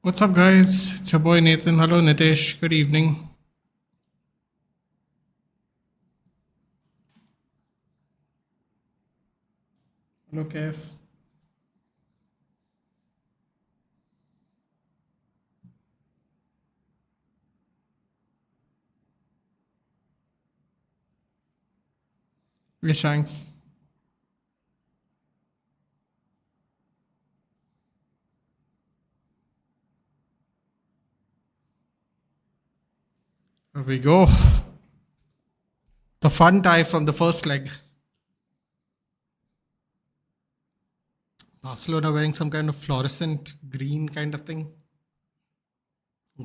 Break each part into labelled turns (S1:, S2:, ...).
S1: What's up, guys? It's your boy Nathan. Hello, Nitesh. Good evening. Hello, Kev. Yes, thanks. Here we go. The fun tie from the first leg. Barcelona wearing some kind of fluorescent green kind of thing.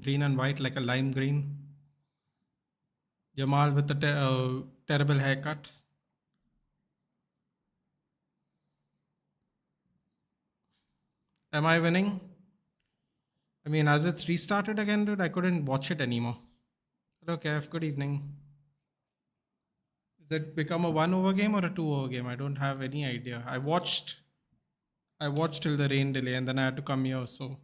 S1: Green and white, like a lime green. Jamal with the terrible haircut. Am I winning? I mean, as it's restarted again, dude, I couldn't watch it anymore. Hello, Kev. Good evening. Is it become a one-over game or a two-over game? I don't have any idea. I watched till the rain delay, and then I had to come here. So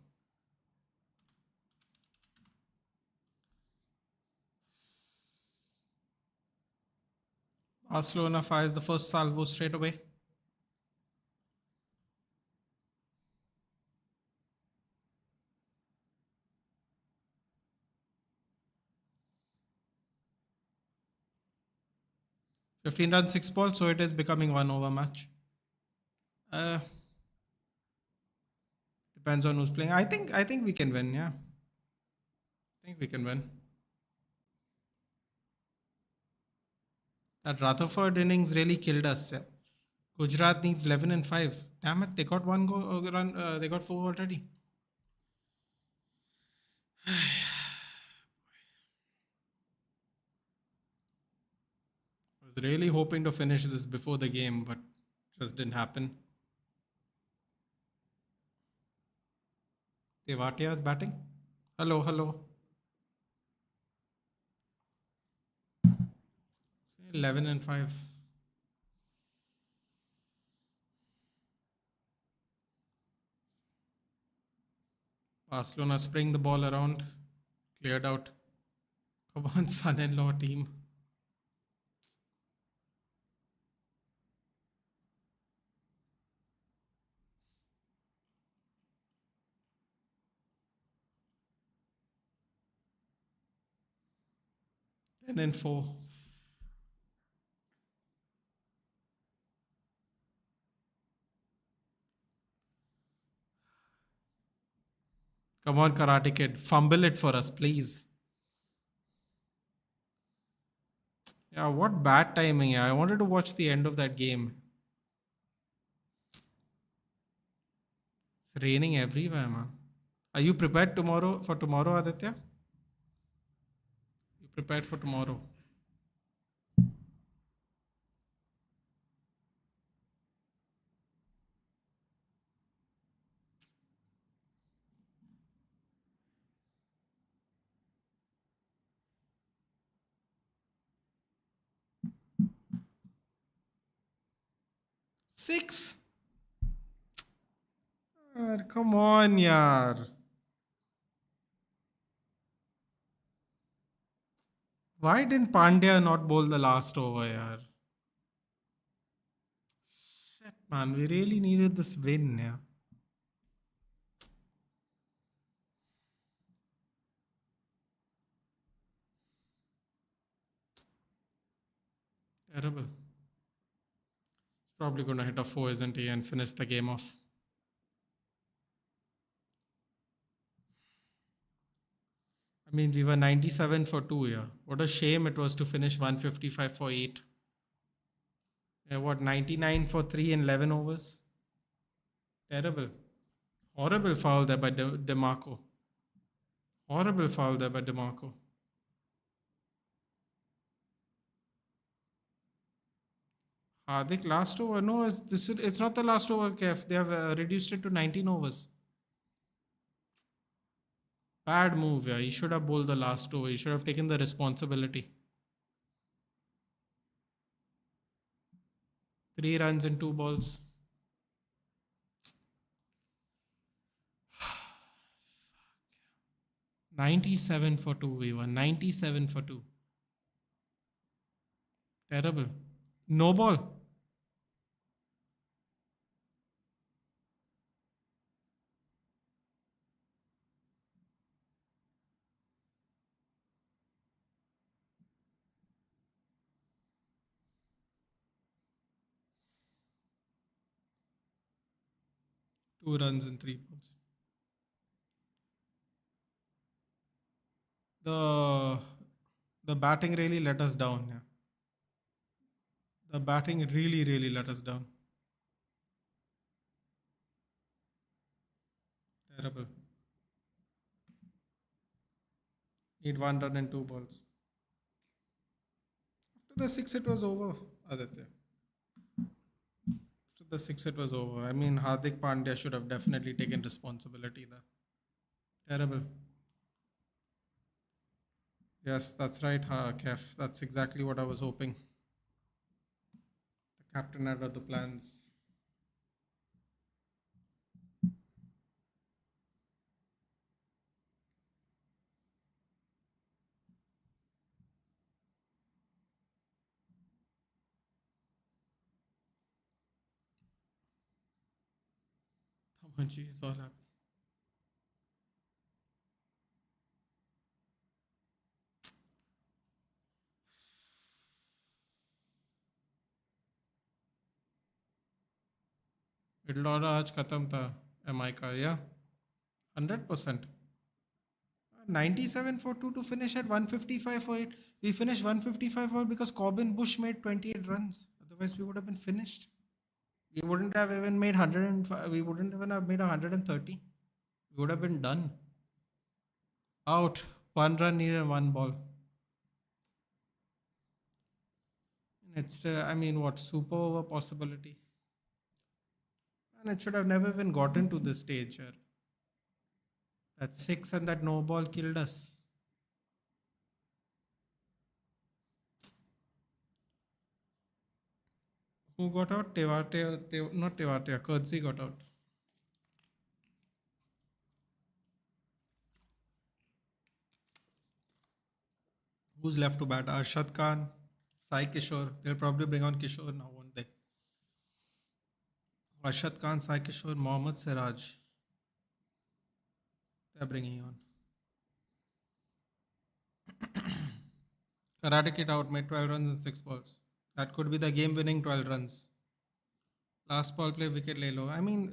S1: Barcelona fires the first salvo straight away. Fifteen runs, 6 balls, so it is becoming one over match. Uh, Depends on who's playing. I think we can win. Yeah, I think we can win. That Rutherford innings really killed us. Yeah. Gujarat needs 11 and 5. Damn it, they got one go run. They got four already. I was really hoping to finish this before the game, but just didn't happen. Tevatia is batting. Hello, hello. 11 and 5. Barcelona spring the ball around. Cleared out. Come on, son-in-law team. And then 4. Come on, Karate Kid. Fumble it for us, please. Yeah, what bad timing. Yeah, I wanted to watch the end of that game. It's raining everywhere, man. Are you prepared for tomorrow, Aditya? You prepared for tomorrow? 6? Come on, yaar. Why didn't Pandya not bowl the last over, yaar? Shit, man. We really needed this win, yeah. Terrible. He's probably going to hit a 4, isn't he, and finish the game off. I mean, we were 97 for 2, yeah. What a shame it was to finish 155 for 8. Yeah, what, 99 for 3 in 11 overs? Terrible. Horrible foul there by DeMarco. Horrible foul there by DeMarco. Hardik, last over? No, it's not the last over, Kev. They have reduced it to 19 overs. Bad move, yeah. He should have bowled the last over. He should have taken the responsibility. 3 runs in 2 balls. 97 for 2 we won. 97 for 2. Terrible. No ball. Two runs in three balls. The the batting really let us down. Yeah. The batting really, really let us down. Terrible. Need one run and two balls. After the six, it was over, Aditya. After the six, it was over. I mean, Hardik Pandya should have definitely taken responsibility there. Terrible. Yes, that's right, Kef. That's exactly what I was hoping. The captain had other plans. Tamaji is all happy. Middle order आज खत्म था MI का, yeah, 100%. 97 for 2 to finish at 155 for 8. We finished 155 for because Corbin Bush made 28 runs. Otherwise, we would have been finished. We wouldn't have even made 100 and we wouldn't even have made 130. We would have been done. Out. One run needed, one ball. It's, I mean, what, super over possibility. And it should have never even gotten to this stage here. That six and that no ball killed us. Who got out? Not Tewate, Kurtzi got out. Who's left to bat? Arshad Khan, Sai Kishore. They'll probably bring on Kishore now, won't they? Arshad Khan, Sai Kishore, Mohammad Siraj. They're bringing on. Karate Kid out, made 12 runs in 6 balls. That could be the game-winning 12 runs. Last ball play, wicket lay low. I mean,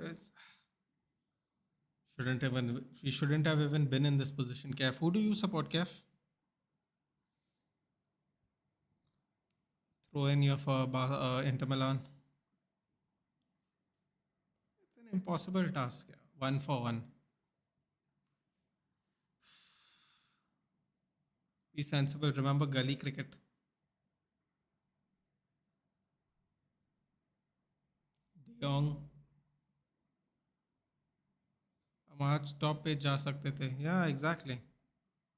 S1: we shouldn't have even been in this position. Kef, who do you support, Kef? Throw in your for Inter Milan. It's an impossible task. 1 for 1. Be sensible. Remember gully cricket. De Jong. हम आज top पे जा सकते थे. Yeah, exactly.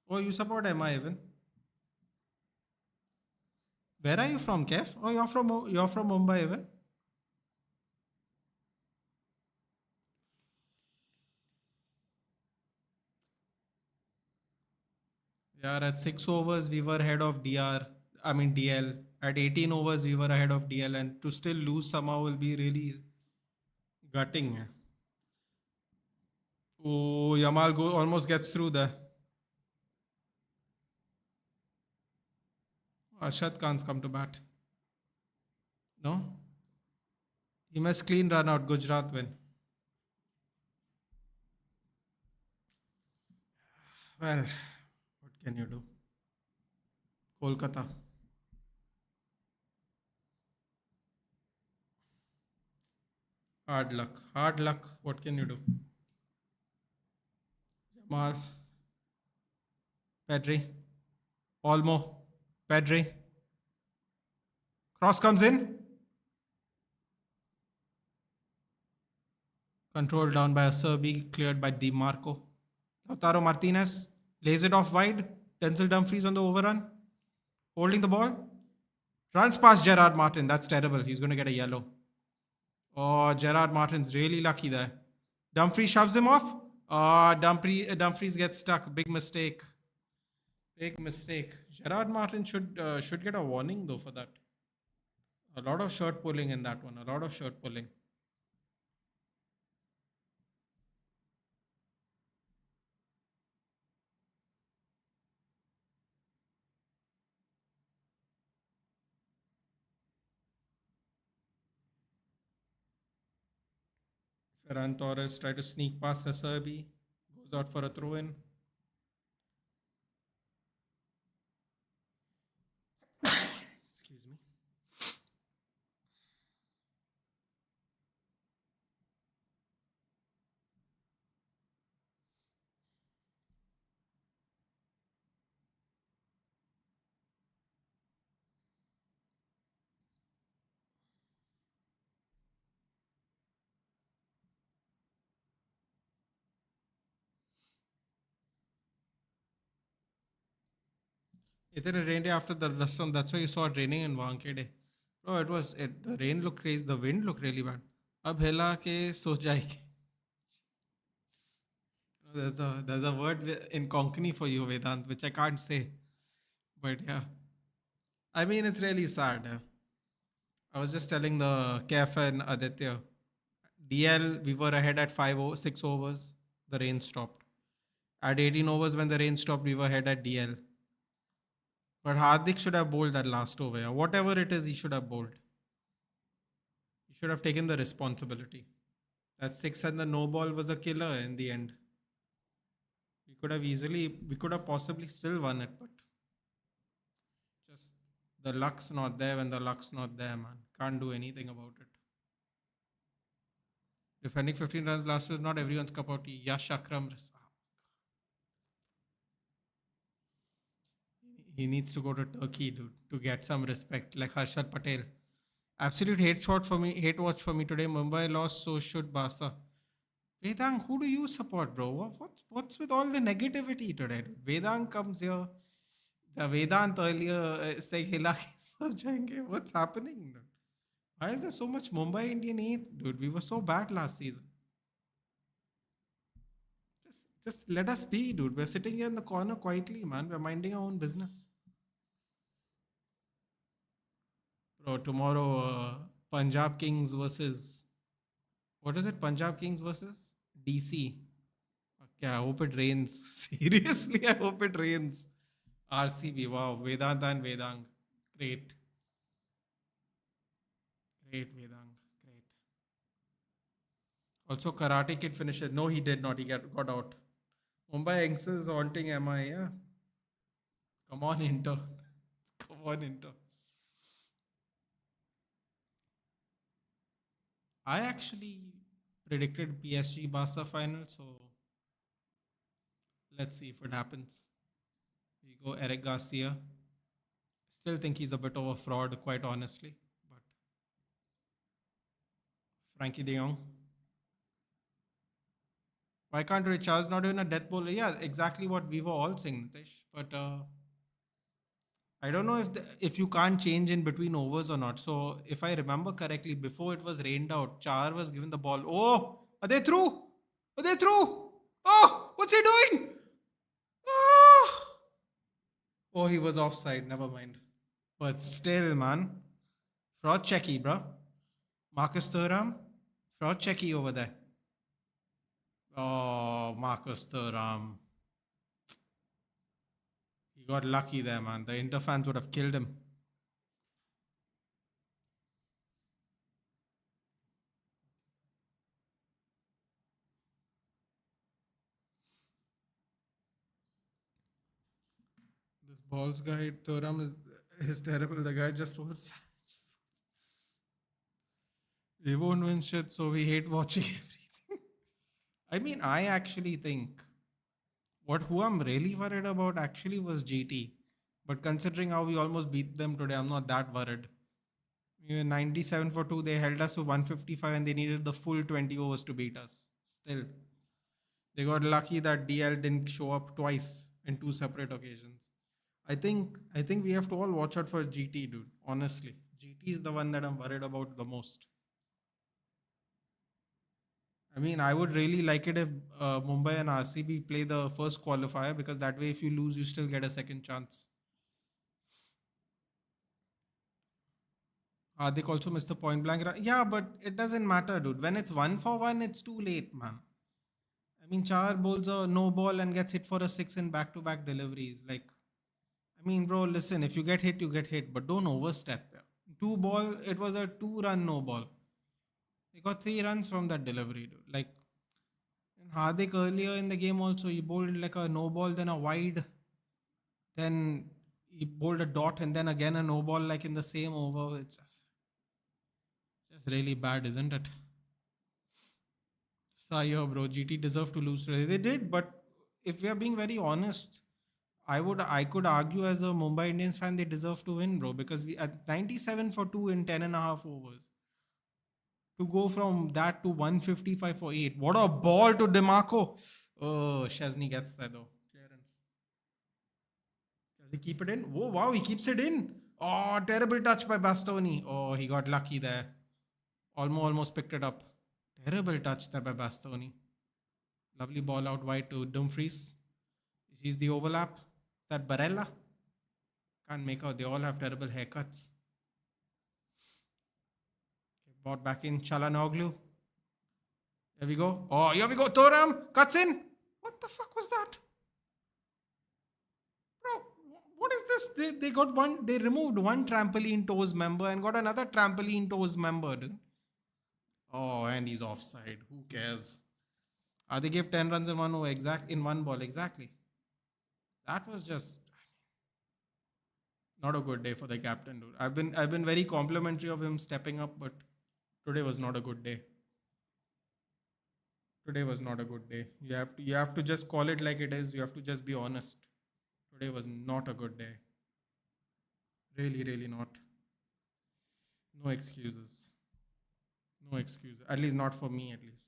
S1: Oh, you support MI even? Where are you from, Kef? Oh, you're from Mumbai even? Yeah, at 6 overs we were ahead of DL. At 18 overs we were ahead of DL, and to still lose somehow will be really gutting. Oh, Yamal almost gets through there. Arshad Khan's come to bat. No? He must clean run out. Gujarat win. Well, what can you do? Kolkata. Hard luck. Hard luck. What can you do? Jamal. Pedri. Olmo. Pedri. Cross comes in. Controlled down by a Serbi. Cleared by Di Marco. Lautaro Martinez. Lays it off wide. Denzel Dumfries on the overrun. Holding the ball. Runs past Gerard Martin. That's terrible. He's going to get a yellow. Oh, Gerard Martin's really lucky there. Dumfries shoves him off. Dumfries gets stuck. Big mistake. Big mistake. Gerard Martin should get a warning though for that. A lot of shirt pulling in that one. A lot of shirt pulling. Ferran Torres tried to sneak past the Serbi. Goes out for a throw in. Excuse me. It didn't rain day after the rest of that's why you saw it raining in Wankhede. Bro, the rain looked crazy, the wind looked really bad. Ab hela ke so jayegi. There's a word in Konkani for you, Vedant, which I can't say. But yeah. I mean it's really sad. I was just telling the Kef and Aditya. DL, we were ahead at 6 overs. The rain stopped. At 18 overs, when the rain stopped, we were ahead at DL. But Hardik should have bowled that last over. Yeah. Whatever it is, he should have bowled. He should have taken the responsibility. That six and the no ball was a killer in the end. We could have possibly still won it, but just the luck's not there when the luck's not there, man. Can't do anything about it. Defending 15 runs last was not everyone's cup of tea. Yash Akram. He needs to go to Turkey, dude, to get some respect, like Harshad Patel. Absolute hate watch for me today. Mumbai lost, so should Barca. Vedang, who do you support, bro? What's with all the negativity today? Dude? Vedang comes here. The Vedant earlier saying Hila ke what's happening? Dude? Why is there so much Mumbai Indian hate, dude? We were so bad last season. Just let us be, dude. We're sitting here in the corner quietly, man. We're minding our own business. Bro, tomorrow, Punjab Kings versus. What is it? Punjab Kings versus DC. Okay, I hope it rains. Seriously, I hope it rains. RCB, wow. Vedanta and Vedang. Great. Great, Vedang. Great. Also, Karate Kid finishes. No, he did not. He got out. Mumbai Youngsters haunting MI, yeah. Come on, Inter. Come on, Inter. I actually predicted PSG Barca final, so let's see if it happens. We go Eric Garcia. Still think he's a bit of a fraud, quite honestly. But Frankie De Jong. Why can't Richard's not even a death bowler? Yeah, exactly what we were all saying, Nitish. But I don't know if you can't change in between overs or not. So if I remember correctly, before it was rained out, Char was given the ball. Oh, are they through? Are they through? Oh, what's he doing? Oh, oh he was offside. Never mind. But still, man, fraud checky, bro. Marcus Thuram, fraud checky over there. Oh, Marcus Thuram. He got lucky there, man. The Inter fans would have killed him. This balls guy, Thuram is terrible. The guy just was. We won't win shit, so we hate watching everything. I mean, I actually think who I'm really worried about actually was GT. But considering how we almost beat them today, I'm not that worried. 97 for 2, they held us to 155 and they needed the full 20 overs to beat us. Still, they got lucky that DL didn't show up twice in two separate occasions. I think we have to all watch out for GT, dude. Honestly, GT is the one that I'm worried about the most. I mean, I would really like it if Mumbai and RCB play the first qualifier, because that way, if you lose, you still get a second chance. Hardik also missed the point blank. Yeah, but it doesn't matter, dude. When it's 1 for 1, it's too late, man. I mean, Char bowls a no ball and gets hit for a six in back to back deliveries. Like, I mean, bro, listen, if you get hit, you get hit, but don't overstep. Yeah. Two ball, it was a 2 run no ball. They got 3 runs from that delivery, dude. Like, and Hardik earlier in the game also, he bowled like a no ball, then a wide, then he bowled a dot, and then again a no ball like in the same over. It's just really bad, isn't it? Sayo, bro, GT deserved to lose today. They did, but if we are being very honest, I could argue as a Mumbai Indians fan they deserve to win, bro, because we at 97 for 2 in 10.5 overs. To go from that to 155 for 8. What a ball to DeMarco. Oh, Shazni gets that though. Does he keep it in? Oh, wow, he keeps it in. Oh, terrible touch by Bastoni. Oh, he got lucky there. Almost picked it up. Terrible touch there by Bastoni. Lovely ball out wide to Dumfries. He sees the overlap. Is that Barella? Can't make out. They all have terrible haircuts. Brought back in Chalanoglu. Here we go. Oh, here we go. Toram cuts in. What the fuck was that? Bro, what is this? They got one. They removed one trampoline toes member and got another trampoline toes member, dude. Oh, and he's offside. Who cares? They gave 10 runs in one over, in one ball. Exactly. That was just not a good day for the captain, dude. I've been very complimentary of him stepping up, but today was not a good day. Today was not a good day. You have to just call it like it is. You have to just be honest. Today was not a good day. Really, really not. No excuses. No excuses. At least not for me. At least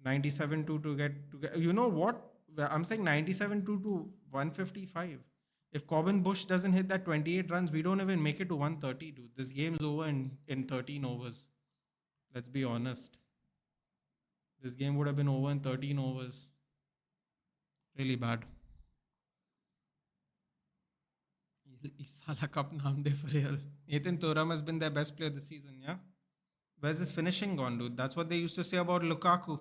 S1: 97 to get. You know what? I'm saying 97 to 155. If Corbin Bush doesn't hit that 28 runs, we don't even make it to 130, dude. This game's over in 13 overs. Let's be honest. This game would have been over in 13 overs. Really bad. Isala Cup naam de for real. Nathan Thuram has been their best player this season, yeah? Where's his finishing gone, dude? That's what they used to say about Lukaku.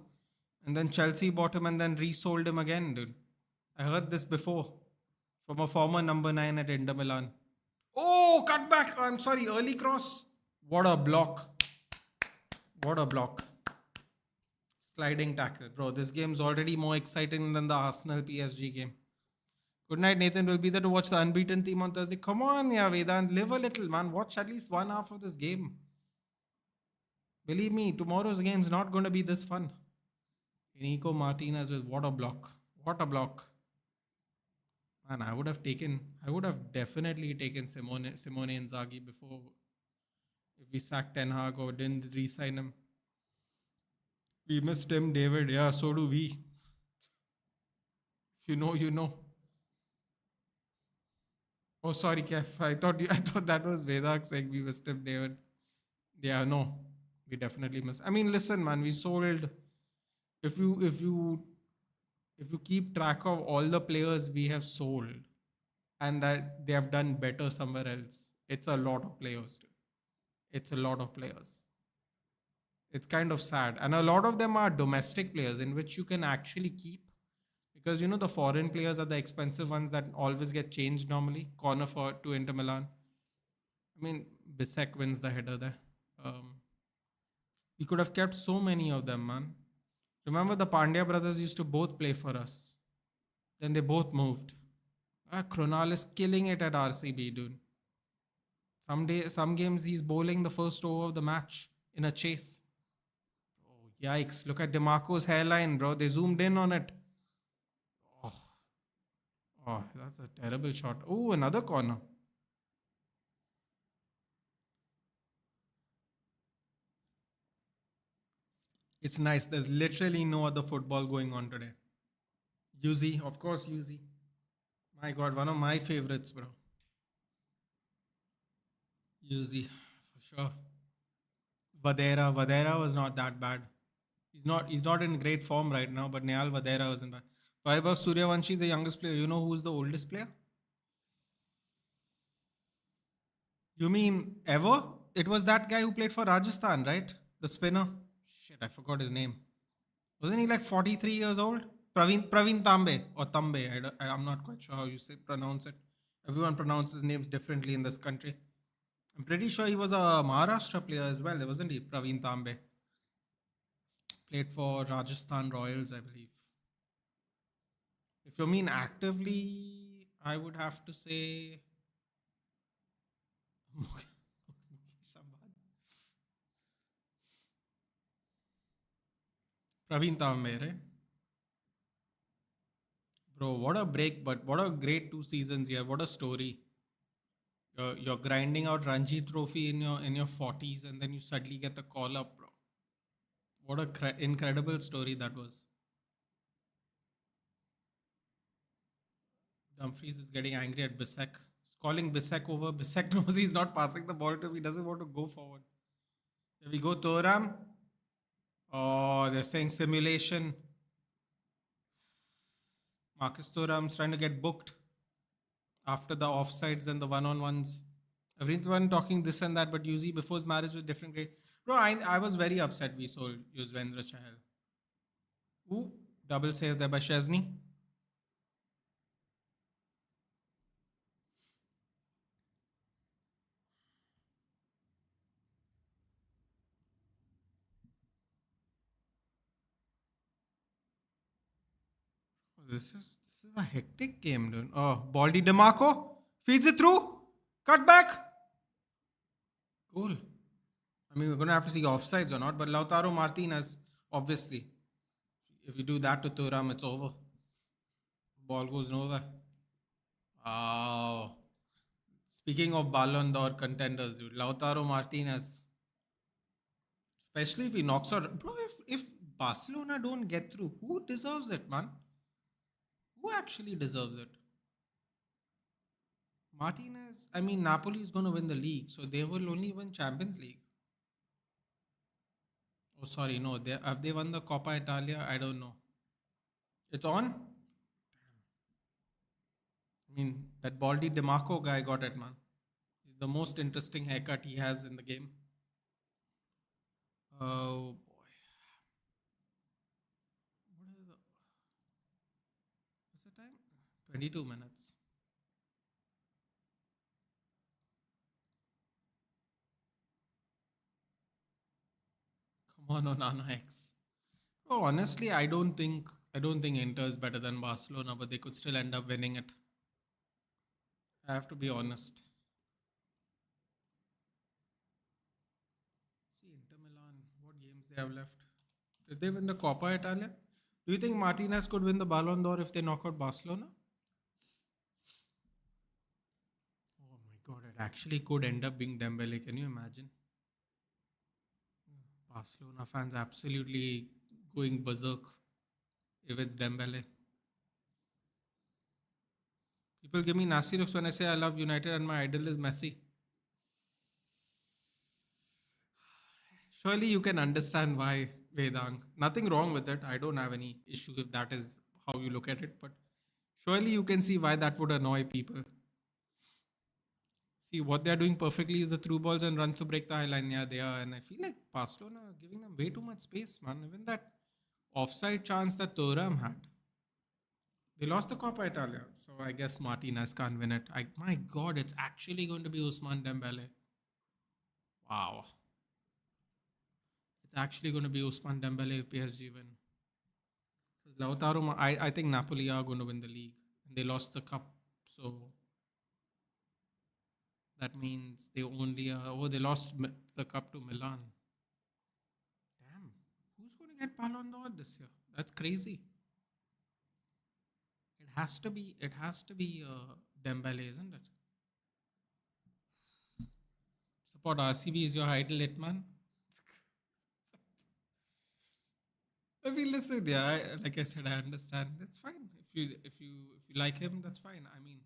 S1: And then Chelsea bought him and then resold him again, dude. I heard this before from a former number 9 at Inter Milan. Oh, cut back. I'm sorry, early cross. What a block. What a block. Sliding tackle. Bro, this game's already more exciting than the Arsenal PSG game. Good night, Nathan. We'll be there to watch the unbeaten team on Thursday. Come on, yeah, Vedant. Live a little, man. Watch at least one half of this game. Believe me, tomorrow's game's not going to be this fun. Nico Martinez with what a block. What a block. Man, I would have definitely taken Simone Inzaghi before, if we sacked Ten Hag or didn't re-sign him. We missed him, David. Yeah, so do we. If you know, you know. Oh, sorry, Kev. I thought that was Vedak saying we missed him, David. Yeah, no, we definitely missed. I mean, listen, man, we sold. If you keep track of all the players we have sold, and that they have done better somewhere else, it's a lot of players. Dude. It's a lot of players. It's kind of sad, and a lot of them are domestic players in which you can actually keep, because the foreign players are the expensive ones that always get changed normally. Corner for to Inter Milan. I mean, Bisek wins the header there. We could have kept so many of them, man. Remember the Pandya brothers used to both play for us. Then they both moved. Kronal is killing it at RCB, dude. Some games he's bowling the first over of the match in a chase. Oh, yikes. Look at DeMarco's hairline, bro. They zoomed in on it. Oh, that's a terrible shot. Oh, another corner. It's nice. There's literally no other football going on today. Yuzi, of course, Yuzi. My God, one of my favorites, bro. Yuzi, for sure. Vadera was not that bad. He's not in great form right now, but Nehal Vadera was in back. Vaibhav Suryavanshi is the youngest player. You know who's the oldest player? You mean ever? It was that guy who played for Rajasthan, right? The spinner. Shit, I forgot his name. Wasn't he like 43 years old? Praveen Tambe or Tambe. I'm not quite sure how you pronounce it. Everyone pronounces names differently in this country. I'm pretty sure he was a Maharashtra player as well, wasn't he? Praveen Tambe. Played for Rajasthan Royals, I believe. If you mean actively, I would have to say Mukesh Ambani. Praveen Tambe, right? Bro, what a break, but what a great 2 seasons here. What a story. You're grinding out Ranji Trophy in your 40s, and then you suddenly get the call up, bro. What a incredible story that was. Dumfries is getting angry at Bissek. He's calling Bissek over. Bissek knows he's not passing the ball to him. He doesn't want to go forward. Here we go, Toram. Oh, they're saying simulation. Marcus Thuram's trying to get booked after the offsides and the one-on-ones. Everyone talking this and that, but Yuzi before his marriage was different. Great. Bro, I was very upset we sold Yuzvendra Chahal. Ooh, double save there by Chesney. This is a hectic game, dude. Oh, Baldy DeMarco feeds it through. Cut back. Goal. I mean, we're going to have to see offsides or not, but Lautaro Martinez, obviously, if you do that to Thuram, it's over. Ball goes nowhere. Oh. Speaking of Ballon d'Or contenders, dude, Lautaro Martinez, especially if he knocks out, bro. If Barcelona don't get through, who deserves it, man? Who actually deserves it? Martinez. I mean, Napoli is going to win the league, so they will only win Champions League. Oh, sorry, no. Have they won the Coppa Italia? I don't know. It's on. I mean, that Baldy DeMarco guy got it, man. He's the most interesting haircut he has in the game. Oh boy. What's the time? 22 minutes. Come on, Onana X. Oh, honestly, I don't think Inter is better than Barcelona, but they could still end up winning it. I have to be honest. See, Inter Milan, what games they have left? Did they win the Coppa Italia? Do you think Martinez could win the Ballon d'Or if they knock out Barcelona? Oh my god, it actually could end up being Dembele. Can you imagine? Barcelona fans absolutely going berserk if it's Dembele. People give me nasty looks when I say I love United and my idol is Messi. Surely you can understand why, Vedang. Nothing wrong with it. I don't have any issue if that is how you look at it, but surely you can see why that would annoy people. See, what they are doing perfectly is the through balls and runs to break the high line. Yeah, they are. And I feel like Barcelona are giving them way too much space, man. Even that offside chance that Thuram had. They lost the Coppa Italia. So I guess Martinez can't win it. My God, it's actually going to be Usman Dembele. Wow. It's actually going to be Usman Dembele if PSG win. Because I think Napoli are going to win the league. And they lost the cup. So that means they only they lost the cup to Milan. Damn, who's going to get Ballon d'Or this year? That's crazy. It has to be Dembele, isn't it? Support RCB is your idol, Hitman. I mean, listen, yeah, like I said, I understand. That's fine. If you like him, that's fine. I mean,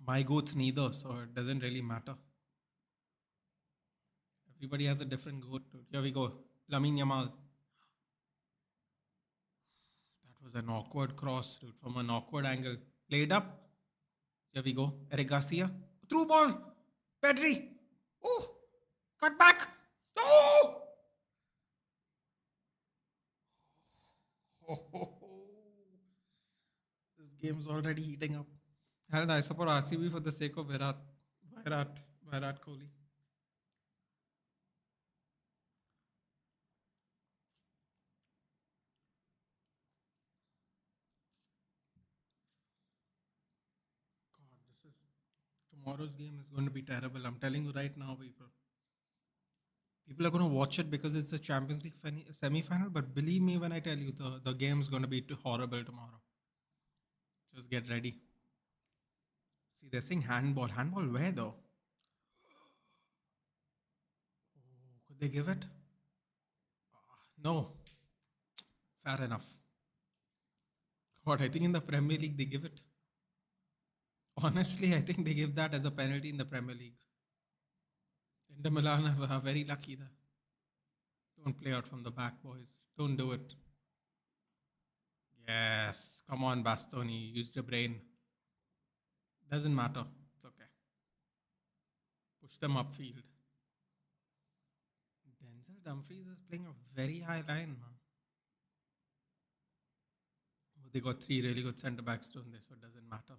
S1: my goat's neither, so it doesn't really matter. Everybody has a different goat. Here we go. Lamine Yamal. was an awkward cross, dude, from an awkward angle. Played up. Here we go. Eric Garcia. Through ball. Pedri. Oh, cut back. Oh! This game's already heating up. And I support RCB for the sake of Virat, Virat Kohli. God, this is tomorrow's game is going to be terrible. I'm telling you right now, people. People are going to watch it because it's a Champions League semi-final. But believe me when I tell you, the game's going to be horrible tomorrow. Just get ready. See, they're saying handball. Handball where though? Oh, could they give it? No. Fair enough. What I think in the Premier League they give it. Honestly, I think they give that as a penalty in the Premier League. Inter Milan are very lucky there. Don't play out from the back, boys. Don't do it. Yes. Come on, Bastoni. Use your brain. Doesn't matter. It's okay. Push them upfield. Denzel Dumfries is playing a very high line, man. They got three really good centre backs, don't they? So it doesn't matter.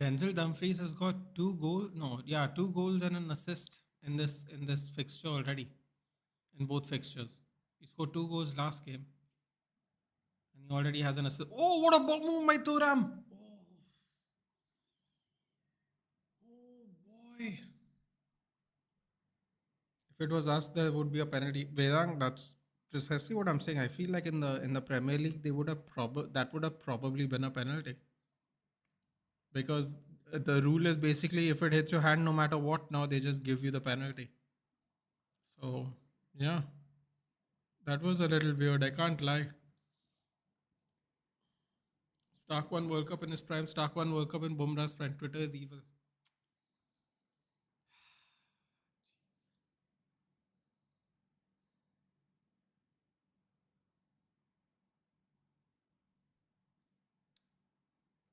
S1: Denzel Dumfries has got two goals and an assist in this fixture already. In both fixtures. He scored 2 goals last game. And he already has an assist. Oh, what a ball move by Thuram! Oh boy. If it was us, there would be a penalty. Vedang, that's precisely what I'm saying. I feel like in the Premier League, they would have that would have probably been a penalty. Because the rule is basically if it hits your hand, no matter what, now they just give you the penalty. So yeah, that was a little weird. I can't lie. Stark won World Cup in his prime. Stark won World Cup in Bumrah's prime. Twitter is evil.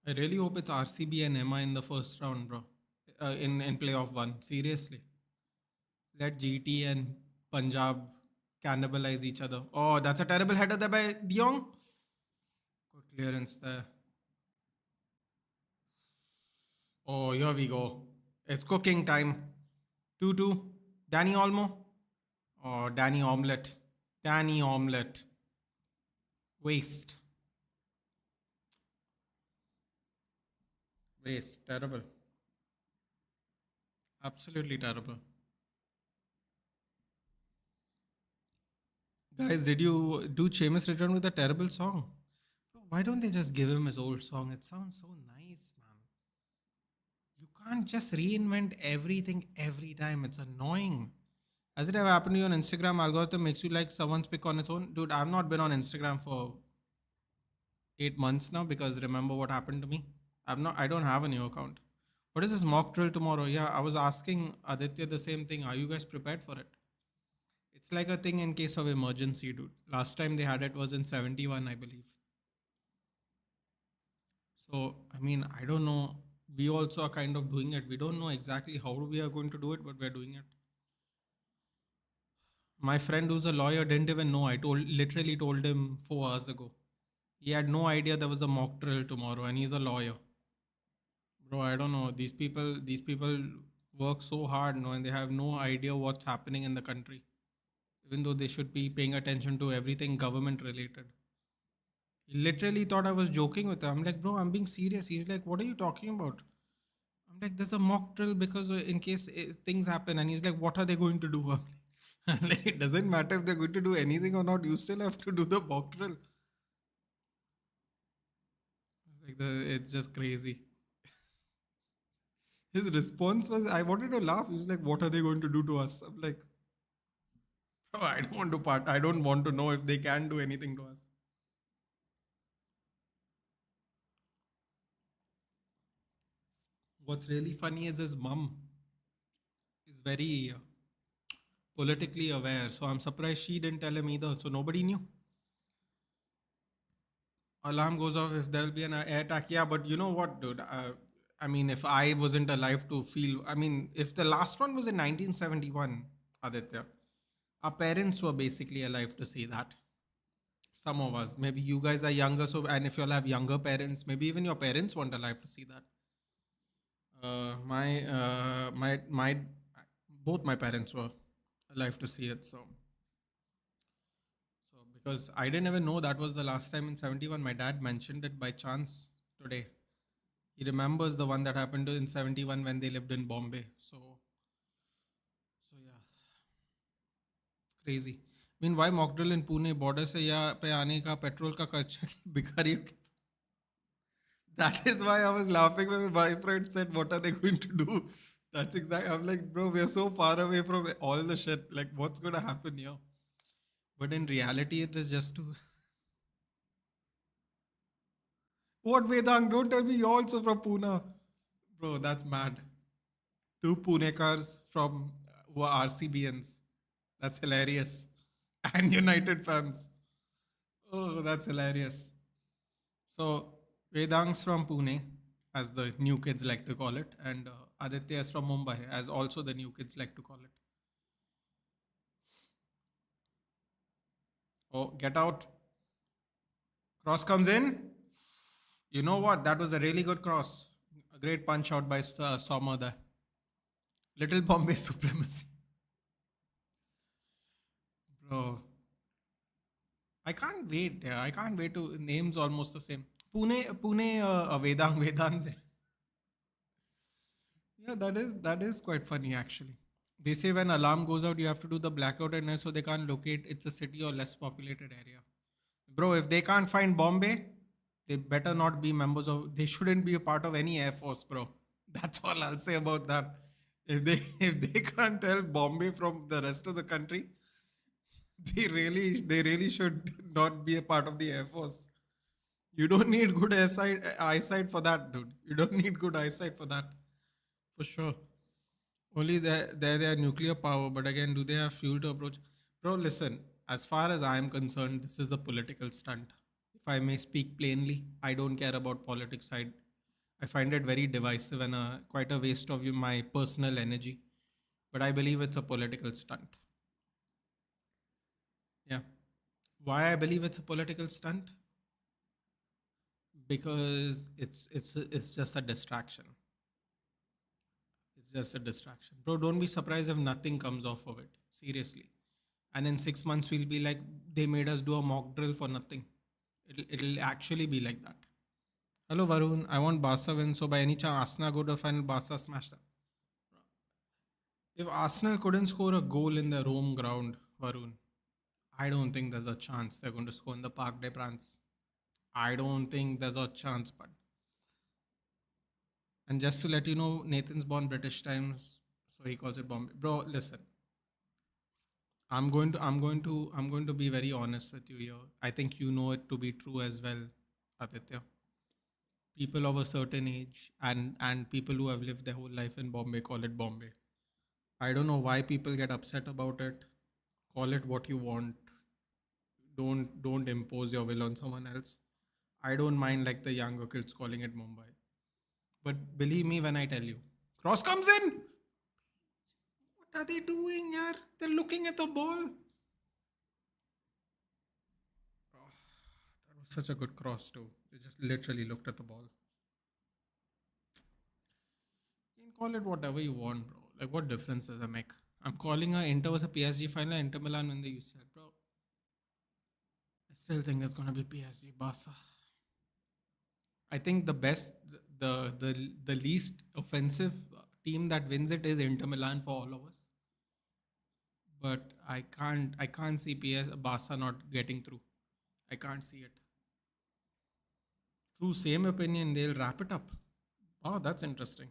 S1: I really hope it's RCB and Emma in the first round, bro. In playoff one. Seriously. Let GT and Punjab cannibalize each other. Oh, that's a terrible header there by De Jong. Good clearance there. Oh, here we go. It's cooking time. 2-2. Danny Olmo. Oh, Danny Omelette. Danny Omelette. Waste. Waste. Terrible. Absolutely terrible. Guys, did you do Seamus return with a terrible song? Why don't they just give him his old song? It sounds so nice, man. You can't just reinvent everything every time. It's annoying. Has it ever happened to you on Instagram? Algorithm makes you like someone's pick on its own. Dude, I've not been on Instagram for 8 months now because remember what happened to me? I don't have a new account. What is this mock drill tomorrow? Yeah, I was asking Aditya the same thing. Are you guys prepared for it? It's like a thing in case of emergency, dude. Last time they had it was in 71, I believe. So, I mean, I don't know. We also are kind of doing it. We don't know exactly how we are going to do it, but we're doing it. My friend who's a lawyer didn't even know. I literally told him 4 hours ago. He had no idea there was a mock drill tomorrow, and he's a lawyer. Bro, I don't know. These people work so hard, no, and they have no idea what's happening in the country. Even though they should be paying attention to everything government related. He literally thought I was joking with him. I'm like, bro, I'm being serious. He's like, what are you talking about? I'm like, there's a mock drill because in case things happen. And he's like, what are they going to do? I'm like, it doesn't matter if they're going to do anything or not. You still have to do the mock drill. It's just crazy. His response was, I wanted to laugh. He was like, what are they going to do to us? I'm like, bro, I don't want to I don't want to know if they can do anything to us. What's really funny is his mum is very politically aware. So I'm surprised she didn't tell him either. So nobody knew. Alarm goes off if there will be an air attack. Yeah, but you know what, dude? I mean, if I wasn't alive to feel, I mean, if the last one was in 1971, Aditya, our parents were basically alive to see that. Some of us, maybe you guys are younger, so and if you all have younger parents, maybe even your parents weren't alive to see that. My both my parents were alive to see it. So because I didn't even know that was the last time in 71. My dad mentioned it by chance today. He remembers the one that happened in 71 when they lived in Bombay. So yeah, crazy. I mean, why mock drill in Pune? Border से यहाँ पे आने का petrol का खर्चा भिखारियों के That is why I was laughing when my friend said, "What are they going to do?" That's exactly. I'm like, bro, we're so far away from all the shit. Like, what's gonna happen here? But in reality, it is just to what Vedang? Don't tell me you're also from Pune, bro. That's mad. Two Punekars from who are RCBNs. That's hilarious. And United fans. Oh, that's hilarious. So Vedang's from Pune, as the new kids like to call it, and Aditya is from Mumbai, as also the new kids like to call it. Oh, get out! Cross comes in. You know what? That was a really good cross. A great punch out by Sommer there. Little Bombay supremacy, bro. I can't wait. Yeah, I can't wait to names almost the same. Pune, Vedang, Vedant. Yeah, that is quite funny actually. They say when alarm goes out, you have to do the blackout at night so they can't locate it's a city or less populated area. Bro, if they can't find Bombay, they better not be members of. They shouldn't be a part of any air force, bro. That's all I'll say about that. If they if they can't tell Bombay from the rest of the country, they really should not be a part of the air force. You don't need good eyesight for that, dude. You don't need good eyesight for that, for sure. Only they are nuclear power, but again, do they have fuel to approach? Bro, listen. As far as I am concerned, this is a political stunt. If I may speak plainly, I don't care about politics. I find it very divisive and quite a waste of my personal energy. But I believe it's a political stunt. Yeah. Why I believe it's a political stunt? Because it's just a distraction. It's just a distraction. Bro, don't be surprised if nothing comes off of it. Seriously. And in 6 months, we'll be like, they made us do a mock drill for nothing. It'll actually be like that. Hello, Varun. I want Barca win. So, by any chance, Arsenal go to final, Barca smash them. If Arsenal couldn't score a goal in their home ground, Varun, I don't think there's a chance they're going to score in the Parc des Princes. I don't think there's a chance, but. And just to let you know, Nathan's born British times, so he calls it Bombay. Bro, listen. I'm going to be very honest with you here. I think you know it to be true as well, Aditya. People of a certain age and people who have lived their whole life in Bombay call it Bombay. I don't know why people get upset about it. Call it what you want. Don't impose your will on someone else. I don't mind like the younger kids calling it Mumbai. But believe me when I tell you. Cross comes in. What are they doing, yaar? They're looking at the ball. Oh, that was such a good cross too. They just literally looked at the ball. You can call it whatever you want, bro. Like what difference does it make? I'm calling a Inter was a PSG final, Inter Milan win the UCL, bro. I still think it's gonna be PSG Barca. I think the best, the least offensive team that wins it is Inter Milan for all of us. But I can't see Barca not getting through. I can't see it. True, same opinion. They'll wrap it up. Oh, that's interesting.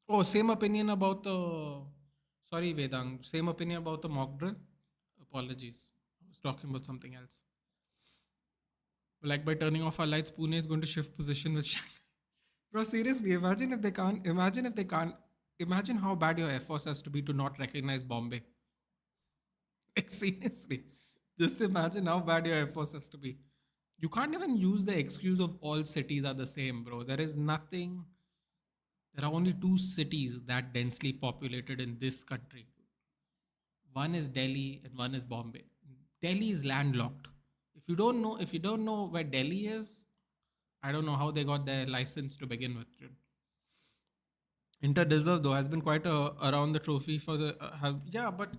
S1: Oh, same opinion about the. Sorry, Vedang. Same opinion about the mock drill. Apologies. I was talking about something else. Like by turning off our lights, Pune is going to shift position with Shanghai. Bro, seriously, imagine if they can't. Imagine if they can't. Imagine how bad your Air Force has to be to not recognize Bombay. Like, seriously, just imagine how bad your Air Force has to be. You can't even use the excuse of all cities are the same, bro. There is nothing. There are only two cities that densely populated in this country. One is Delhi and one is Bombay. Delhi is landlocked. If you don't know where Delhi is, I don't know how they got their license to begin with. Dude. Inter deserve though has been quite around the trophy for the yeah, but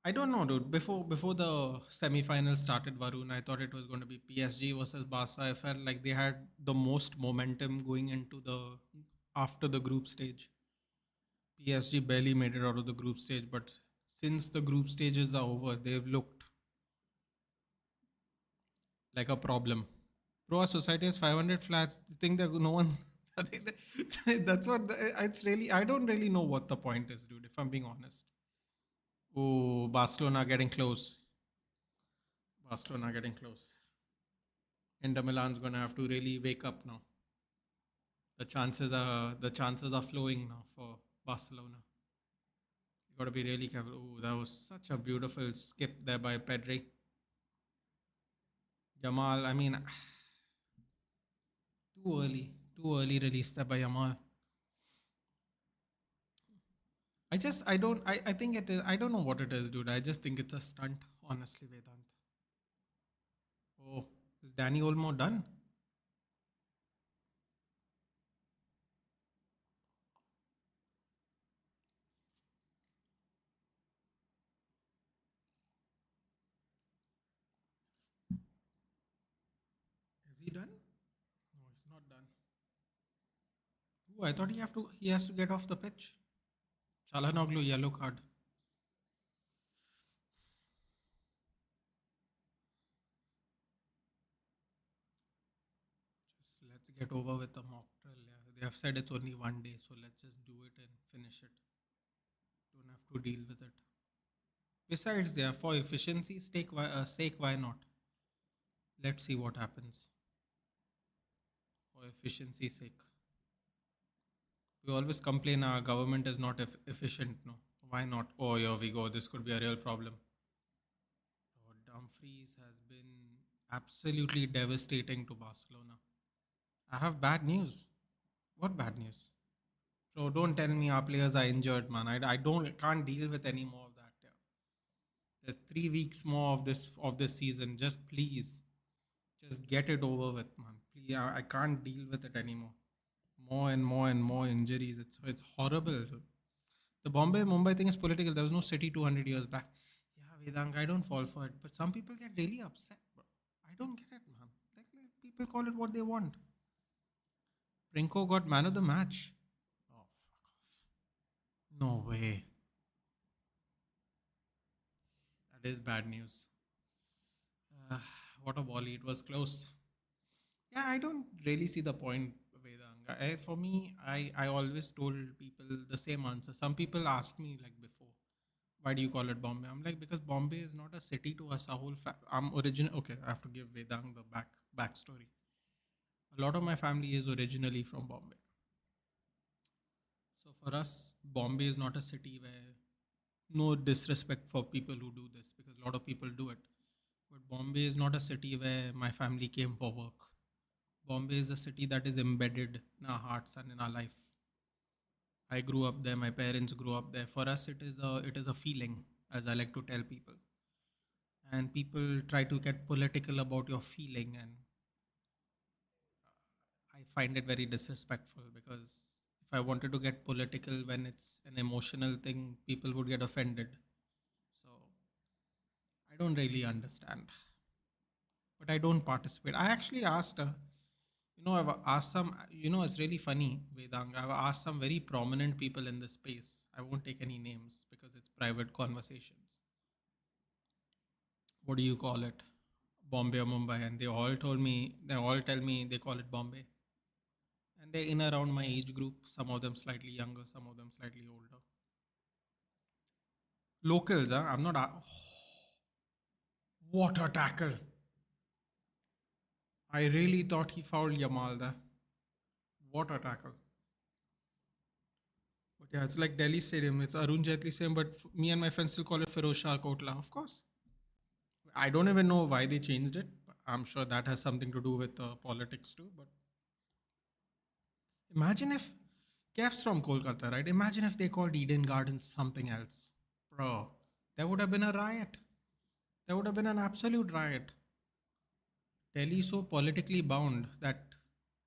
S1: I don't know, dude. Before the semi-final started, Varun, I thought it was going to be PSG versus Barca. I felt like they had the most momentum going into the after the group stage. PSG barely made it out of the group stage, but since the group stages are over, they've looked like a problem. Bro, our society has 500 flats. You think that no one? I think that's what it's really. I don't really know what the point is, dude. If I'm being honest. Oh, Barcelona getting close. Barcelona getting close. Inter Milan's gonna have to really wake up now. The chances are flowing now for Barcelona. You got to be really careful. Oh, that was such a beautiful skip there by Pedri. Jamal, I mean, too early release there by Jamal. I think it is. I don't know what it is, dude. I just think it's a stunt, honestly, Vedant. Oh, is Danny Olmo done? Is he done? No, he's not done. Ooh, I thought he has to get off the pitch. Chalanoglu yellow card. Just let's get over with the mock drill. Yeah. They have said it's only 1 day, so let's just do it and finish it. Don't have to deal with it. Besides, yeah, for efficiency's sake, why not? Let's see what happens. For efficiency's sake. We always complain our government is not efficient. No, why not? Oh, here we go. This could be a real problem. Oh, Dumfries has been absolutely devastating to Barcelona. I have bad news. What bad news? So don't tell me our players are injured, man. I don't can't deal with any more of that. Yeah. There's 3 weeks more of this season. Just get it over with, man. Please, I can't deal with it anymore. More and more and more injuries. It's horrible. The Bombay Mumbai thing is political. There was no city 200 years back. Yeah, Vedang, I don't fall for it. But some people get really upset, bro. I don't get it, man. Like people call it what they want. Prinko got man of the match. Oh, fuck off. No way. That is bad news. Uh, what a volley. It was close. Yeah, I don't really see the point, Vedang. For me, I always told people the same answer. Some people ask me like before, why do you call it Bombay? I'm like, because Bombay is not a city to us. I'm original. Okay, I have to give Vedang the backstory. A lot of my family is originally from Bombay. So for us, Bombay is not a city where no disrespect for people who do this because a lot of people do it. But Bombay is not a city where my family came for work. Bombay is a city that is embedded in our hearts and in our life. I grew up there. My parents grew up there. For us, it is a feeling, as I like to tell people. And people try to get political about your feeling, and I find it very disrespectful because if I wanted to get political when it's an emotional thing, people would get offended. So I don't really understand, but I don't participate. I actually asked, I've asked some, it's really funny, Vedang. I've asked some very prominent people in this space. I won't take any names because it's private conversations. What do you call it? Bombay or Mumbai? And they all tell me they call it Bombay. And they're in around my age group, some of them slightly younger, some of them slightly older. Locals, huh? I'm not. What a tackle! I really thought he fouled Yamal there. What a tackle! But Yeah, it's like Delhi Stadium. It's Arun Jaitley Stadium, but me and my friends still call it Firoz Shah Kotla. Of course. I don't even know why they changed it. I'm sure that has something to do with politics too. But imagine if Kev's from Kolkata, right? Imagine if they called Eden Gardens something else. Bro, there would have been a riot. There would have been an absolute riot. Delhi is so politically bound that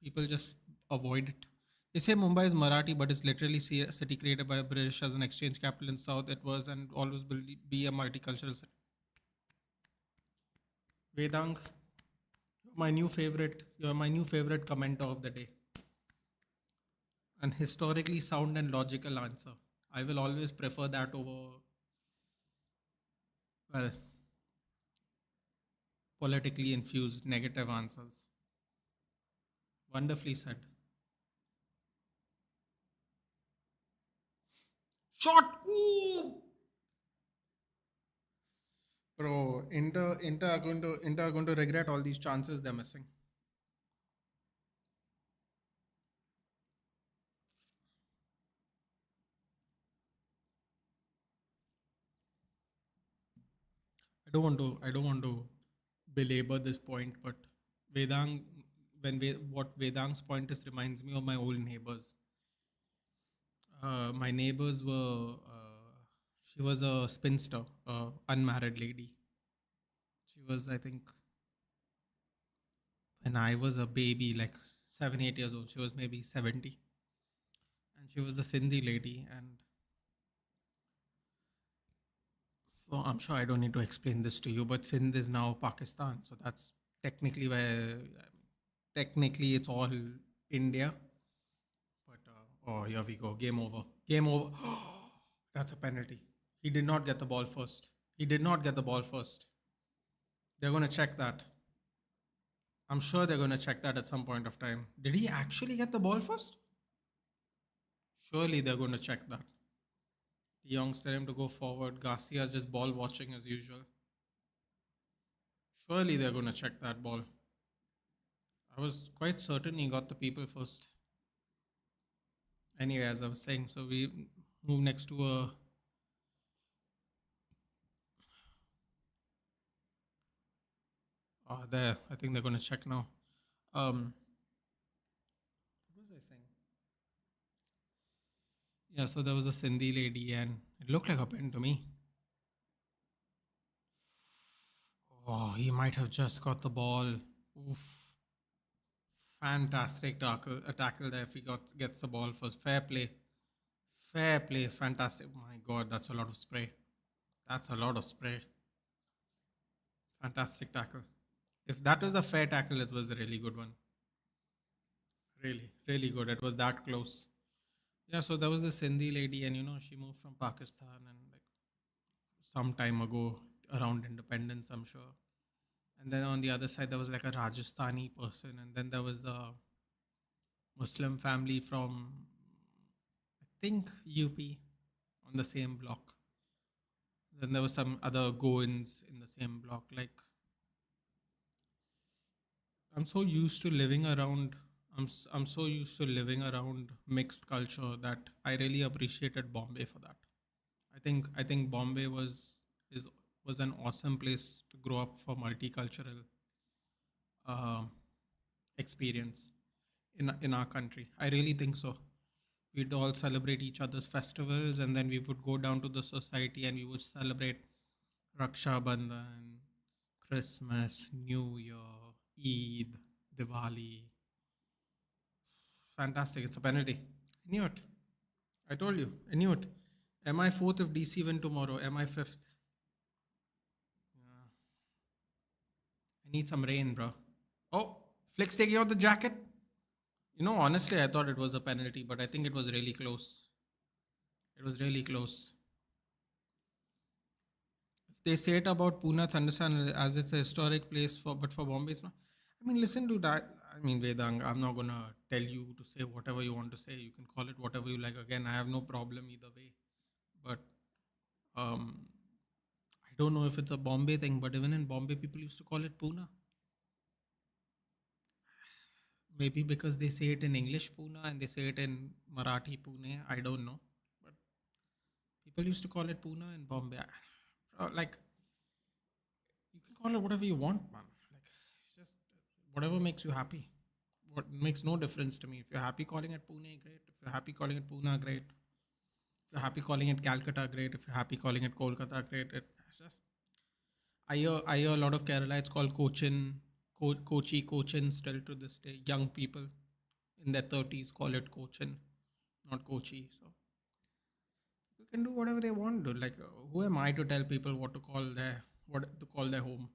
S1: people just avoid it. They say Mumbai is Marathi, but it's literally a city created by the British as an exchange capital in South. It was and always will be a multicultural city. Vedang, you're my new favorite commenter of the day. An historically sound and logical answer. I will always prefer that over, well, politically infused negative answers. Wonderfully said. Shot! Ooh! Bro, Inter are going to regret all these chances they're missing. I don't want to belabor this point, but Vedang, what Vedang's point is reminds me of my old neighbors. My neighbors were, she was a spinster, unmarried lady. She was, I think, when I was a baby, like 7, 8 years old. She was maybe 70, and she was a Sindhi lady. And so I'm sure I don't need to explain this to you, but Sindh is now Pakistan, so that's technically where, technically it's all India. But oh, here we go. Game over. Game over. That's a penalty. He did not get the ball first. He did not get the ball first. They're going to check that. I'm sure they're going to check that at some point of time. Did he actually get the ball first? Surely they're going to check that. De Jong's telling him to go forward. Garcia's just ball watching as usual. Surely they're going to check that ball. I was quite certain he got the people first. Anyway, as I was saying, so we move next to a. There. I think they're going to check now. What was I saying? Yeah, so there was a Sindhi lady, and it looked like a pen to me. Oh, he might have just got the ball. Oof. Fantastic tackle there if he gets the ball first. Fair play. Fair play. Fantastic. My God, that's a lot of spray. That's a lot of spray. Fantastic tackle. If that was a fair tackle, it was a really good one. Really, really good. It was that close. Yeah, so there was this Sindhi lady, and she moved from Pakistan and like some time ago around independence, I'm sure. And then on the other side, there was like a Rajasthani person, and then there was a Muslim family from, I think, UP on the same block. Then there was some other Goans in the same block. Like, I'm so used to living around. I'm so used to living around mixed culture that I really appreciated Bombay for that. I think Bombay is was an awesome place to grow up for multicultural uh, experience in our country. I really think so. We'd all celebrate each other's festivals, and then we would go down to the society and we would celebrate Raksha Bandhan, Christmas, New Year, Eid, Diwali. Fantastic. It's a penalty. I knew it. I told you. I knew it. Am I fourth if DC win tomorrow? Am I fifth? Yeah. I need some rain, bro. Oh, Flick's taking out the jacket. Honestly, I thought it was a penalty, but I think it was really close. It was really close. If they say it about Pune, it's understandable as it's a historic place but for Bombay, it's not. I mean, listen to that. I mean, Vedang, I'm not gonna tell you to say whatever you want to say. You can call it whatever you like. Again, I have no problem either way. But um, I don't know if it's a Bombay thing, but even in Bombay, people used to call it Pune. Maybe because they say it in English Pune and they say it in Marathi Pune. I don't know. People used to call it Pune in Bombay. Like, you can call it whatever you want, man. Like, it's just whatever makes you happy. What makes no difference to me. If you're happy calling it Pune, great. If you're happy calling it Pune, great. If you're happy calling it Calcutta, great. If you're happy calling it Kolkata, great. It's just I hear a lot of Kerala. It's called Cochin, Kochi, Cochin. Still to this day, young people in their 30s call it Cochin, not Kochi. So you can do whatever they want to. Like, who am I to tell people what to call their home?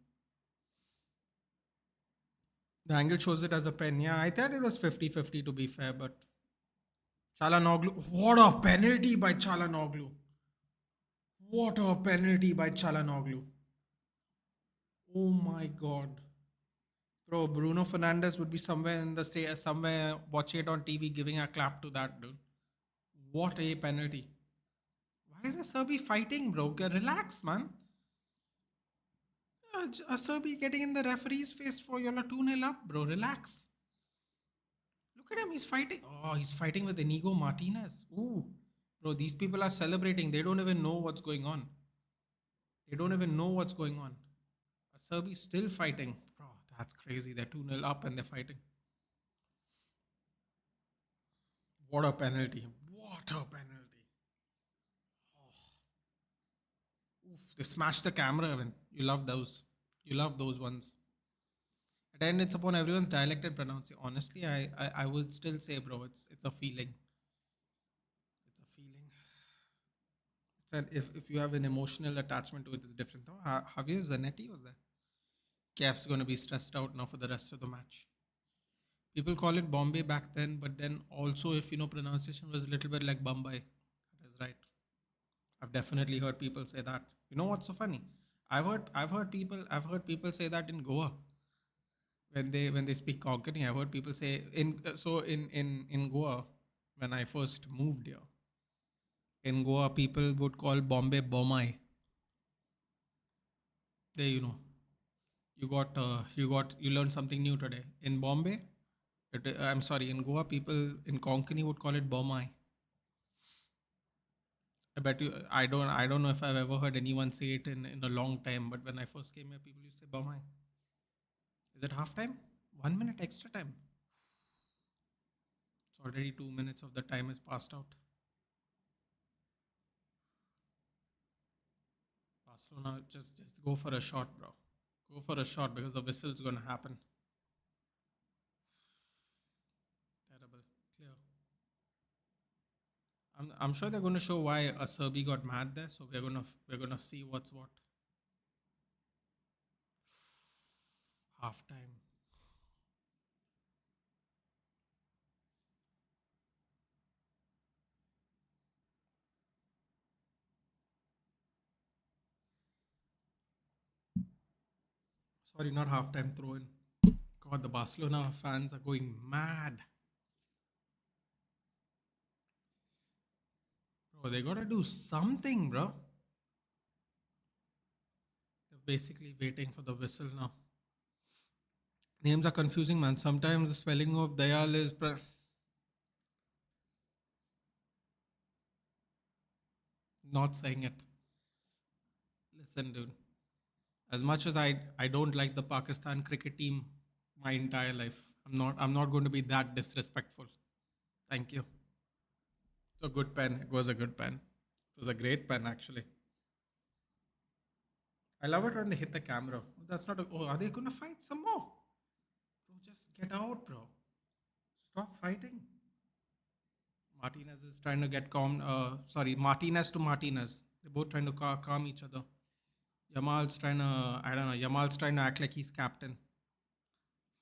S1: The angle shows it as a pen. Yeah, I thought it was 50-50 to be fair, but Chalanoglu. What a penalty by Chalanoglu. What a penalty by Chalanoglu. Oh my god. Bro, Bruno Fernandez would be somewhere in the somewhere watching it on TV, giving a clap to that dude. What a penalty. Why is a Serbi fighting, bro? Relax, man. A Serbi getting in the referee's face for you 2-0 up, bro. Relax. Look at him. He's fighting. Oh, he's fighting with Inigo Martinez. Ooh. Bro, these people are celebrating. They don't even know what's going on. They don't even know what's going on. A Serbi's still fighting. Bro, that's crazy. They're 2-0 up and they're fighting. What a penalty. What a penalty. Oh. Oof. They smashed the camera, even. You love those. You love those ones. And it's upon everyone's dialect and pronunciation. Honestly, I would still say, bro, it's a feeling. It's a feeling. If you have an emotional attachment to it, it's different. Oh, Javier Zanetti was there. Kef's going to be stressed out now for the rest of the match. People call it Bombay back then, but then also, if you know, pronunciation was a little bit like Bombay. That is right. I've definitely heard people say that. You know what's so funny? I've heard people say that in Goa when they speak Konkani. I've heard people say in Goa when I first moved here. In Goa, people would call Bombay Bomai. There, you learned something new today. In Bombay, I'm sorry, in Goa, people in Konkani would call it Bomai. I bet you. I don't know if I've ever heard anyone say it in a long time. But when I first came here, people used to say Bomai. Is it half time? 1 minute extra time. It's already 2 minutes of the time has passed out. Barcelona, just go for a shot, bro. Go for a shot because the whistle's gonna happen. Terrible. Clear. I'm sure they're gonna show why a Serbi got mad there. So we're gonna see what's what. Half time. Sorry, not half time. Throw in. God, the Barcelona fans are going mad. Bro, they gotta do something, bro. They're basically waiting for the whistle now. Names are confusing, man. Sometimes the spelling of Dayal is not saying it. Listen, dude. As much as I don't like the Pakistan cricket team my entire life, I'm not going to be that disrespectful. Thank you. It's a good pen. It was a good pen. It was a great pen, actually. I love it when they hit the camera. That's not. Oh, are they gonna fight some more? Bro, just get out, bro. Stop fighting. Martinez is trying to get calm. Sorry, Martinez to Martinez. They're both trying to calm each other. Yamal's trying to. I don't know. Yamal's trying to act like he's captain.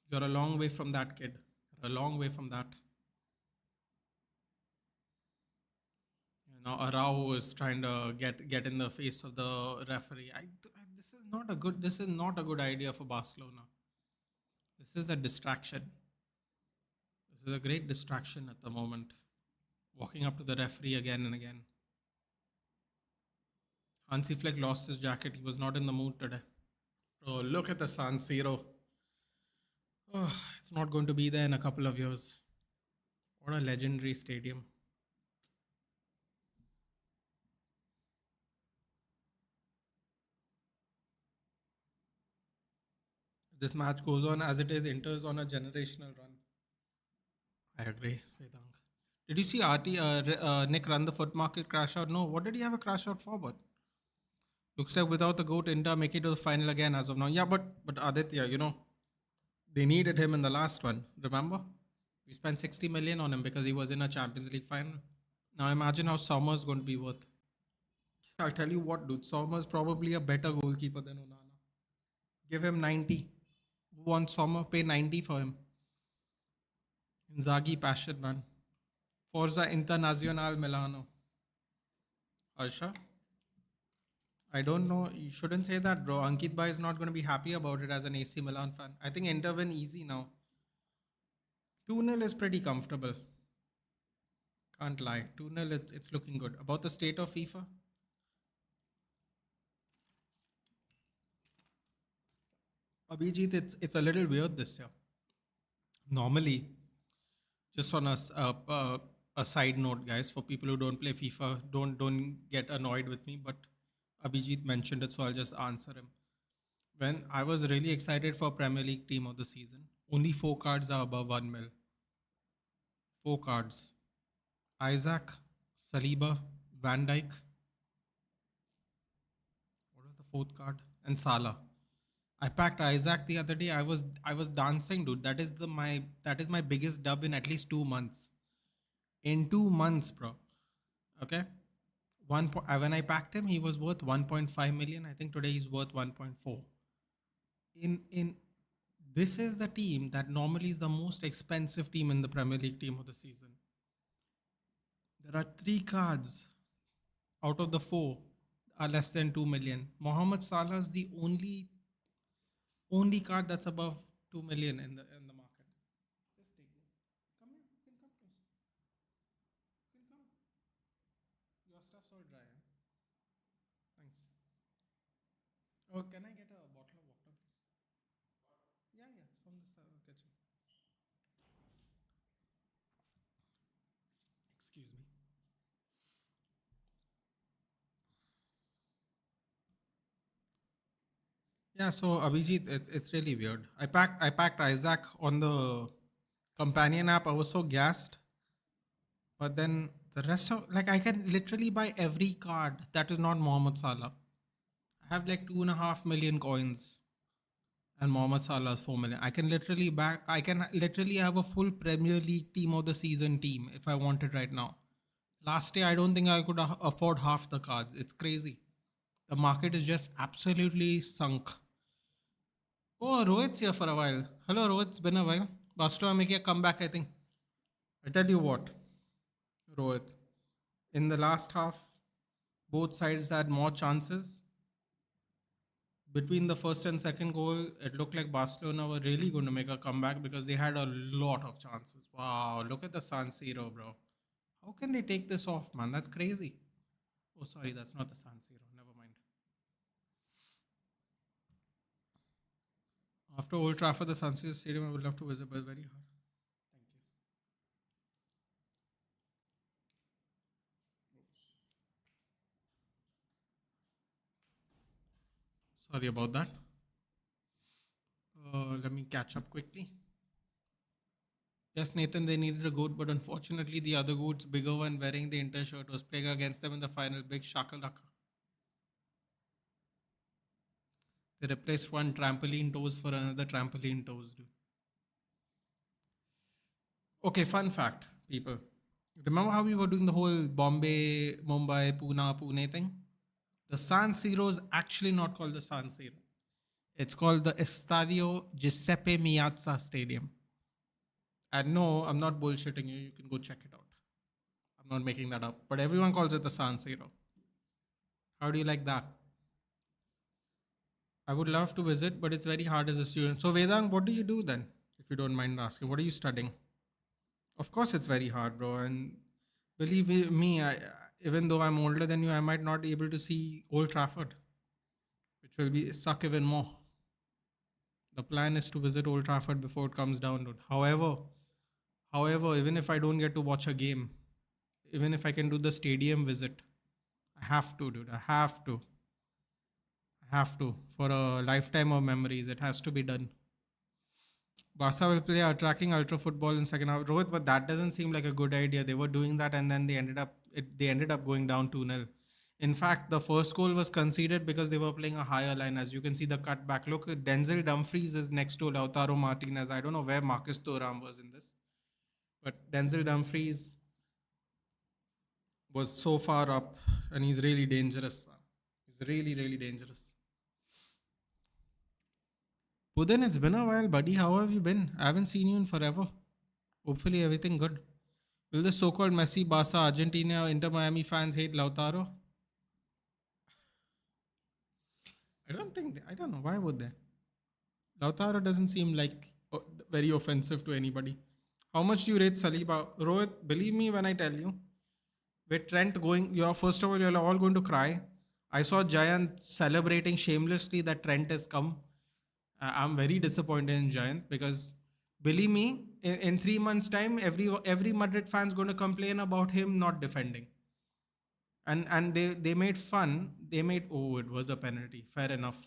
S1: You're a long way from that, kid. You're a long way from that. Now Araujo is trying to get in the face of the referee. This is not a good. This is not a good idea for Barcelona. This is a distraction. This is a great distraction at the moment. Walking up to the referee again and again. Hansi Flick lost his jacket. He was not in the mood today. Bro, look at the San Siro. Oh, it's not going to be there in a couple of years. What a legendary stadium. This match goes on as it is. Inter's on a generational run. I agree, Vedang. Did you see Nick run the foot market crash out? No. What did he have a crash out for? But looks like without the GOAT, Inter make it to the final again as of now. Yeah, but Aditya, they needed him in the last one. Remember, we spent 60 million on him because he was in a Champions League final. Now imagine how Sommer's going to be worth. I'll tell you what, dude. Sommer's probably a better goalkeeper than Onana. Give him 90. Who wants Sommer? Pay 90 for him. Inzaghi passion, man. Forza Internazionale Milano. Harsha? I don't know. You shouldn't say that, bro. Ankit Bhai is not going to be happy about it as an AC Milan fan. I think Inter win easy now. 2-0 is pretty comfortable. Can't lie. 2-0, it's looking good. About the state of FIFA? Abhijit, it's a little weird this year. Normally, just on a side note, guys, for people who don't play FIFA, don't get annoyed with me, but Abhijit mentioned it, so I'll just answer him. When I was really excited for Premier League team of the season, only 4 cards are above 1 mil. 4 cards. Isaac, Saliba, Van Dijk. What was the 4th card? And Salah. I packed Isaac the other day. I was dancing, dude. That is my biggest dub in at least 2 months. In 2 months, bro. Okay. When I packed him, he was worth 1.5 million. I think today he's worth 1.4. In This is the team that normally is the most expensive team in the Premier League team of the season. There are 3 cards out of the 4 are less than 2 million. Mohamed Salah is the only card that's above 2 million in the market. Just take this. Come here. You can come close. You can come. Your stuff's all dry. Huh? Thanks. Oh, can I get a bottle of water, please? Yeah, from the kitchen. Excuse me. Yeah, so Abhijit, it's really weird. I packed Isaac on the companion app. I was so gassed. But then the rest of I can literally buy every card that is not Mohamed Salah. I have like 2.5 million coins and Mohamed Salah is 4 million. I can literally have a full Premier League team of the season team if I wanted right now. Last year I don't think I could afford half the cards. It's crazy. The market is just absolutely sunk. Oh, Rohit's here for a while. Hello, Rohit. It's been a while. Barcelona making a comeback, I think. I tell you what, Rohit. In the last half, both sides had more chances. Between the first and second goal, it looked like Barcelona were really going to make a comeback because they had a lot of chances. Wow, look at the San Siro, bro. How can they take this off, man? That's crazy. Oh, sorry, that's not the San Siro. Never mind. After Old Trafford, the San Siro Stadium, I would love to visit, but very hard. Thank you. Sorry about that. Let me catch up quickly. Yes, Nathan, they needed a goat, but unfortunately, the other goat's bigger one wearing the Inter shirt was playing against them in the final. Big shakalaka. They replaced one trampoline toes for another trampoline toes, dude. Okay, fun fact, people. Remember how we were doing the whole Bombay, Mumbai, Pune thing? The San Siro is actually not called the San Siro. It's called the Estadio Giuseppe Meazza Stadium. And no, I'm not bullshitting you. You can go check it out. I'm not making that up. But everyone calls it the San Siro. How do you like that? I would love to visit, but it's very hard as a student. So Vedang, what do you do then? If you don't mind asking, what are you studying? Of course, it's very hard, bro. And believe me, even though I'm older than you, I might not be able to see Old Trafford, which will be suck even more. The plan is to visit Old Trafford before it comes down, dude. However, even if I don't get to watch a game, even if I can do the stadium visit, I have to, dude. I have to. For a lifetime of memories. It has to be done. Barca will play attacking ultra football in second half. Rohit, but that doesn't seem like a good idea. They were doing that and then they ended up going down 2-0. In fact, the first goal was conceded because they were playing a higher line. As you can see, the cutback. Look, Denzel Dumfries is next to Lautaro Martinez. I don't know where Marcus Thuram was in this, but Denzel Dumfries was so far up, and he's really dangerous. Man. He's really, really dangerous. Pudin, it's been a while, buddy. How have you been? I haven't seen you in forever. Hopefully, everything good. Will the so-called Messi, Barca, Argentina, Inter Miami fans hate Lautaro? I don't think. I don't know. Why would they? Lautaro doesn't seem like very offensive to anybody. How much do you rate Saliba? Rohit, believe me when I tell you, with Trent going, first of all, you're all going to cry. I saw Giant celebrating shamelessly that Trent has come. I'm very disappointed in Giant because, believe me, in 3 months' time, every Madrid fan's going to complain about him not defending. And they made fun. They made it was a penalty. Fair enough.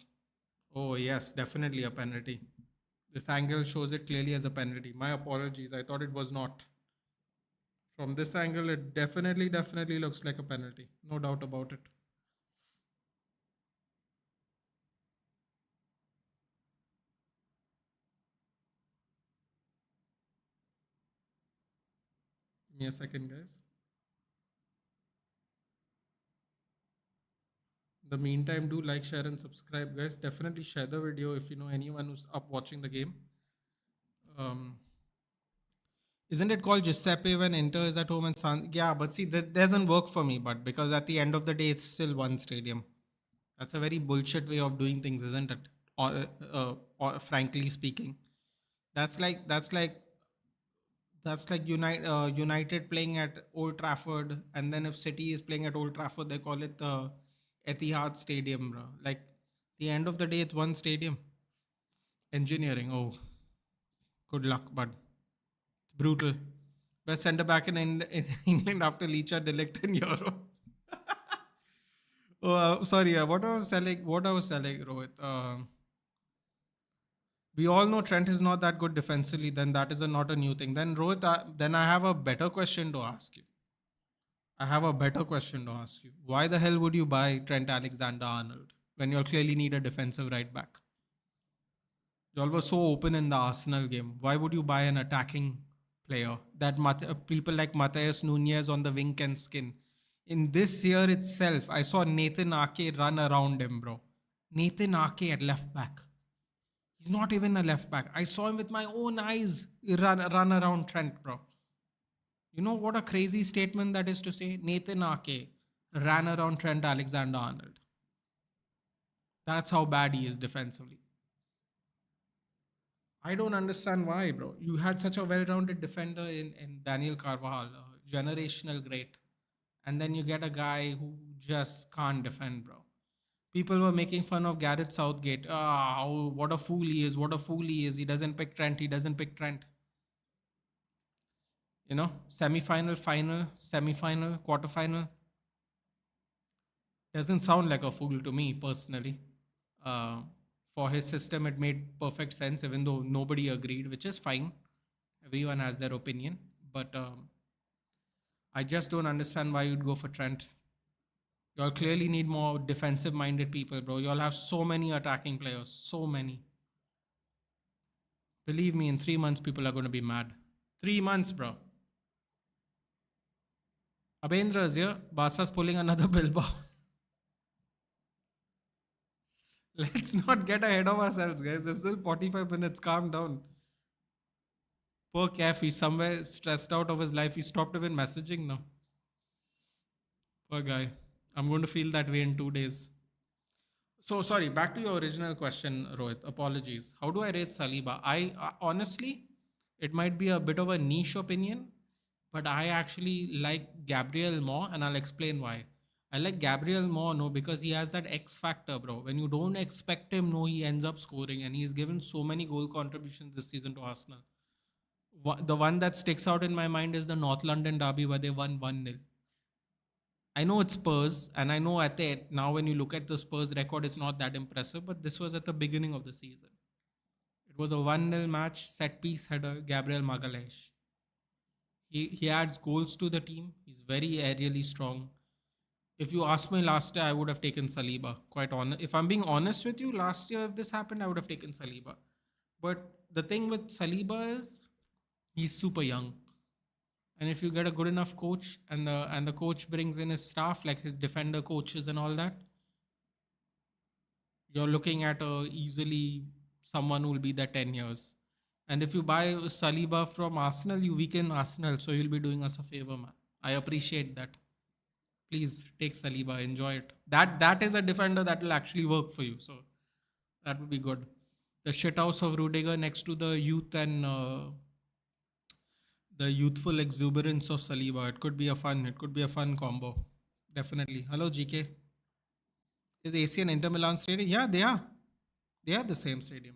S1: Oh yes, definitely a penalty. This angle shows it clearly as a penalty. My apologies. I thought it was not. From this angle, it definitely looks like a penalty. No doubt about it. Give me a second, guys. In the meantime, do like, share, and subscribe, guys. Definitely share the video if you know anyone who's up watching the game. Um, isn't it called Giuseppe when Inter is at home and San? Yeah, but see, that doesn't work for me. But because at the end of the day, it's still one stadium. That's a very bullshit way of doing things, isn't it? Frankly speaking, that's like that's like United playing at Old Trafford, and then if City is playing at Old Trafford, they call it the Etihad Stadium, bro. Like the end of the day, it's one stadium. Engineering, oh, good luck, bud. It's brutal. Best centre back in England after Licha Delict in Euro. Oh, sorry. What I was telling, Rohit. We all know Trent is not that good defensively. Then that is not a new thing. Then Rohit, then I have a better question to ask you. I have a better question to ask you. Why the hell would you buy Trent Alexander-Arnold when you clearly need a defensive right back? You all were so open in the Arsenal game. Why would you buy an attacking player that people like Matheus Nunez on the wing can skin? In this year itself, I saw Nathan Ake run around him, bro. Nathan Ake at left back. He's not even a left back. I saw him with my own eyes run around Trent, bro. You know what a crazy statement that is to say? Nathan Ake ran around Trent Alexander-Arnold. That's how bad he is defensively. I don't understand why, bro. You had such a well-rounded defender in Daniel Carvajal, a generational great. And then you get a guy who just can't defend, bro. People were making fun of Gareth Southgate. What a fool he is. What a fool he is. He doesn't pick Trent. He doesn't pick Trent. You know, semi-final, final, semi-final, quarter-final. Doesn't sound like a fool to me, personally. Uh, for his system, it made perfect sense, even though nobody agreed, which is fine. Everyone has their opinion. But I just don't understand why you'd go for Trent. You all clearly need more defensive minded people, bro. You all have so many attacking players. So many. Believe me, in 3 months, people are going to be mad. 3 months, bro. Abendra is here. Barca's pulling another Bilbao. Let's not get ahead of ourselves, guys. There's still 45 minutes. Calm down. Poor Caf, he's somewhere stressed out of his life. He stopped even messaging now. Poor guy. I'm going to feel that way in 2 days. So sorry, back to your original question, Rohit. Apologies. How do I rate Saliba? I honestly, it might be a bit of a niche opinion, but I actually like Gabriel more, and I'll explain why. I like Gabriel more, no, because he has that X factor, bro. When you don't expect him, no, he ends up scoring, and he's given so many goal contributions this season to Arsenal. The one that sticks out in my mind is the North London derby where they won 1-0. I know it's Spurs, and I know at it now when you look at the Spurs record, it's not that impressive, but this was at the beginning of the season. It was a 1-0 match, set piece header, Gabriel Magalhaes. He adds goals to the team. He's very aerially strong. If you asked me last year, I would have taken Saliba. Quite honest. If I'm being honest with you, last year if this happened, I would have taken Saliba. But the thing with Saliba is he's super young, and if you get a good enough coach and the coach brings in his staff like his defender coaches and all that, you're looking at easily someone who will be there 10 years. And if you buy Saliba from Arsenal, you weaken Arsenal, so you'll be doing us a favor, man. I appreciate that. Please take Saliba, enjoy it. That is a defender that will actually work for you. So that would be good. The shithouse of Rudiger next to the youth and the youthful exuberance of Saliba. It could be a fun combo. Definitely. Hello, GK. Is AC and Inter Milan stadium? Yeah, they are. They are the same stadium.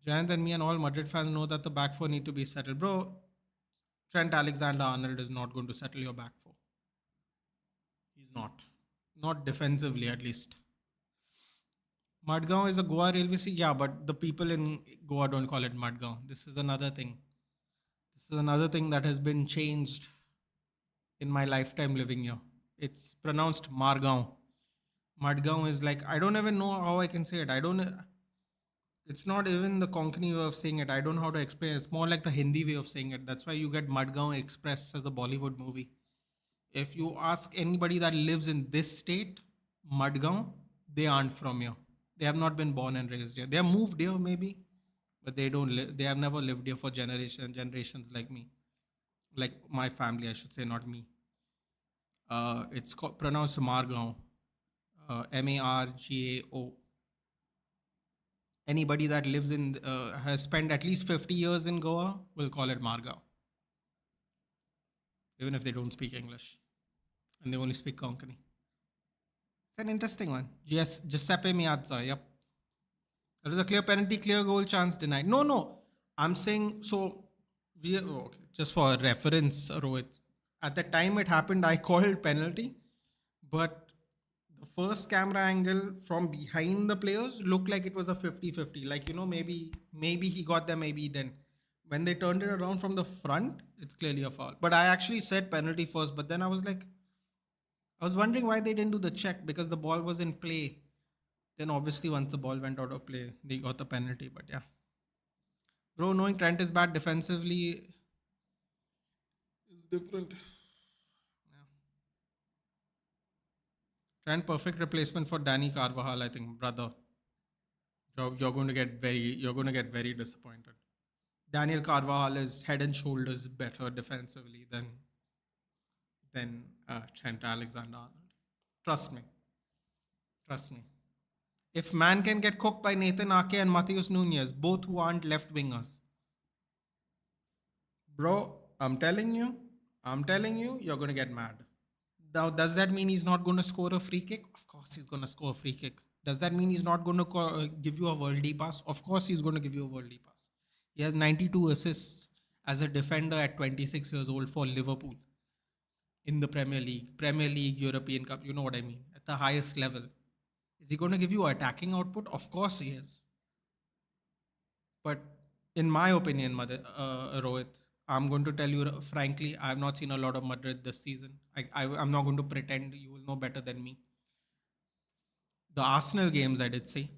S1: Jayant and me and all Madrid fans know that the back four need to be settled. Bro, Trent Alexander-Arnold is not going to settle your back four. He's not. Not defensively, at least. Madgaon is a Goa railway city. Yeah, but the people in Goa don't call it Madgaon. This is another thing. This is another thing that has been changed in my lifetime living here. It's pronounced Margaon. Madgaon is like, I don't even know how I can say it. It's not even the Konkani way of saying it. I don't know how to explain it. It's more like the Hindi way of saying it. That's why you get Madgaon Express as a Bollywood movie. If you ask anybody that lives in this state, Madgaon, they aren't from here. They have not been born and raised here. They have moved here maybe, but they don't live. They have never lived here for generations like me, like my family, I should say, not me. It's pronounced Margaon, Margao. Anybody that lives in has spent at least 50 years in Goa will call it Margao, even if they don't speak English and they only speak Konkani. It's an interesting one. Yes, Giuseppe Meazza. Yep. That was a clear penalty, clear goal, chance denied. No. I'm saying so. Okay. Just for reference, Rohit. At the time it happened, I called penalty, but the first camera angle from behind the players looked like it was a 50-50. Like, maybe he got there, maybe he didn't. When they turned it around from the front, it's clearly a foul. But I actually said penalty first, but then I was wondering why they didn't do the check because the ball was in play. Then obviously once the ball went out of play, they got the penalty. But yeah. Bro, knowing Trent is bad defensively is different. Yeah. Trent perfect replacement for Danny Carvajal, I think, brother. You're going to get very disappointed. Daniel Carvajal is head and shoulders better defensively than Trent Alexander-Arnold. Trust me. If man can get cooked by Nathan Ake and Matheus Nunes, both who aren't left wingers, bro, I'm telling you, you're going to get mad. Now, does that mean he's not going to score a free kick? Of course he's going to score a free kick. Does that mean he's not going to give you a worldie pass? Of course he's going to give you a worldie pass. He has 92 assists as a defender at 26 years old for Liverpool in the Premier League, European Cup. You know what I mean? At the highest level. Is he going to give you attacking output? Of course he is. But in my opinion, Rohit, I'm going to tell you frankly, I have not seen a lot of Madrid this season. I'm not going to pretend you will know better than me. The Arsenal games, I did see.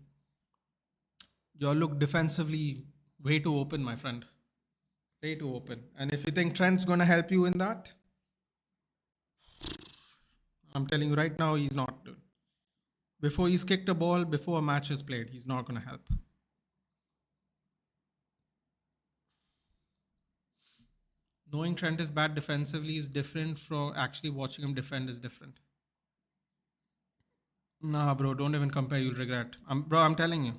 S1: You all look defensively way too open, my friend. Way too open. And if you think Trent's going to help you in that, I'm telling you right now, he's not. Before he's kicked a ball, before a match is played, he's not going to help. Knowing Trent is bad defensively is different from actually watching him defend is different. Nah, bro, don't even compare. You'll regret. I'm telling you.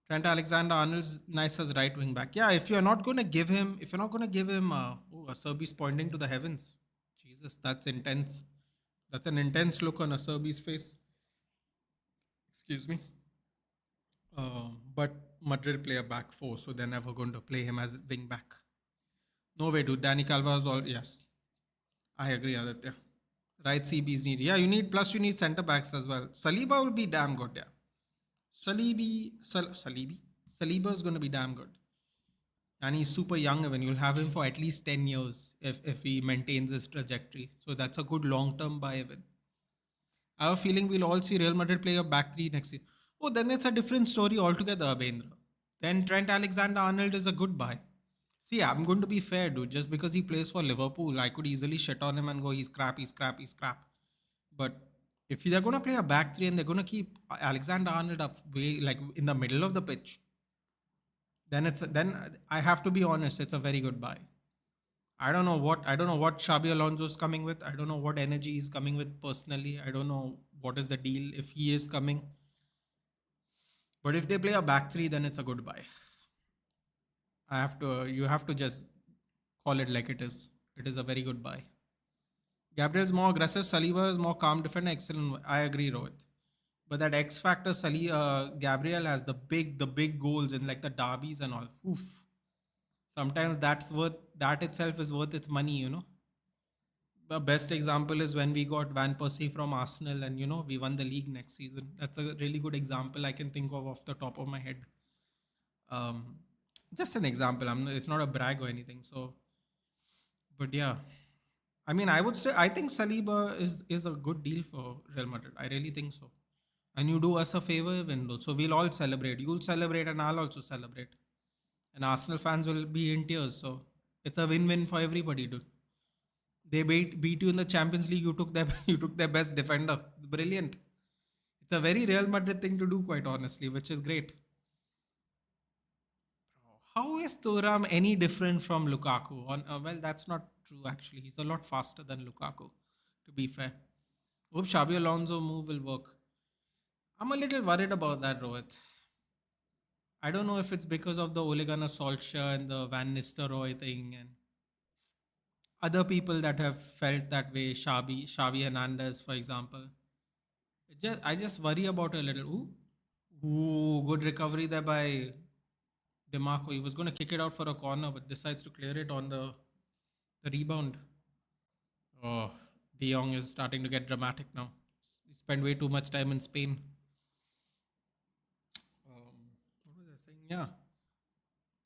S1: Trent Alexander-Arnold's nice as right wing back. Yeah, if you're not going to give him, Serbi's pointing to the heavens. Jesus, that's intense. That's an intense look on a Serbi's face. Excuse me. But Madrid play a back four, so they're never going to play him as wing back. No way, dude. Danny Carvajal, yes. I agree, Aditya. Right, CBs need. Yeah, you need, plus you need centre backs as well. Saliba will be damn good, yeah. Salibi? Saliba is going to be damn good. And he's super young even. You'll have him for at least 10 years if he maintains his trajectory. So that's a good long term buy even. I have a feeling we'll all see Real Madrid play a back three next year. Oh, then it's a different story altogether, Abhendra. Then Trent Alexander Arnold is a good buy. See, I'm going to be fair, dude. Just because he plays for Liverpool, I could easily shit on him and go, he's crap, he's crap, he's crap. But if they're going to play a back three and they're going to keep Alexander Arnold up way like in the middle of the pitch, then I have to be honest, it's a very good buy. I don't know what Xabi Alonso is coming with. I don't know what energy he's coming with personally. I don't know what is the deal if he is coming. But if they play a back three, then it's a good buy. You have to just call it like it is. It is a very good buy. Gabriel's more aggressive. Saliba is more calm defender. Excellent. I agree, Rohit. But that X factor, Gabriel has the big goals in like the derbies and all. Oof. Sometimes that itself is worth its money. The best example is when we got Van Persie from Arsenal and we won the league next season. That's a really good example I can think of off the top of my head. Um, just an example. It's not a brag or anything. So, but yeah, I mean, I think Saliba is a good deal for Real Madrid. I really think so. And you do us a favor, window. So we'll all celebrate. You'll celebrate, and I'll also celebrate. And Arsenal fans will be in tears. So it's a win-win for everybody, dude. They beat you in the Champions League. You took their you took their best defender. Brilliant. It's a very Real Madrid thing to do, quite honestly, which is great. How is Thuram any different from Lukaku? Well, that's not true actually. He's a lot faster than Lukaku, to be fair. Hope Xabi Alonso move will work. I'm a little worried about that, Rohit. I don't know if it's because of the Ole Gunnar Solskjaer and the Van Nistelrooy thing and other people that have felt that way. Xavi Hernandez, for example. I just worry about a little. Good recovery there by DeMarco. He was going to kick it out for a corner, but decides to clear it on the rebound. Oh, De Jong is starting to get dramatic now. He spent way too much time in Spain. What was I saying? Yeah.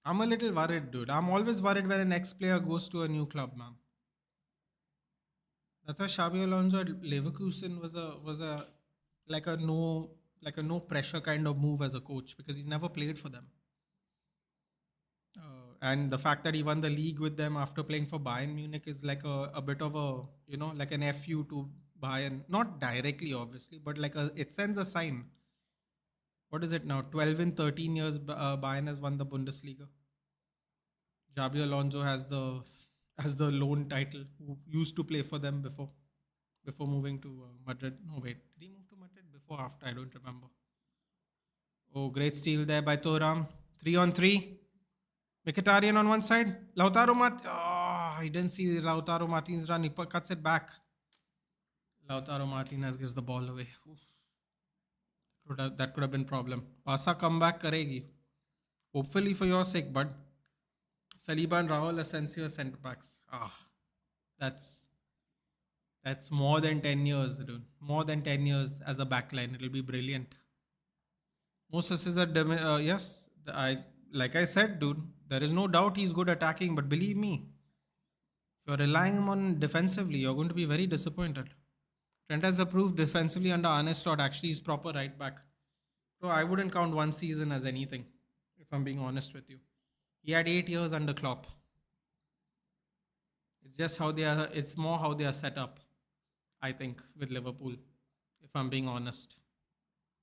S1: I'm a little worried, dude. I'm always worried when an ex-player goes to a new club, man. That's why Xabi Alonso at Leverkusen was a like a no pressure kind of move as a coach because he's never played for them. And the fact that he won the league with them after playing for Bayern Munich is like a bit of a like an FU to Bayern, not directly obviously, but it sends a sign. What is it now? 12 in 13 years, Bayern has won the Bundesliga. Xabi Alonso has the lone title. Who used to play for them before moving to Madrid. No, wait, did he move to Madrid before or after? I don't remember. Oh, great steal there by Thuram. 3-on-3. Mkhitaryan on one side. Lautaro Martinez. Oh, I didn't see Lautaro Martinez run. He cuts it back. Lautaro Martinez gives the ball away. Oof. That could have been problem. Barca comeback karegi. Hopefully for your sake, bud. Saliba and Raul Asensio centre backs. That's more than 10 years, dude. More than 10 years as a backline. It'll be brilliant. Moses is yes. Like I said, dude. There is no doubt he's good attacking, but believe me, if you're relying on defensively, you're going to be very disappointed. Trent has approved defensively under Arne Slot. Actually, he's proper right back. So I wouldn't count one season as anything, if I'm being honest with you. He had 8 years under Klopp. It's just how they are. It's more how they are set up, I think, with Liverpool, if I'm being honest.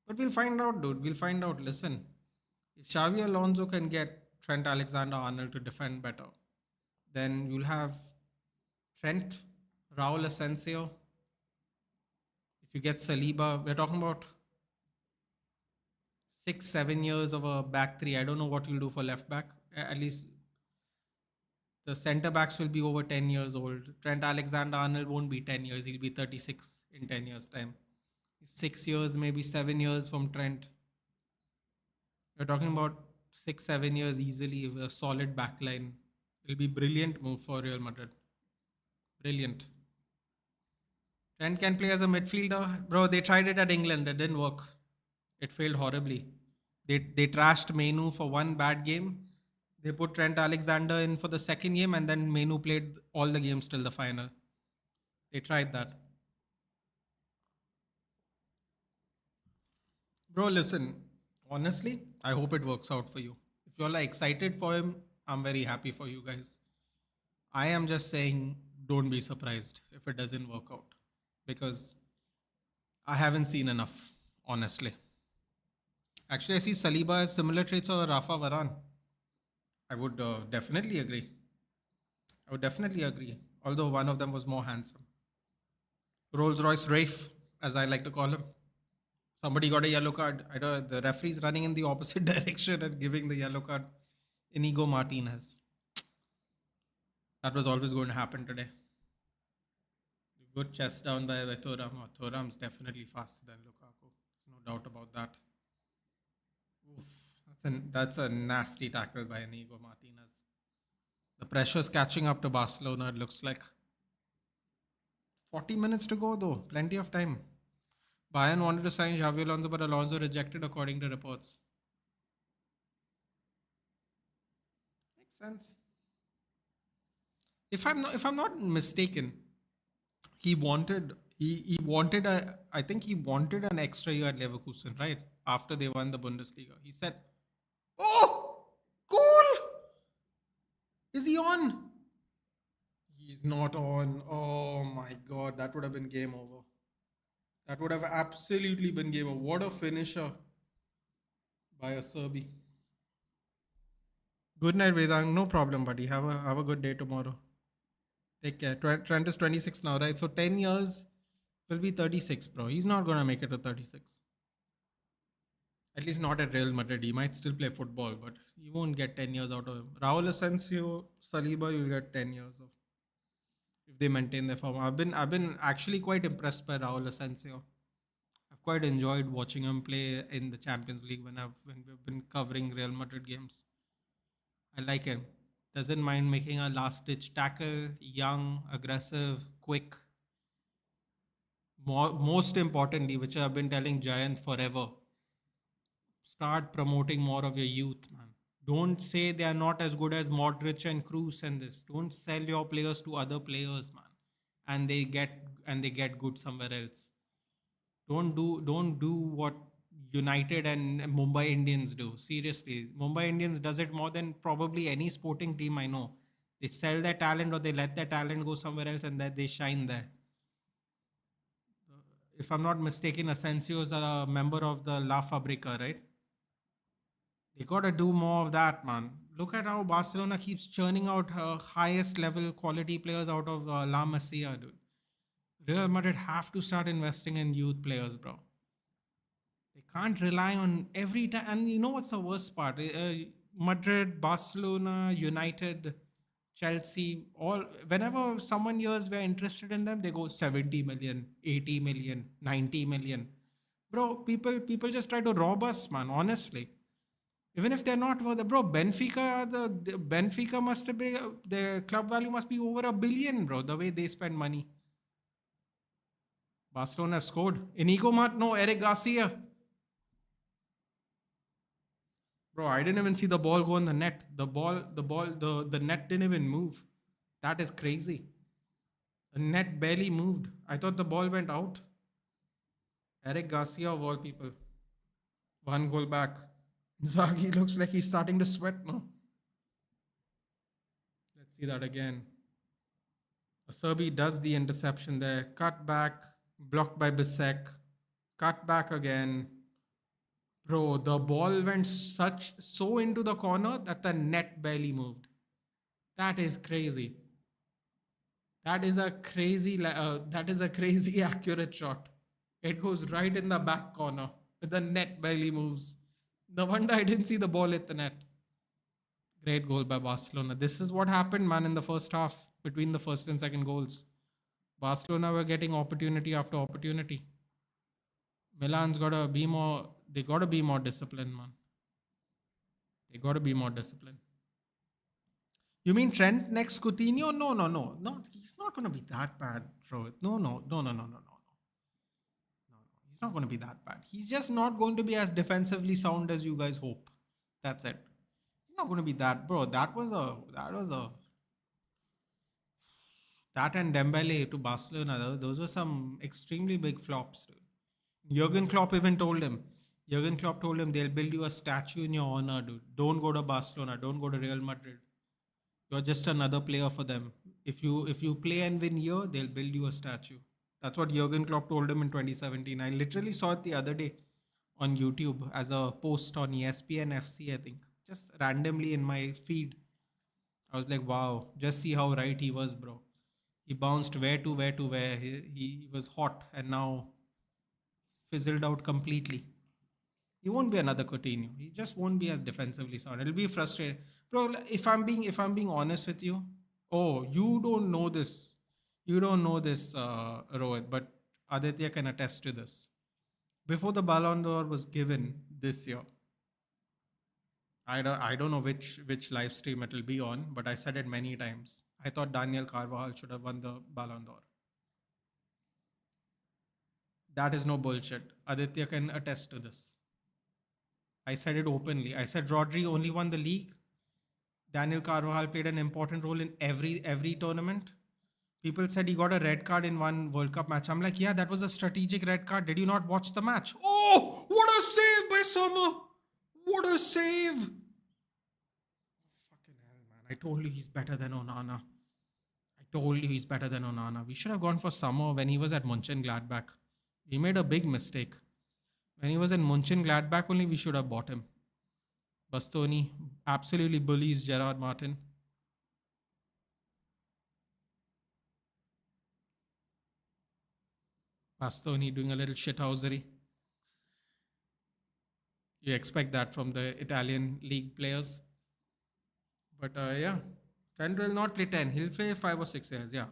S1: But we'll find out, dude. We'll find out. Listen, if Xavi Alonso can get Trent Alexander-Arnold to defend better, then you'll have Trent, Raul Asensio. If you get Saliba, we're talking about 6-7 years of a back three. I don't know what you'll do for left back. At least the centre backs will be over 10 years old. Trent Alexander-Arnold won't be 10 years. He'll be 36 in 10 years' time. 6 years, maybe 7 years from Trent. We're talking about 6-7 years easily with a solid backline. It'll be brilliant move for Real Madrid. Brilliant. Trent can play as a midfielder. Bro, they tried it at England. It didn't work. It failed horribly. They trashed Menu for one bad game. They put Trent Alexander in for the second game, and then Menu played all the games till the final. They tried that. Bro, listen. Honestly, I hope it works out for you. If you're like excited for him, I'm very happy for you guys. I am just saying, don't be surprised if it doesn't work out because I haven't seen enough, honestly. Actually, I see Saliba has similar traits of Rafa Varane. I would definitely agree. I would definitely agree. Although one of them was more handsome. Rolls Royce Rafe, as I like to call him. Somebody got a yellow card. I don't. The referee's running in the opposite direction and giving the yellow card. Inigo Martinez. That was always going to happen today. Good chest down by Thuram. Oh, Thuram's definitely faster than Lukaku. There's no doubt about that. Oof. That's a nasty tackle by Inigo Martinez. The pressure's catching up to Barcelona, it looks like. 40 minutes to go, though. Plenty of time. Bayern wanted to sign Xavi Alonso, but Alonso rejected, according to reports. Makes sense. If I'm not mistaken, he wanted a I think he wanted an extra year at Leverkusen, right? After they won the Bundesliga. He said, "Oh, goal! Is he on?" He's not on. Oh my god, that would have been game over. That would have absolutely been game over. What a finisher by a Serbi. Good night, Vedang. No problem, buddy. Have a good day tomorrow. Take care. Trent is 26 now, right? So 10 years will be 36, bro. He's not gonna make it to 36. At least not at Real Madrid. He might still play football, but you won't get 10 years out of him. Raul Asensio, Saliba, you'll get 10 years of if they maintain their form. I've been actually quite impressed by Raul Asensio. I've quite enjoyed watching him play in the Champions League when we've been covering Real Madrid games. I like him. Doesn't mind making a last ditch tackle, young, aggressive, quick. Most importantly, which I've been telling Giant forever, start promoting more of your youth, man. Don't say they are not as good as Modric and Cruz and this. Don't sell your players to other players, man. And they get good somewhere else. Don't do what United and Mumbai Indians do. Seriously, Mumbai Indians does it more than probably any sporting team I know. They sell their talent or they let their talent go somewhere else and that they shine there. If I'm not mistaken, Asensio is a member of the La Fabrica, right? They got to do more of that, man. Look at how Barcelona keeps churning out highest level quality players out of La Masia, dude. Real Madrid have to start investing in youth players, bro. They can't rely on every time. And you know what's the worst part? Madrid, Barcelona, United, Chelsea, all whenever someone hears we're interested in them, they go 70 million, 80 million, 90 million. Bro, people just try to rob us, man, honestly. Even if they're not worth it, bro. The Benfica must have been their club value must be over $1 billion, bro. The way they spend money. Barcelona have scored. Inigo Mart, no, Eric Garcia. Bro, I didn't even see the ball go in the net. The net didn't even move. That is crazy. The net barely moved. I thought the ball went out. Eric Garcia of all people. One goal back. Zaghi looks like he's starting to sweat now. Let's see that again. Serbi does the interception there. Cut back. Blocked by Bisek. Cut back again. Bro, the ball went so into the corner that the net barely moved. That is crazy. That is a crazy accurate shot. It goes right in the back corner. The net barely moves. No wonder I didn't see the ball hit the net. Great goal by Barcelona. This is what happened, man, in the first half between the first and second goals. Barcelona were getting opportunity after opportunity. Milan's got to be more. They got to be more disciplined, man. They got to be more disciplined. You mean Trent next Coutinho? No, no, no, no. He's not going to be that bad, bro. No, no, no, no, no, no, no, no. He's not going to be that bad. He's just not going to be as defensively sound as you guys hope. That's it. He's not going to be that, bro. That and Dembele to Barcelona. Those were some extremely big flops. Jurgen Klopp even told him. Jurgen Klopp told him they'll build you a statue in your honor, dude. Don't go to Barcelona. Don't go to Real Madrid. You're just another player for them. If you play and win here, they'll build you a statue. That's what Jurgen Klopp told him in 2017. I literally saw it the other day on YouTube as a post on ESPN FC, I think. Just randomly in my feed. I was like, wow, just see how right he was, bro. He bounced where to where to where. He was hot and now fizzled out completely. He won't be another Coutinho. He just won't be as defensively sound. It'll be frustrating, bro. If I'm being honest with you, oh, you don't know this, Rohit, but Aditya can attest to this. Before the Ballon d'Or was given this year, I don't know which live stream it'll be on, but I said it many times. I thought Daniel Carvajal should have won the Ballon d'Or. That is no bullshit. Aditya can attest to this. I said it openly. I said Rodri only won the league. Daniel Carvajal played an important role in every tournament. People said he got a red card in one World Cup match. I'm like, yeah, that was a strategic red card. Did you not watch the match? Oh, what a save by Sommer! What a save! Fucking hell, man. I told you he's better than Onana. We should have gone for Sommer when he was at Mönchengladbach. We made a big mistake. When he was in Mönchengladbach only, we should have bought him. Bastoni absolutely bullies Gerard Martin. Bastoni doing a little shithousery. You expect that from the Italian league players. But yeah, Trent will not play 10. He'll play 5 or 6 years. Yeah.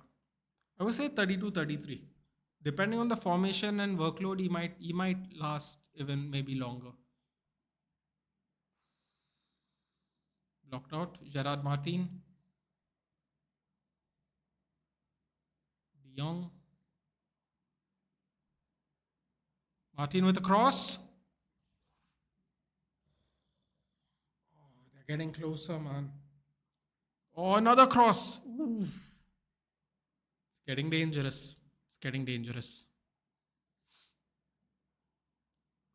S1: I would say 32, 33. Depending on the formation and workload, he might last even maybe longer. Blocked out. Gerard Martin. De Jong. Martin with a cross. Oh, they're getting closer, man. Oh, another cross. Oof. It's getting dangerous.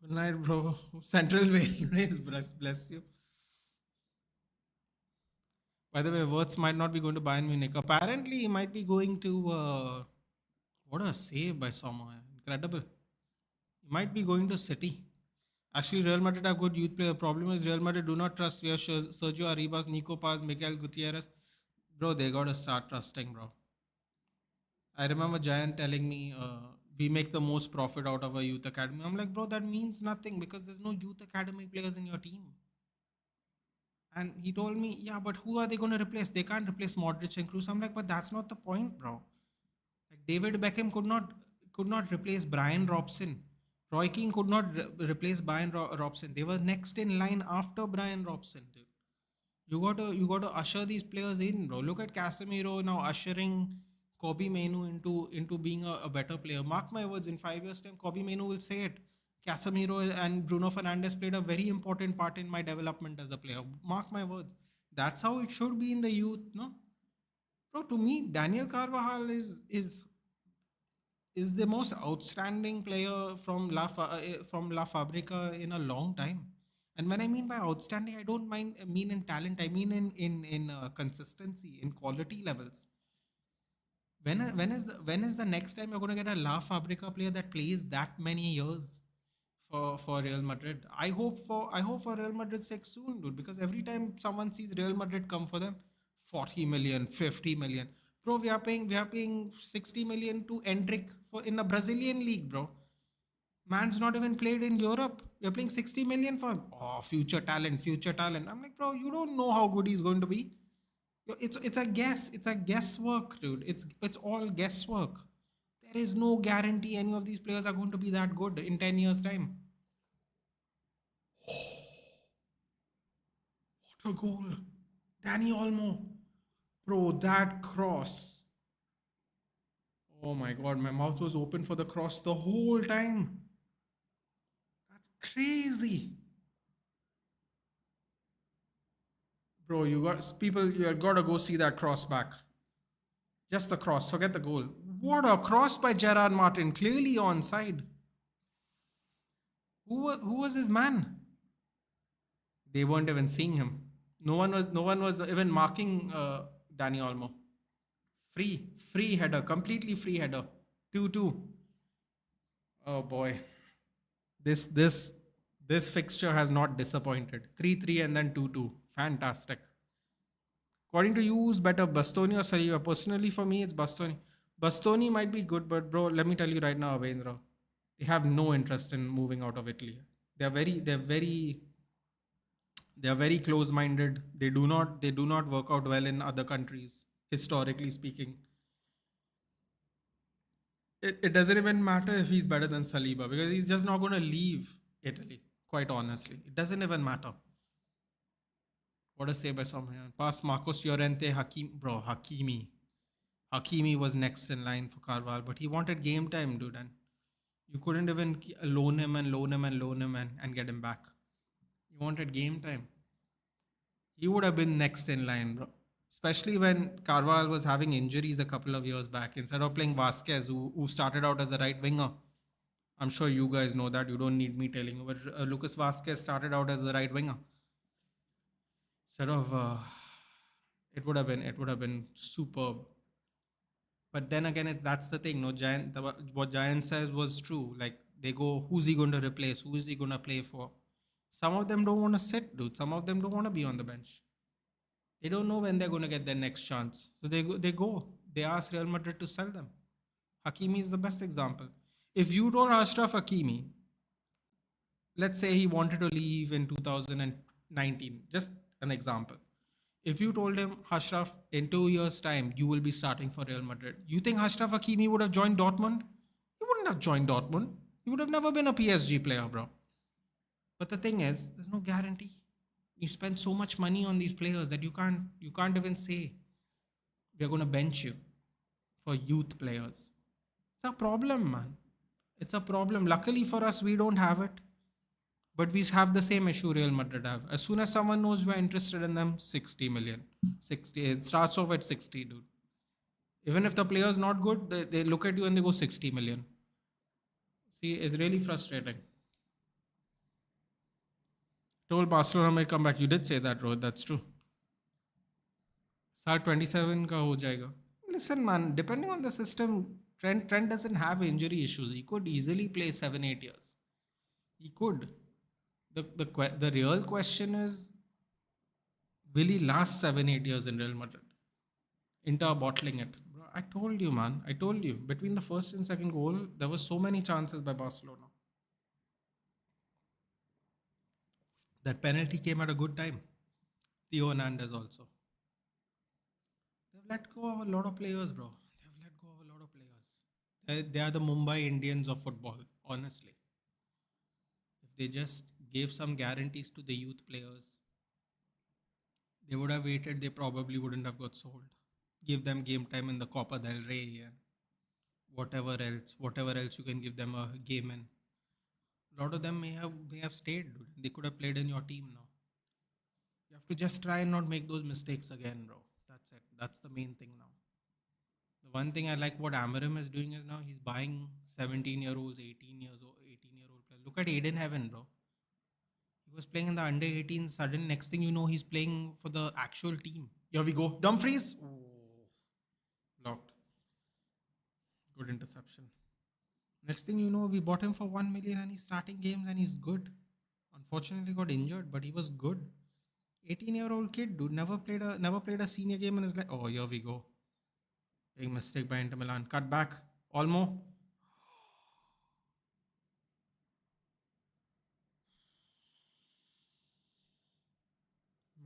S1: Good night, bro. Central Railways, bless you. By the way, Wirtz might not be going to Bayern Munich. Apparently, he might be going to. What a save by Sommer. Incredible. He might be going to City. Actually, Real Madrid have good youth player. Problem is, Real Madrid do not trust. We have Sergio Arribas, Nico Paz, Miguel Gutierrez. Bro, they got to start trusting, bro. I remember Giant telling me, we make the most profit out of a youth academy. I'm like, bro, that means nothing because there's no youth academy players in your team. And he told me, yeah, but who are they going to replace? They can't replace Modric and Kroos. I'm like, but that's not the point, bro. Like David Beckham could not replace Brian Robson. Roy Keane could not replace Brian Robson. They were next in line after Brian Robson, dude. You got to usher these players in, bro. Look at Casemiro now ushering Kobe Mainu into being a better player. Mark my words, in 5 years' time, Kobe Mainu will say it. Casemiro and Bruno Fernandes played a very important part in my development as a player. Mark my words. That's how it should be in the youth, no? Bro, to me, Daniel Carvajal is the most outstanding player from La Fabrica in a long time. And when I mean by outstanding, I don't mean in talent. I mean in consistency, in quality levels. When is the next time you're going to get a La Fabrica player that plays that many years for Real Madrid? I hope for Real Madrid's sake soon, dude. Because every time someone sees Real Madrid come for them, 40 million, 50 million. Bro, we are paying 60 million to Endrick for in the Brazilian league, bro. Man's not even played in Europe. We're paying 60 million for him. Oh, future talent, future talent. I'm like, bro, you don't know how good he's going to be. It's a guess. It's a guesswork, dude. It's all guesswork. There is no guarantee any of these players are going to be that good in 10 years' time. What a goal. Danny Olmo. Bro, that cross. Oh my god, my mouth was open for the cross the whole time. That's crazy. Bro, you gotta go see that cross back. Just the cross, forget the goal. What a cross by Gerard Martin, clearly onside. Who was his man? They weren't even seeing him. No one was even marking Danny Olmo. Free header, completely free header. 2-2. Oh boy. This this this fixture has not disappointed. 3-3 and then 2-2. Fantastic. According to you, who's better, Bastoni or Saliba? Personally, for me, it's Bastoni. Bastoni might be good, but bro, let me tell you right now, Avendra, they have no interest in moving out of Italy. They're very close-minded. They do not work out well in other countries, historically speaking. It doesn't even matter if he's better than Saliba because he's just not going to leave Italy. Quite honestly, it doesn't even matter. What a save by Someone. Past Marcos Llorente, Hakimi was next in line for Carval, but he wanted game time, dude, and you couldn't even loan him and loan him and loan him and get him back. You wanted game time. He would have been next in line, bro. Especially when Carval was having injuries a couple of years back. Instead of playing Vasquez, who started out as a right winger, I'm sure you guys know that. You don't need me telling you. But Lucas Vasquez started out as a right winger. Instead of it would have been superb. But then again, that's the thing. No, what Giant says was true. Like they go, who's he going to replace? Who is he going to play for? Some of them don't want to sit, dude. Some of them don't want to be on the bench. They don't know when they're going to get their next chance. So they go. They go. They ask Real Madrid to sell them. Hakimi is the best example. If you told Ashraf Hakimi, let's say he wanted to leave in 2019, just an example. If you told him, Ashraf, in 2 years' time, you will be starting for Real Madrid, you think Ashraf Hakimi would have joined Dortmund? He wouldn't have joined Dortmund. He would have never been a PSG player, bro. But the thing is, there's no guarantee. You spend so much money on these players that you can't even say we're going to bench you for youth players. It's a problem, man. It's a problem. Luckily for us, we don't have it. But we have the same issue Real Madrid have. As soon as someone knows we're interested in them, 60 million. 60. It starts off at 60, dude. Even if the player's not good, they look at you and they go 60 million. See, it's really frustrating. Told Barcelona may come back. You did say that, Rohit. That's true. Saal 27 ka ho jayega. Listen, man, depending on the system, Trent doesn't have injury issues. He could easily play 7-8 years. He could. The real question is, will he last 7-8 years in Real Madrid? Inter bottling it. Bro, I told you, man. I told you. Between the first and second goal, there were so many chances by Barcelona. That penalty came at a good time. Theo Hernandez also. They've let go of a lot of players, bro. They've let go of a lot of players. They are the Mumbai Indians of football, honestly. If they just gave some guarantees to the youth players, they would have waited. They probably wouldn't have got sold. Give them game time in the Copa del Rey and whatever else you can give them a game in. A lot of them may have stayed, dude. They could have played in your team now. You have to just try and not make those mistakes again, bro. That's it. That's the main thing now. The one thing I like what Amarim is doing is now he's buying 17-year-olds, 18-year-old players. Look at Aiden Heaven, bro. He was playing in the under 18. Sudden next thing you know, he's playing for the actual team. Here we go. Dumfries. Oh, blocked. Good interception. Next thing you know, we bought him for 1 million and he's starting games and he's good. Unfortunately, got injured, but he was good. 18-year-old kid, dude, never played a senior game in his life. Oh, here we go. Big mistake by Inter Milan. Cut back. Olmo.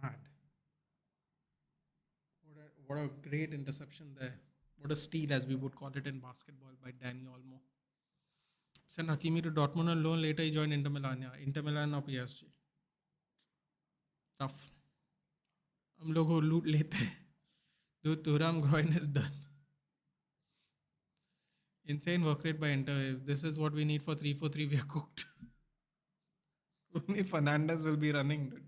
S1: Mad. What a great interception there. What a steal, as we would call it in basketball, by Danny Olmo. Sent Hakimi to Dortmund on loan. Later, he joined Inter Milan. Yeah, Inter Milan or PSG. Tough. हम लोग वो लूट लेते हैं Dude, Thuram groin is done. Insane work rate by Inter. If this is what we need for 3-4-3, we are cooked. Only Fernandez will be running, dude.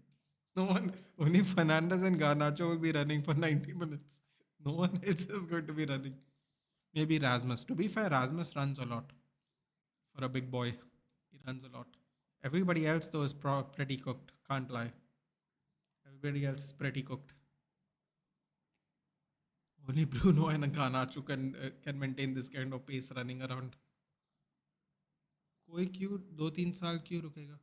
S1: No one, only Fernandez and Garnacho will be running for 90 minutes. No one else is going to be running. Maybe Rasmus. To be fair, Rasmus runs a lot for a big boy. He runs a lot. Everybody else, though, is pretty cooked. Can't lie. Everybody else is pretty cooked. Only Bruno and Garnacho can maintain this kind of pace running around. कोई क्यों 2-3 साल क्यों रुकेगा?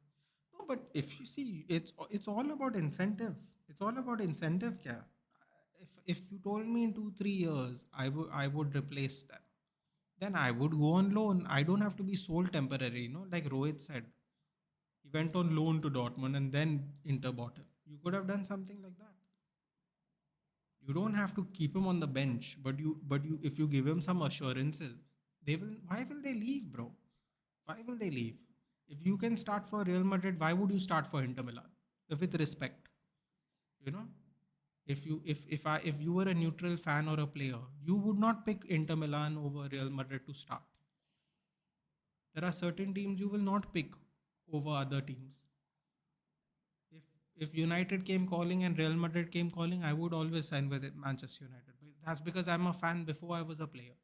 S1: No, but if you see, it's all about incentive. It's all about incentive, kya? If you told me in 2-3 years I would replace them, then I would go on loan. I don't have to be sold temporary, like Rohit said. He went on loan to Dortmund and then Inter bought him. You could have done something like that. You don't have to keep him on the bench, but you if you give him some assurances, they will. Why will they leave, bro? Why will they leave? If you can start for Real Madrid, why would you start for Inter Milan? With respect, you know, if you were a neutral fan or a player, you would not pick Inter Milan over Real Madrid to start. There are certain teams you will not pick over other teams. If United came calling and Real Madrid came calling, I would always sign with Manchester United. But that's because I'm a fan before I was a player.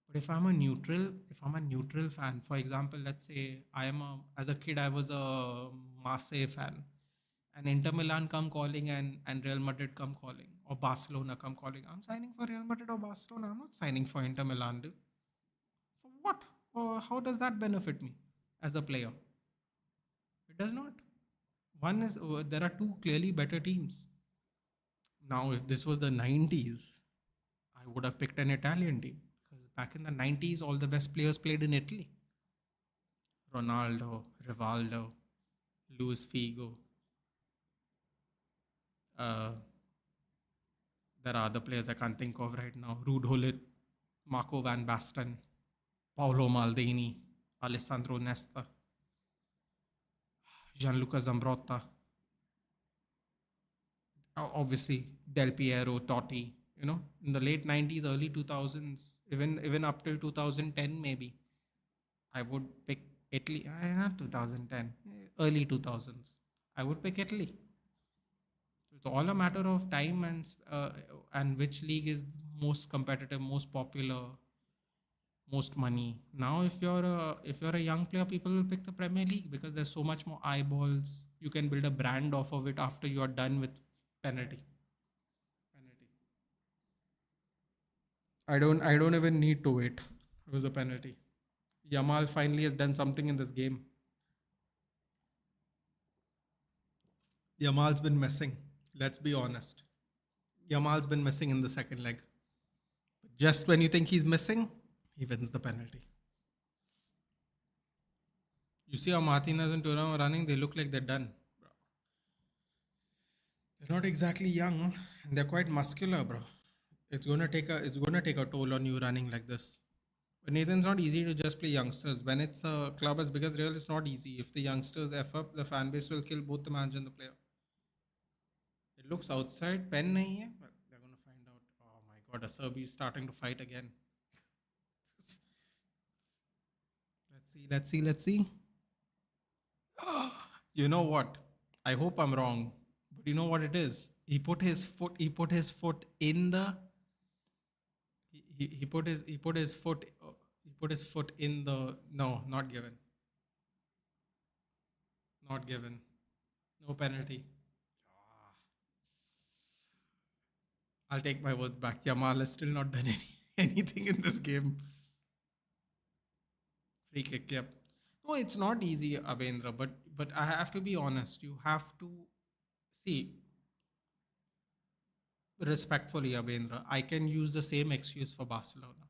S1: But if I'm a neutral fan, for example, let's say as a kid, I was a Marseille fan, and Inter Milan come calling and Real Madrid come calling, or Barcelona come calling. I'm signing for Real Madrid or Barcelona. I'm not signing for Inter Milan, dude. For what? Or how does that benefit me as a player? It does not. There are two clearly better teams. Now, if this was the 90s, I would have picked an Italian team because back in the 90s, all the best players played in Italy. Ronaldo, Rivaldo, Luis Figo. Uh, there are other players I can't think of right now. Ruud Gullit, Marco van Basten, Paolo Maldini, Alessandro Nesta, Gianluca Zambrotta. Obviously, Del Piero, Totti. In the late 90s, early 2000s, even up till 2010 maybe, I would pick Italy. Not 2010, early 2000s. I would pick Italy. It's all a matter of time and which league is most competitive, most popular, most money. Now, if you're a young player, people will pick the Premier League because there's so much more eyeballs. You can build a brand off of it after you are done with penalty. Penalty. I don't even need to wait. It was a penalty. Yamal finally has done something in this game. Yamal's been missing. Let's be honest. Yamal's been missing in the second leg. Just when you think he's missing, he wins the penalty. You see how Martinez and Thuram are running? They look like they're done. They're not exactly young, and they're quite muscular, bro. It's gonna take a toll on you running like this. But Nathan's not easy to just play youngsters. When it's a club as big as Real, it's not easy. If the youngsters F up, the fan base will kill both the manager and the player. It looks outside. Pen nahi hai, but they're gonna find out. Oh my god, Acerbi is starting to fight again. Let's see. You know what? I hope I'm wrong, but you know what it is? He put his foot in the. He put his foot in the. No, not given. Not given. No penalty. I'll take my words back. Yamal has still not done anything in this game. Free kick, yep. No, it's not easy, Abendra, but I have to be honest. You have to see respectfully, Abendra. I can use the same excuse for Barcelona.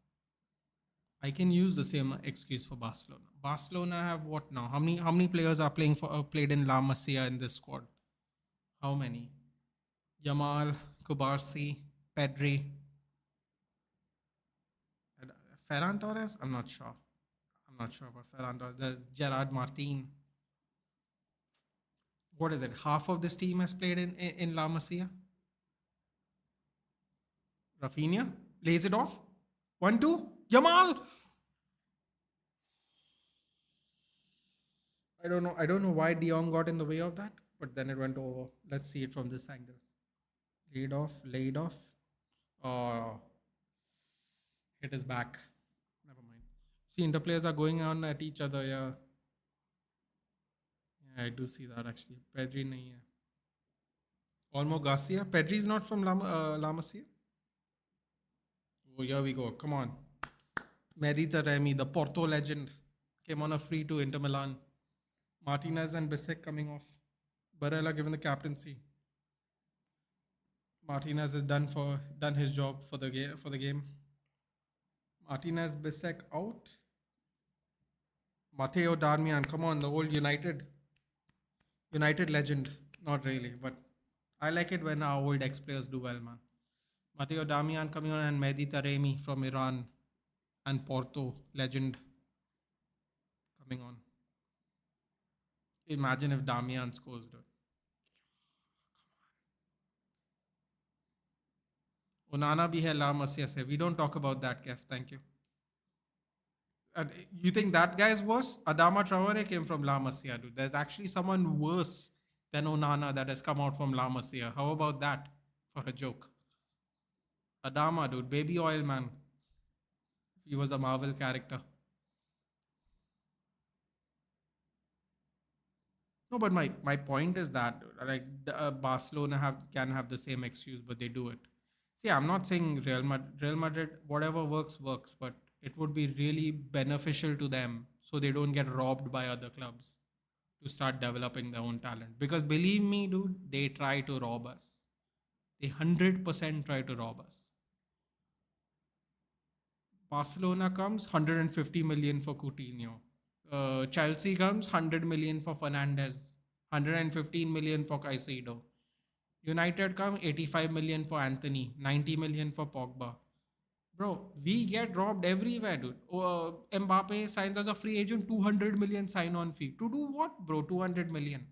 S1: Barcelona have what now? How many players are played in La Masia in this squad? How many? Yamal, Kubarsi, Pedri, Ferran Torres. I'm not sure. About Ferran Torres. There's Gerard Martin. What is it? Half of this team has played in La Masia. Rafinha lays it off. 1-2. Yamal. I don't know why De Jong got in the way of that, but then it went over. Let's see it from this angle. Laid off. Oh, hit his back. Never mind. See, interplayers are going on at each other. Yeah, yeah, I do see that actually. Pedri nahi hai. Olmo Garcia. Pedri is not from La Masia. Oh, here we go. Come on. Merita Remy, the Porto legend, came on a free to Inter Milan. Martinez and Bissek coming off. Barella given the captaincy. Martinez has done his job for the game. Martinez, Bissek out. Matteo Darmian, come on, the old United legend. Not really, but I like it when our old ex-players do well, man. Matteo Darmian coming on and Mehdi Taremi from Iran and Porto legend coming on. Imagine if Darmian scores, dude. Onana bhi hai, La Masia se. We don't talk about that, Kev. Thank you. You think that guy is worse? Adama Traore came from La Masia, dude. There's actually someone worse than Onana that has come out from La Masia. How about that for a joke? Adama, dude. Baby oil, man. He was a Marvel character. No, but my point is that like Barcelona can have the same excuse, but they do it. See, I'm not saying Real Madrid, whatever works, but it would be really beneficial to them so they don't get robbed by other clubs to start developing their own talent. Because believe me, dude, they try to rob us. They 100% try to rob us. Barcelona comes 150 million for Coutinho. Chelsea comes 100 million for Fernandes, 115 million for Caicedo. United come 85 million for Anthony, 90 million for Pogba. Bro, we get robbed everywhere, dude. Mbappe signs as a free agent, 200 million sign on fee. To do what, bro? 200 million.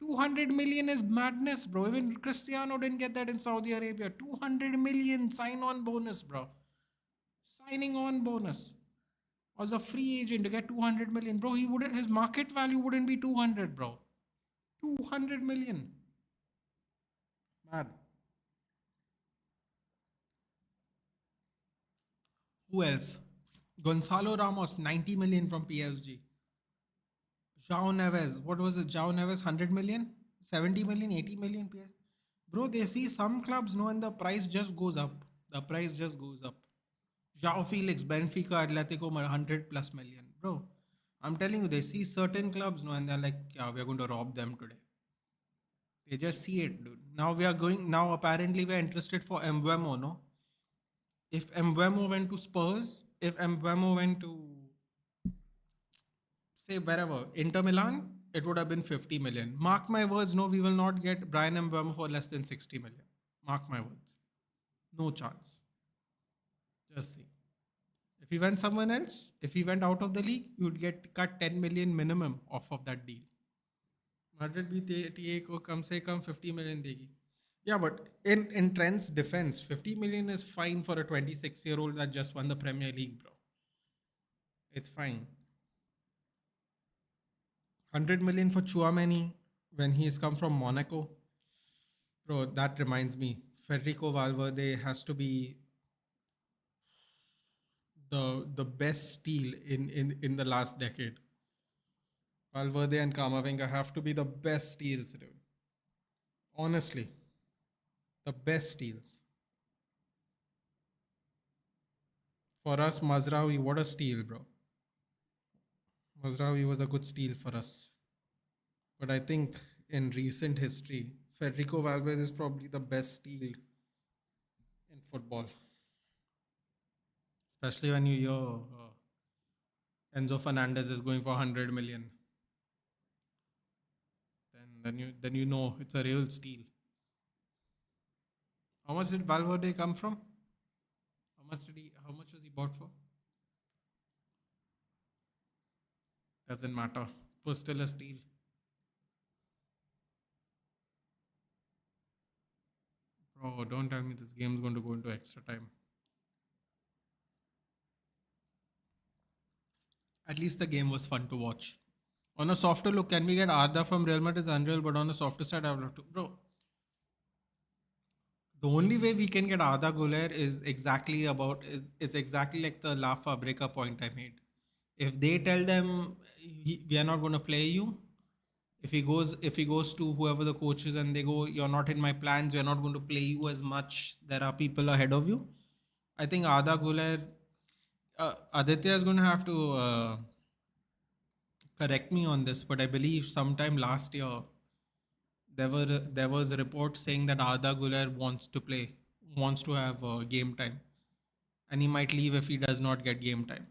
S1: 200 million is madness, bro. Even Cristiano didn't get that in Saudi Arabia. 200 million sign on bonus, bro. Signing on bonus. As a free agent to get 200 million, bro, his market value wouldn't be 200, bro. 200 million. Mad. Who else? Gonzalo Ramos, 90 million from PSG. João Neves, what was it? João Neves, 100 million? 70 million, 80 million PSG. Bro, they see some clubs, no, and the price just goes up. The price just goes up. João Felix, Benfica, Atletico, 100 plus million. Bro, I'm telling you, they see certain clubs, no, and they're like, yeah, we're going to rob them today. They just see it, dude. Now apparently we're interested for Mbeumo, no? If Mbeumo went to Spurs, if Mbeumo went to, say, wherever, Inter Milan, it would have been 50 million. Mark my words, no, we will not get Brian Mbeumo for less than 60 million. Mark my words. No chance. Just see. If he went someone else, if he went out of the league, you would get cut 10 million minimum off of that deal. Madrid भी TA को कम से कम 50 million देगी. Yeah, but in Trent's defense, 50 million is fine for a 26-year-old that just won the Premier League, bro. It's fine. 100 million for Chouameni when he's come from Monaco. Bro, that reminds me. Federico Valverde has to be the best steal in the last decade. Valverde and Camavinga have to be the best steals, dude. Honestly, the best steals. For us, Mazraoui, what a steal, bro. Mazraoui was a good steal for us. But I think in recent history, Federico Valverde is probably the best steal in football. Especially when you hear Enzo Fernandez is going for 100 million. Then you know it's a real steal. How much did Valverde come from? How much was he bought for? Doesn't matter. It was still a steal. Oh, don't tell me this game's going to go into extra time. At least the game was fun to watch. On a softer look, can we get Arda from Real Madrid? Is unreal, but on the softer side, I would love to. Bro, the only way we can get Arda Güler is it's exactly like the La Fabrica point I made. If they tell them we are not going to play you, if he goes to whoever the coach is and they go, you're not in my plans, we're not going to play you as much. There are people ahead of you. I think Arda Güler, Aditya is going to have to correct me on this, but I believe sometime last year there was a report saying that Arda Güler wants to have game time, and he might leave if he does not get game time.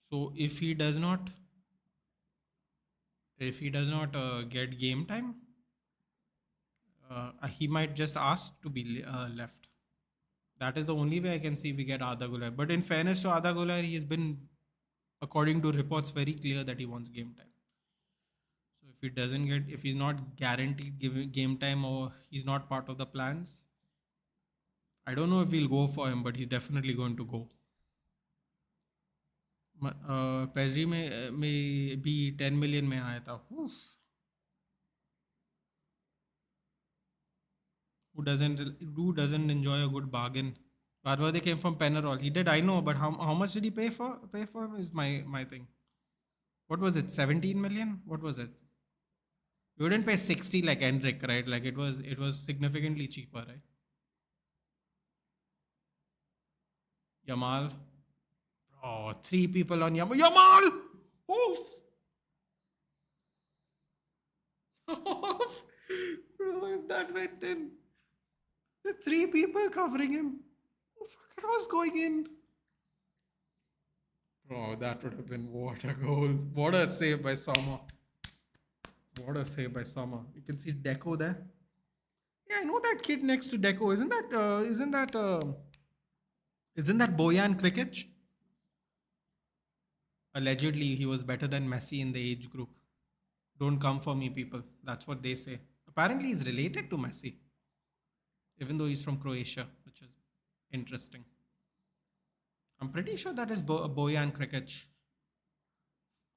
S1: So if he does not get game time, he might just ask to be left. That is the only way I can see we get Arda Güler. But in fairness to Arda Güler, he has been, according to reports, very clear that he wants game time. So if he's not guaranteed game time or he's not part of the plans, I don't know if we'll go for him, but he's definitely going to go. पेजी में भी 10 million में आया था. Who doesn't enjoy a good bargain? Valverde came from Penarol. He did, I know, but how much did he pay for him is my thing. What was it? 17 million? What was it? You didn't pay 60 like Enric, right? Like it was significantly cheaper, right? Yamal. Oh, three people on Yamal. Yamal! Oof! Bro, if that went in. The three people covering him. Oh, fuck, it was going in. Bro, that would have been what a goal. What a save by Sommer. What a save by Sommer. You can see Deco there. Yeah, I know that kid next to Deco. Isn't that Boyan Krikic? Allegedly, he was better than Messi in the age group. Don't come for me, people. That's what they say. Apparently, he's related to Messi, even though he's from Croatia, which is interesting. I'm pretty sure that is Boyan Krikic,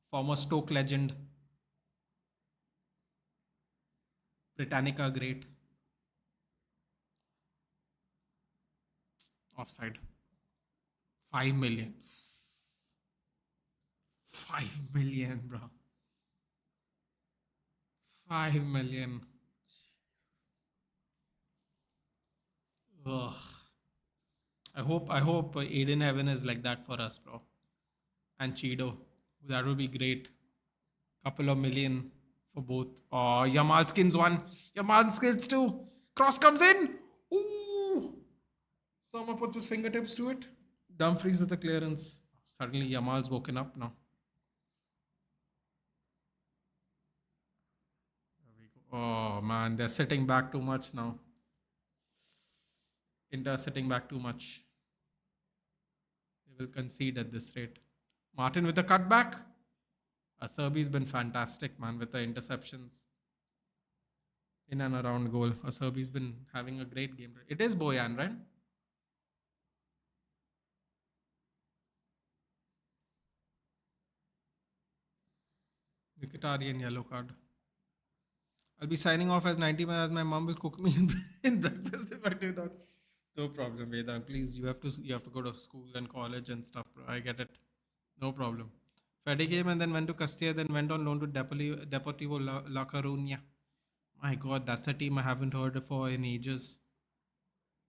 S1: former Stoke legend, Britannica great. Offside. 5 million. 5 million, bro. 5 million. Ugh. I hope Aiden Heaven is like that for us, bro. And Cheeto. That would be great. Couple of million for both. Oh, Yamal skins one. Yamal skins two. Cross comes in. Ooh. Soma puts his fingertips to it. Dumfries with the clearance. Suddenly Yamal's woken up now. There we go. Oh man, they're sitting back too much now. Inter sitting back too much. They will concede at this rate. Martin with the cutback. Acerbi's been fantastic, man, with the interceptions in and around goal. Acerbi's been having a great game. It is Boyan, right? Mkhitaryan yellow card. I'll be signing off as 90 minutes as my mom will cook me in breakfast if I do that. No problem, Vedant. Please, you have to go to school and college and stuff, bro. I get it. No problem. Fede came and then went to Castilla, then went on loan to Deportivo La Coruña. My God, that's a team I haven't heard for in ages.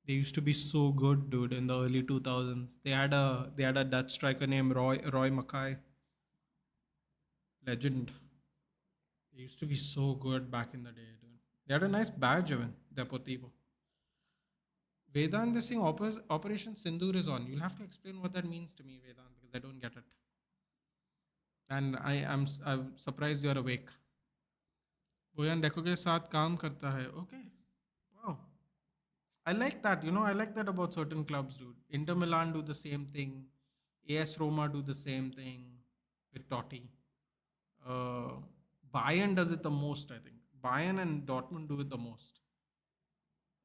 S1: They used to be so good, dude, in the early 2000s. They had a Dutch striker named Roy Mackay. Legend. They used to be so good back in the day, dude. They had a nice badge even, Deportivo. Vedant, this thing Operation Sindoor is on. You'll have to explain what that means to me, Vedant, because I don't get it. And I'm surprised you're awake. Boyan Deco के साथ काम करता है. Okay. Wow. I like that. I like that about certain clubs, dude. Inter Milan do the same thing. AS Roma do the same thing with Totti. Uh, Bayern does it the most, I think. Bayern and Dortmund do it the most.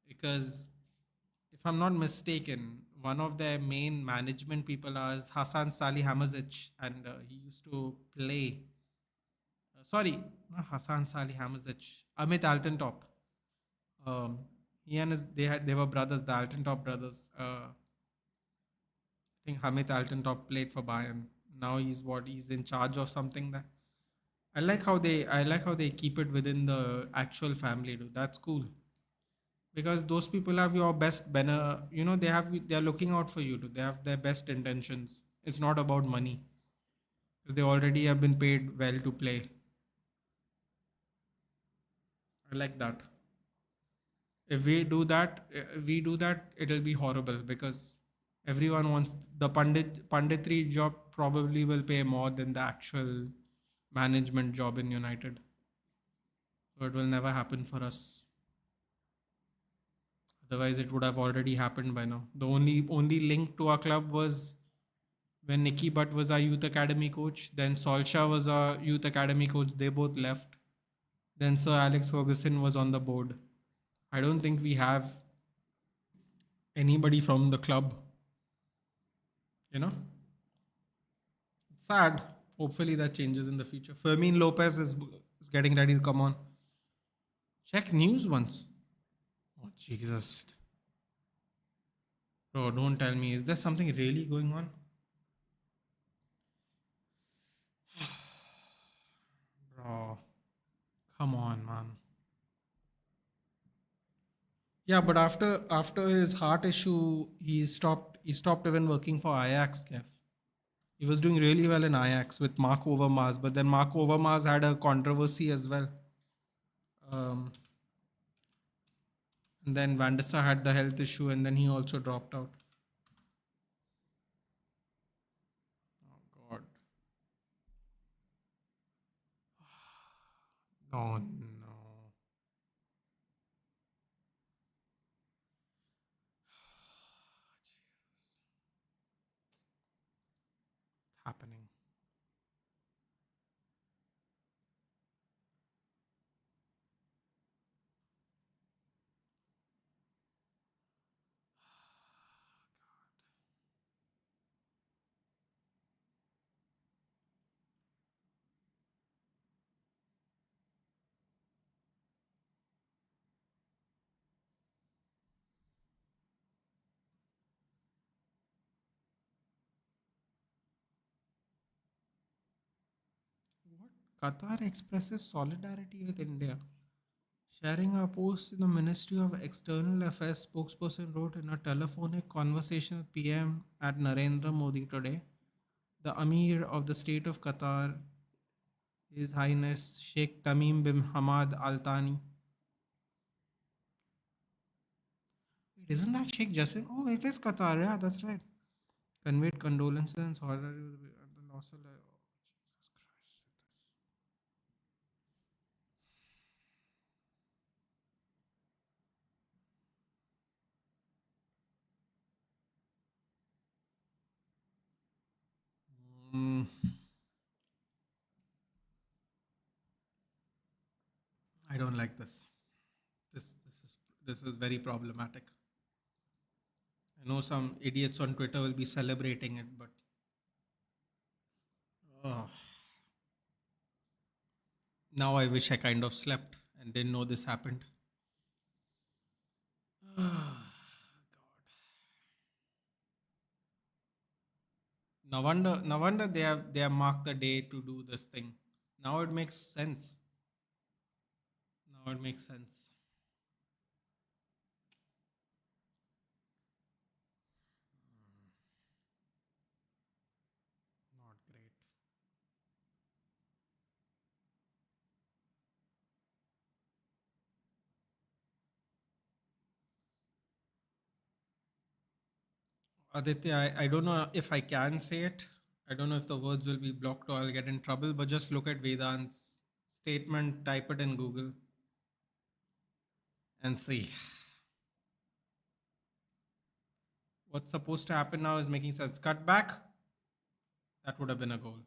S1: Because if I'm not mistaken, one of their main management people is Hassan Salihamidzic, and he used to play. Sorry, not Hassan Salihamidzic. Amit Altintop. Um, he and his they were brothers, the Altintop brothers. I think Hamid Altintop played for Bayern. Now he's in charge of something that I like how they keep it within the actual family. Dude. That's cool because those people have your best banner. You know they are looking out for you. Dude. They have their best intentions. It's not about money because they already have been paid well to play. I like that. If we do that, it'll be horrible because everyone wants the panditry job probably will pay more than the actual management job in United. So it will never happen for us. Otherwise, it would have already happened by now. The only link to our club was when Nicky Butt was our youth academy coach. Then Solskjaer was our youth academy coach. They both left. Then Sir Alex Ferguson was on the board. I don't think we have anybody from the club. You know, it's sad. Hopefully that changes in the future. Fermin Lopez is getting ready to come on. Check news once. Oh Jesus, bro! Don't tell me. Is there something really going on? Bro, come on, man. Yeah, but after his heart issue, he stopped even working for Ajax, Kev. He was doing really well in Ajax with Mark Overmars, but then Mark Overmars had a controversy as well. Um, and then Van der Sar had the health issue, and then he also dropped out. Oh God. Oh no. It's happening. What? Qatar expresses solidarity with India. Sharing a post in the Ministry of External Affairs spokesperson wrote in a telephonic conversation with PM at Narendra Modi today, the Amir of the State of Qatar, His Highness Sheikh Tamim bin Hamad Al Thani. Wait, isn't that Sheikh Jassim? Oh, it is Qatar. Yeah, that's right. Conveyed condolences and solidarity with the loss of life. Oh, Jesus Christ. Mm, I don't like this. This this is this is very problematic. I know some idiots on Twitter will be celebrating it, but oh, now I wish I kind of slept and didn't know this happened. God. No wonder they have marked the day to do this thing. Now it makes sense. Now it makes sense. Not great. Aditya, I don't know if I can say it. I don't know if the words will be blocked or I'll get in trouble, but just look at Vedant's statement, type it in Google, and see. What's supposed to happen now is making sense. Cut back, that would have been a goal.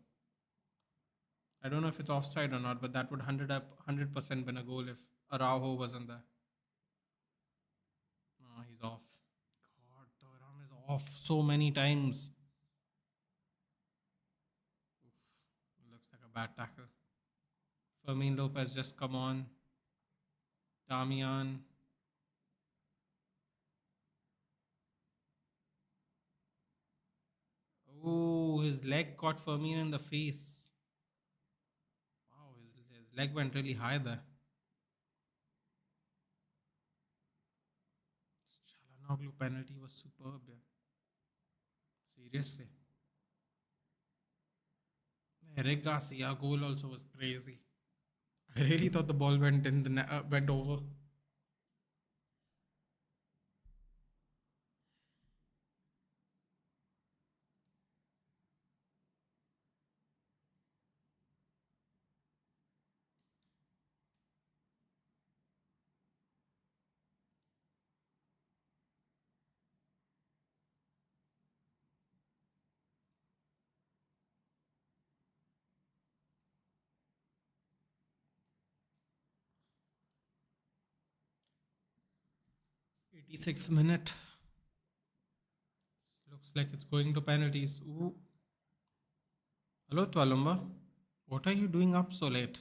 S1: I don't know if it's offside or not, but that would 100% been a goal if Araujo wasn't there. No, he's off. off so many times. Looks like a bad tackle. Fermin Lopez just come on. Damian. Oh, his leg caught Fermin in the face. Wow, his leg went really high there. Chalanoglu penalty was superb. Yeah. Seriously. Eric Garcia goal also was crazy. I really thought the ball went in the went over. 86th minute. Looks like it's going to penalties. Ooh. Hello, Twalumba. What are you doing up so late?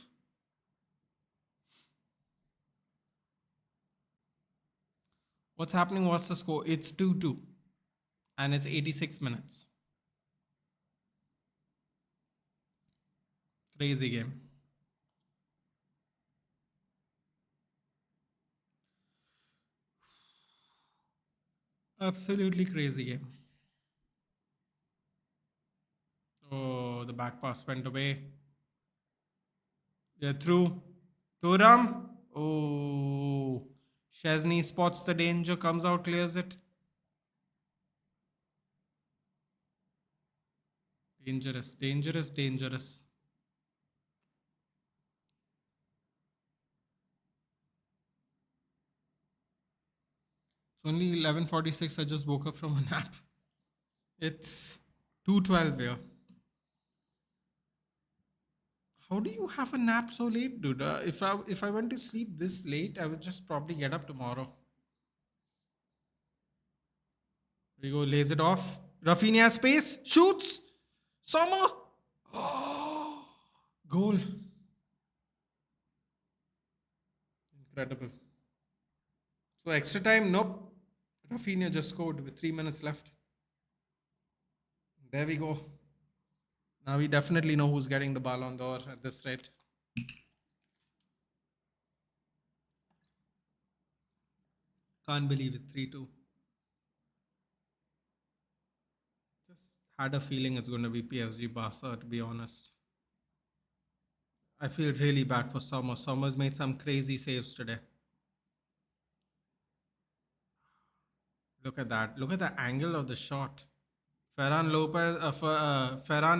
S1: What's happening? What's the score? It's 2-2. And it's 86 minutes. Crazy game. Absolutely crazy game. Oh, the back pass went away. They're through. Turam. Oh. Chesney spots the danger, comes out, clears it. Dangerous, dangerous, dangerous. It's only 11:46. I just woke up from a nap. It's 2:12 here. How do you have a nap so late, dude? If I went to sleep this late, I would just probably get up tomorrow. Here we go, lays it off. Rafinha space, shoots. Sommer. Oh, goal. Incredible. So extra time, nope. Rafinha just scored with 3 minutes left. There we go. Now we definitely know who's getting the Ballon d'Or at this rate. Can't believe it, 3-2. Just had a feeling it's going to be PSG Barca, to be honest. I feel really bad for Sommer. Sommer's made some crazy saves today. Look at that. Look at the angle of the shot. Ferran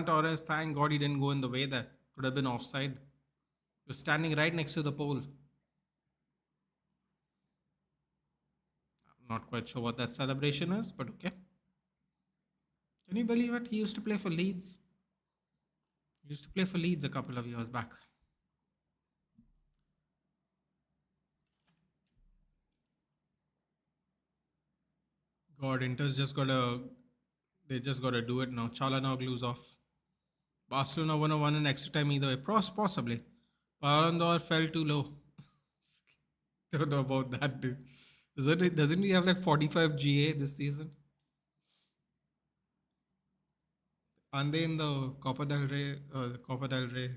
S1: Torres, thank God he didn't go in the way there. Could have been offside. He was standing right next to the pole. I'm not quite sure what that celebration is, but okay. Can you believe it? He used to play for Leeds. He used to play for Leeds a couple of years back. God, Inter's just gotta. They just gotta do it now. Chalanoglu's off. Barcelona wanna won in extra time either way. Possibly. Ballon d'Or fell too low. Don't know about that, dude. Doesn't he have like 45 GA this season? Aren't they in the Copa del Rey? Copa del Rey.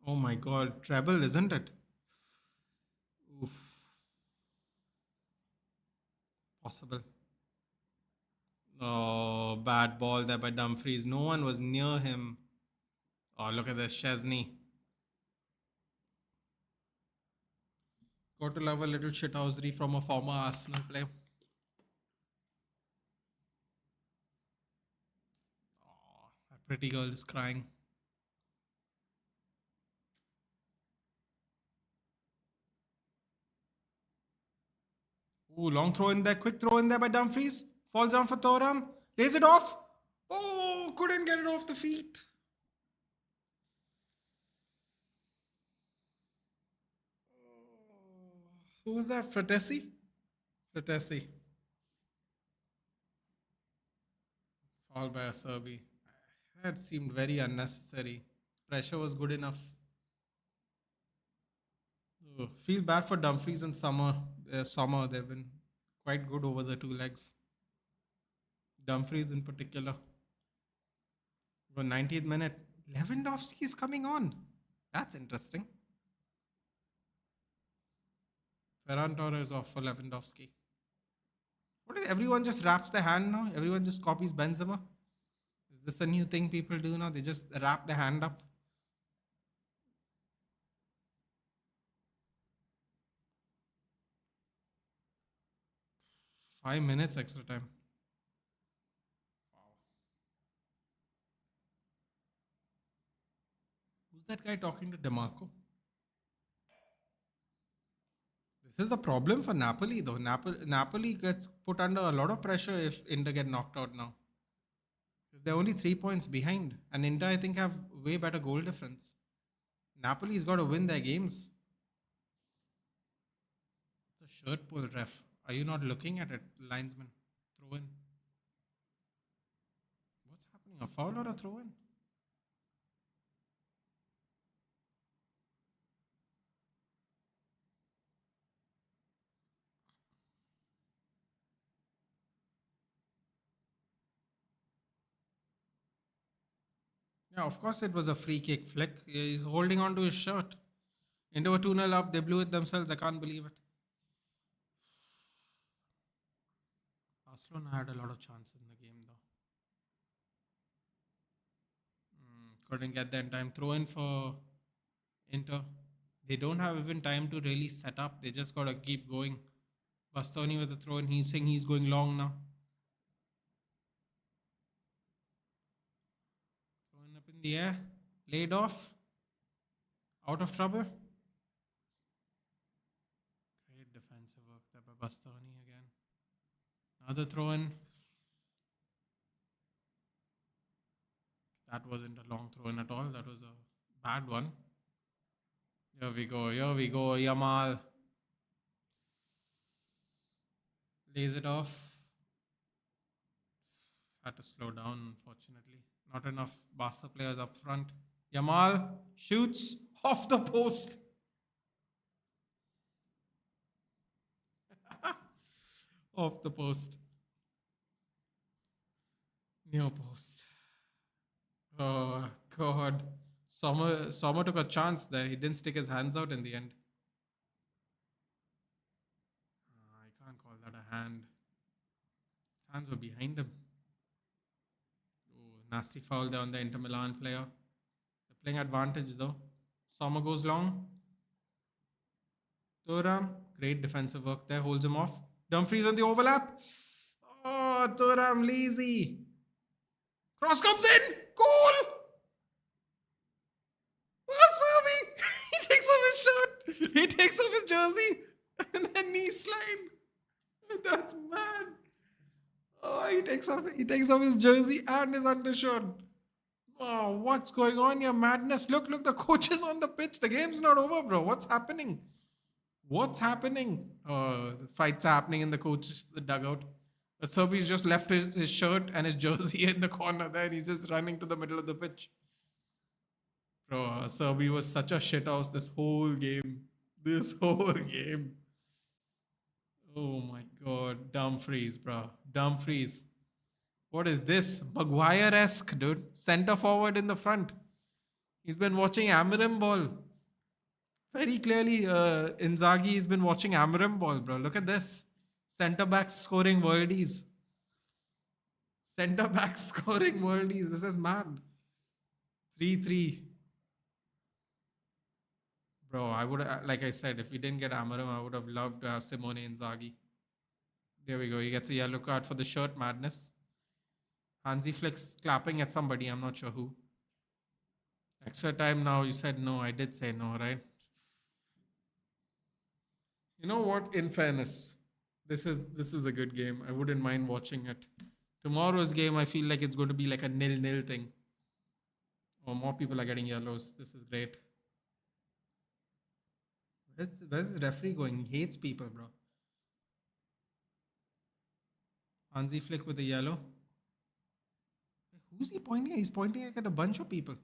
S1: Oh my God, treble, isn't it? Oof. Possible. Oh, bad ball there by Dumfries. No one was near him. Oh, look at this, Chesney. Got to love a little shithousery from a former Arsenal player. Oh, that pretty girl is crying. Ooh, long throw in there, quick throw in there by Dumfries. Falls down for Thuram. Lays it off. Oh, couldn't get it off the feet. Who was that? Fratesi? Fratesi. Foul by a Serbi. That seemed very unnecessary. Pressure was good enough. Oh, feel bad for Dumfries and Sommer. They've been quite good over the two legs. Dumfries in particular. Go 90th minute. Lewandowski is coming on. That's interesting. Ferran Torres off for Lewandowski. What is everyone just wraps their hand now? Everyone just copies Benzema? Is this a new thing people do now? They just wrap their hand up. 5 minutes extra time. Wow. Who's that guy talking to DeMarco? This is the problem for Napoli, though. Napoli gets put under a lot of pressure if Inter get knocked out now. They're only 3 points behind, and Inter, I think, have way better goal difference. Napoli's got to win their games. It's a shirt pull, ref. Are you not looking at it, linesman? Throw in. What's happening? A foul or a throw in? Yeah, of course it was a free kick flick. He's holding on to his shirt. Inter were 2-0 up. They blew it themselves. I can't believe it. Barcelona had a lot of chances in the game, though. Couldn't get that in time. Throw in for Inter. They don't have even time to really set up. They just got to keep going. Bastoni with the throw in. He's saying he's going long now. Throwing up in the air. Laid off. Out of trouble. Great defensive work there by Bastoni again. Another throw in. That wasn't a long throw in at all. That was a bad one. Here we go. Here we go. Yamal lays it off. Had to slow down, unfortunately. Not enough Barca players up front. Yamal shoots off the post. Off the post. Near post. Oh, God. Sommer took a chance there. He didn't stick his hands out in the end. I can't call that a hand. His hands were behind him. Oh, nasty foul there on the Inter Milan player. They're playing advantage though. Sommer goes long. Thuram, great defensive work there. Holds him off. Dumfries on the overlap. Oh, Thuram lazy. Cross comes in. Goal. He takes off his shirt. He takes off his jersey. And then knee slide. That's mad. Oh, he takes off his jersey and his undershirt. Oh, what's going on here? Madness. Look, the coach is on the pitch. The game's not over, bro. What's happening? The fight's happening in the coach's dugout. Serbi's just left his shirt and his jersey in the corner there. And he's just running to the middle of the pitch. Bro, Serbia was such a shithouse this whole game. Oh my god. Dumfries, bro. Dumfries. What is this? Maguire-esque, dude. Center forward in the front. He's been watching Amarim ball. Very clearly, Inzaghi has been watching Amarim ball, bro. Look at this. Center backs scoring worldies. This is mad. 3-3. Bro, I would, like I said, if we didn't get Amarim, I would have loved to have Simone Inzaghi. There we go. He gets a yellow card for the shirt madness. Hansi Flick's clapping at somebody. I'm not sure who. Extra time now. You said no. I did say no, right? You know what? In fairness, this is a good game. I wouldn't mind watching it. Tomorrow's game, I feel like it's going to be like a 0-0 thing. Oh, more people are getting yellows. This is great. Where's the referee going? He hates people, bro. Hansi Flick with a yellow. Who's he pointing at? He's pointing at a bunch of people.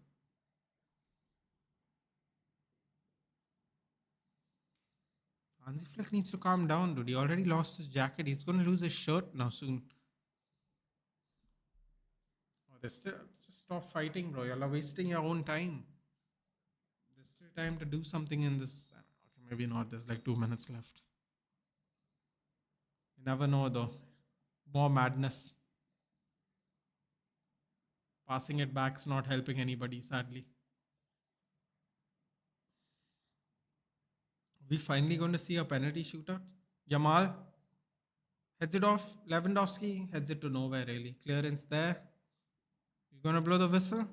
S1: Hansi Flick needs to calm down, dude. He already lost his jacket. He's going to lose his shirt now soon. Oh, there's still just stop fighting, bro. You're wasting your own time. There's still time to do something in this. Okay, maybe not. There's like 2 minutes left. You never know, though. More madness. Passing it back's not helping anybody, sadly. We finally going to see a penalty shootout. Yamal heads it off. Lewandowski heads it to nowhere, really. Clearance there. You going to blow the whistle?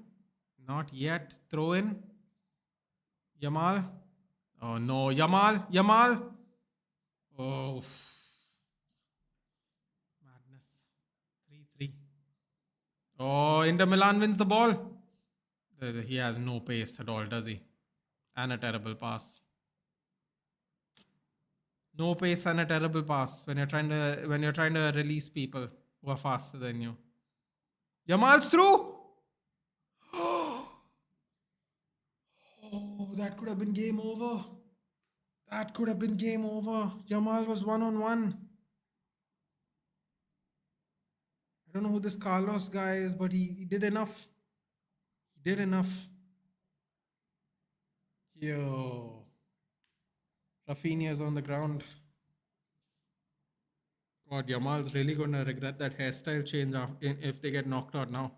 S1: Not yet. Throw in. Yamal. Oh no. Yamal. Yamal. Oh. Madness. 3-3. Oh, Inter Milan wins the ball. He has no pace at all, does he? And a terrible pass. No pace and a terrible pass when you're trying to release people who are faster than you. Yamal's through. Oh, that could have been game over. That could have been game over. Yamal was 1-on-1. I don't know who this Carlos guy is, but he did enough. He did enough. Yo. Rafinha's on the ground. God, Yamal's really going to regret that hairstyle change if they get knocked out now.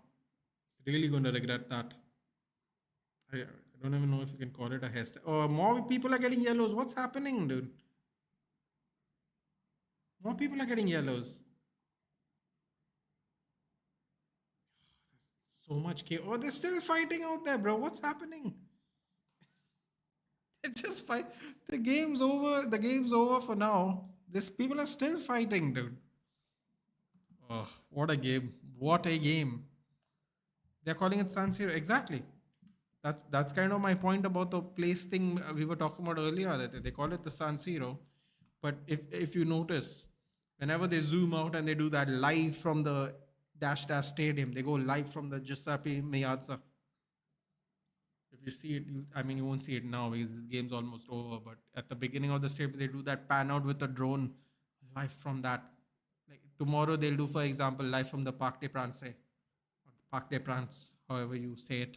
S1: He's really going to regret that. I don't even know if you can call it a hairstyle. Oh, more people are getting yellows. What's happening, dude? More people are getting yellows. So much chaos. Oh, they're still fighting out there, bro. What's happening? It's just fight. The game's over. The game's over for now. These people are still fighting, dude. Oh, what a game. What a game. They're calling it San Siro. Exactly. That's kind of my point about the place thing we were talking about earlier. That they call it the San Siro, but if you notice, whenever they zoom out and they do that live from the dash dash stadium, they go live from the Giuseppe Meazza. If you see it, I mean, you won't see it now because this game's almost over. But at the beginning of the stadium, they do that pan out with a drone, live from that. Like tomorrow, they'll do, for example, live from the Parc des Princes, or Parc des Princes, however you say it.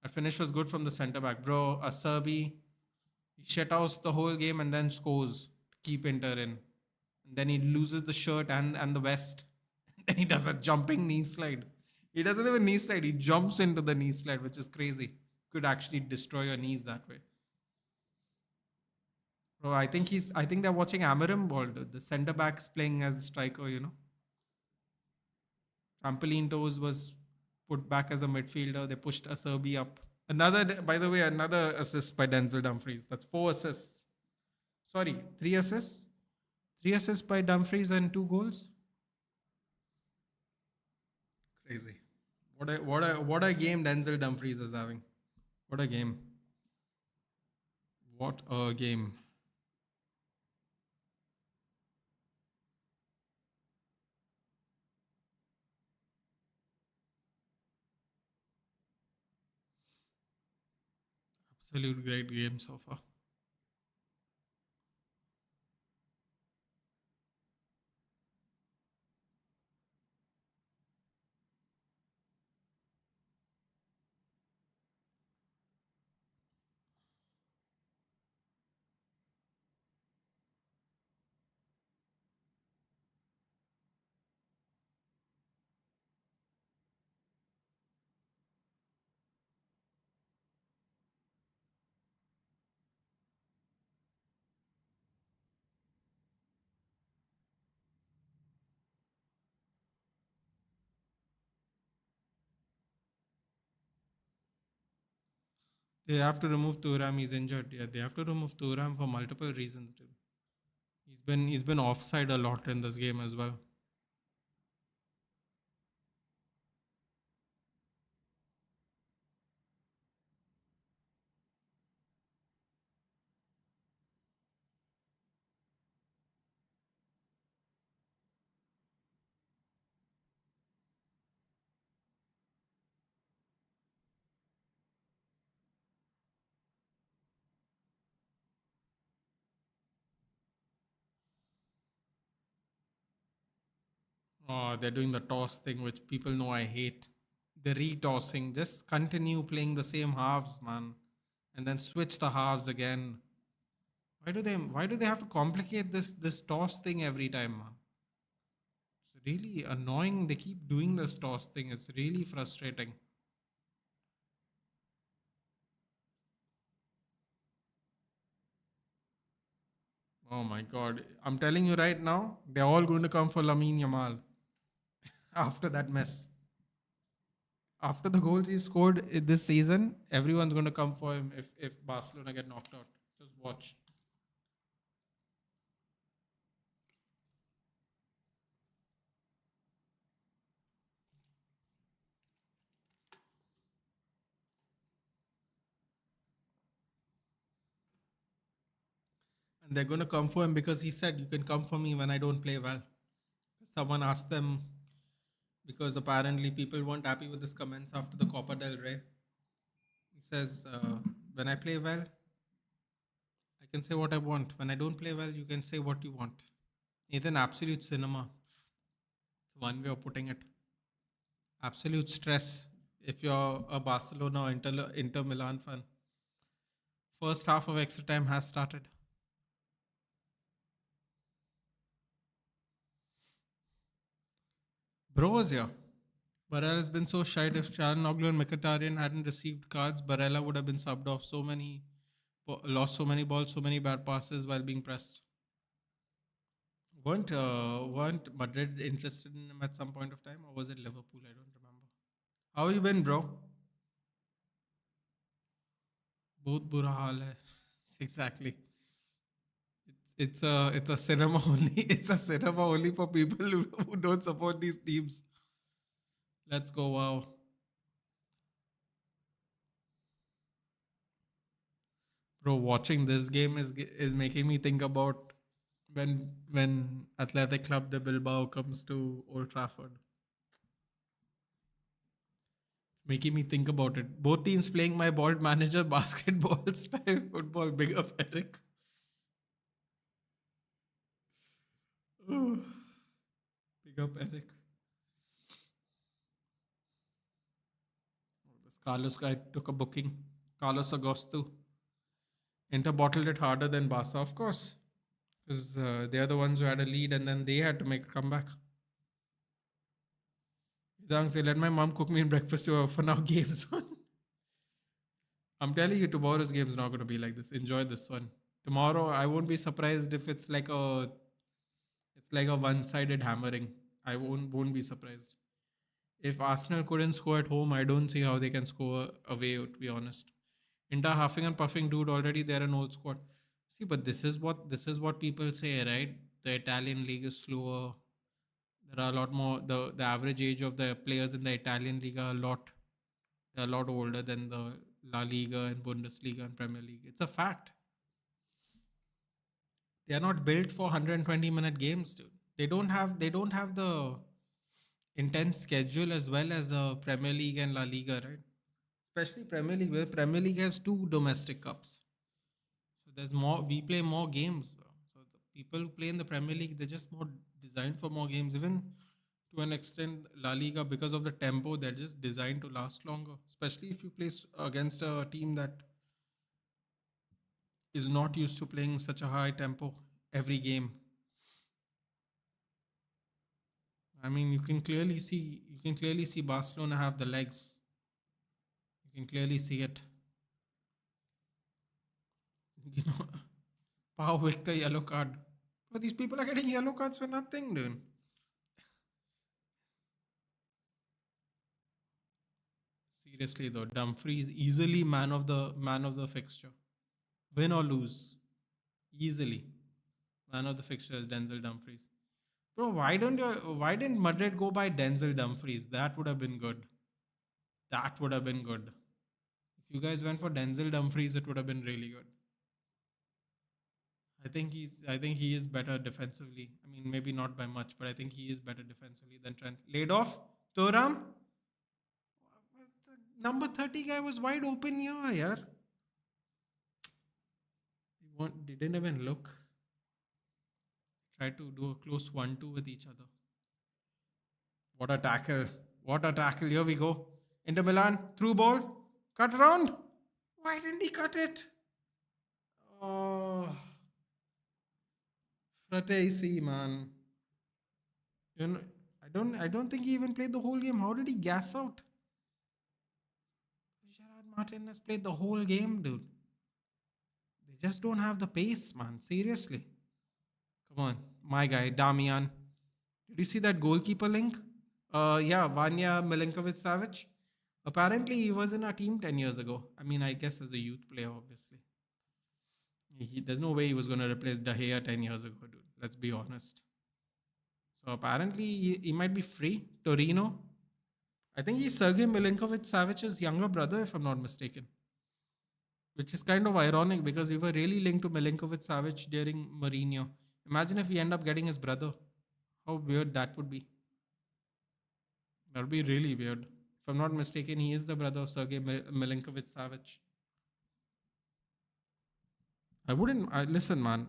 S1: That finish was good from the centre back, bro. Acerbi, he shut out the whole game and then scores to keep Inter in. And then he loses the shirt and the vest. And then he does a jumping knee slide. He doesn't even knee slide. He jumps into the knee slide, which is crazy. Could actually destroy your knees that way. Bro, I think they're watching Amarim ball, dude. The centre back's playing as a striker, you know. Trampoline toes was put back as a midfielder. They pushed Acerbi up. By the way, another assist by Denzel Dumfries. That's 4 assists. Sorry, 3 assists. 3 assists by Dumfries and 2 goals. Crazy. What a game Denzel Dumfries is having. What a game. What a game. Absolute great game so far. They have to remove Thuram. He's injured. Yeah, they have to remove Thuram for multiple reasons, dude. He's been offside a lot in this game as well. Oh, they're doing the toss thing, which people know I hate. The retossing. Just continue playing the same halves, man, and then switch the halves again. Why do they have to complicate this toss thing every time, man? It's really annoying. They keep doing this toss thing. It's really frustrating. Oh my god. I'm telling you right now, they're all going to come for Lamine Yamal after that mess. After the goals he scored this season, everyone's going to come for him if Barcelona get knocked out. Just watch. And they're going to come for him because he said, "You can come for me when I don't play well." Someone asked them because apparently people weren't happy with his comments after the Copa del Rey. He says, "When I play well, I can say what I want. When I don't play well, you can say what you want." It's an absolute cinema. It's one way of putting it. Absolute stress if you're a Barcelona or Inter Milan fan. First half of extra time has started. Bros, yeah. Barella has been so shite. If Calhanoglu and Mkhitaryan hadn't received cards, Barella would have been subbed off. Lost so many balls, so many bad passes while being pressed. Weren't Madrid interested in him at some point of time, or was it Liverpool? I don't remember. How you been, bro? Both बुरा हाल है. Exactly. It's a cinema only. It's a cinema only for people who don't support these teams. Let's go! Wow, bro. Watching this game is making me think about when Athletic Club de Bilbao comes to Old Trafford. It's making me think about it. Both teams playing my bald manager basketball style football. Big up, Eric. Big up, Eric. This Carlos guy took a booking. Carlos Agosto. Inter bottled it harder than Barca, of course, because they're the ones who had a lead and then they had to make a comeback. Idang say, "Let my mom cook me breakfast for now." Games on. I'm telling you, tomorrow's game is not going to be like this. Enjoy this one. Tomorrow, I won't be surprised if it's like a one-sided hammering. I won't be surprised. If Arsenal couldn't score at home, I don't see how they can score away. To be honest, Inter huffing and puffing, dude. Already they're an old squad. See, but this is what people say, right? The Italian league is slower. There are a lot more. The average age of the players in the Italian league are a lot older than the La Liga and Bundesliga and Premier League. It's a fact. They are not built for 120-minute games, dude. They don't have the intense schedule as well as the Premier League and La Liga, right? Especially Premier League, where Premier League has two domestic cups. So there's more. We play more games. Bro. So the people who play in the Premier League, they're just more designed for more games. Even to an extent, La Liga, because of the tempo, they're just designed to last longer. Especially if you play against a team that is not used to playing such a high tempo every game. I mean, you can clearly see Barcelona have the legs. You can clearly see it. You know, Pau with the yellow card. But these people are getting yellow cards for nothing, dude. Seriously though, Dumfries easily man of the fixture. Win or lose, easily man of the fixture is Denzel Dumfries. Bro, why didn't Madrid go by Denzel Dumfries? That would have been good. That would have been good. If you guys went for Denzel Dumfries, it would have been really good. I think he is better defensively. I mean, maybe not by much, but I think he is better defensively than Trent. Laid off. Thuram. The number 30 guy was wide open here, yeah. They didn't even look. Tried to do a close 1-2 with each other. What a tackle. What a tackle. Here we go. Into Milan. Through ball. Cut around. Why didn't he cut it? Oh, Fratesi, man. You know, I don't think he even played the whole game. How did he gas out? Gerard Martin has played the whole game, dude. They just don't have the pace, man. Seriously. Come on. My guy, Damian. Did you see that goalkeeper link? Yeah, Vanya Milinkovic Savic. Apparently, he was in our team 10 years ago. I mean, I guess as a youth player, obviously. There's no way he was going to replace De Gea 10 years ago, dude. Let's be honest. So apparently, he might be free. Torino. I think he's Sergei Milinkovic Savic's younger brother, if I'm not mistaken. Which is kind of ironic because we were really linked to Milinkovic Savic during Mourinho. Imagine if we end up getting his brother. How weird that would be. That would be really weird. If I'm not mistaken, he is the brother of Sergei Milinkovic Savic. I wouldn't listen, man.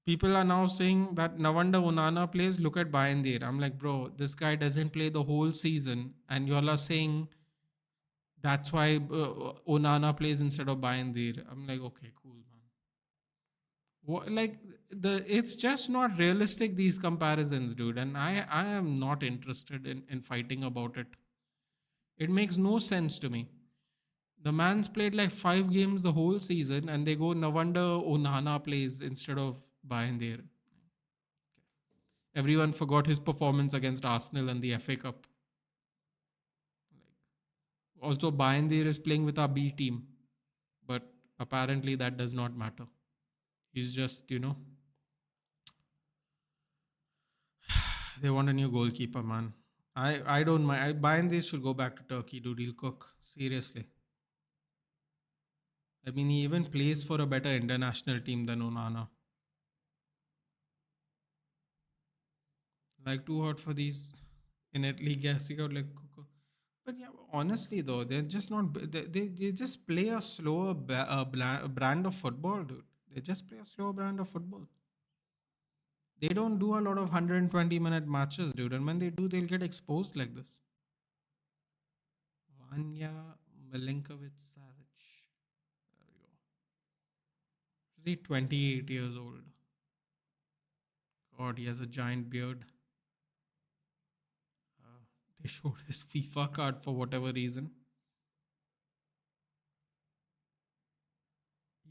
S1: People are now saying that Navanda Onana plays. Look at Bayandir. I'm like, bro, this guy doesn't play the whole season, and y'all are saying that's why Onana plays instead of Bayandir. I'm like, okay, cool, man. Like it's just not realistic, these comparisons, dude. And I am not interested in fighting about it. It makes no sense to me. The man's played like 5 games the whole season, and they go, no wonder Onana plays instead of Bayandir. Everyone forgot his performance against Arsenal and the FA Cup. Also, Bayandir is playing with our B team, but apparently that does not matter. He's just, they want a new goalkeeper, man. I don't mind. Bayandir should go back to Turkey, dude. He'll cook. Seriously. I mean, he even plays for a better international team than Onana. Like, too hot for these in Italy, gassing out like Coco. But yeah, honestly though, they're just not. They just play a slower brand of football, dude. They just play a slower brand of football. They don't do a lot of 120-minute matches, dude. And when they do, they'll get exposed like this. Vanya Milinkovic Savic. There we go. Is he 28 years old? God, he has a giant beard. They showed his FIFA card for whatever reason.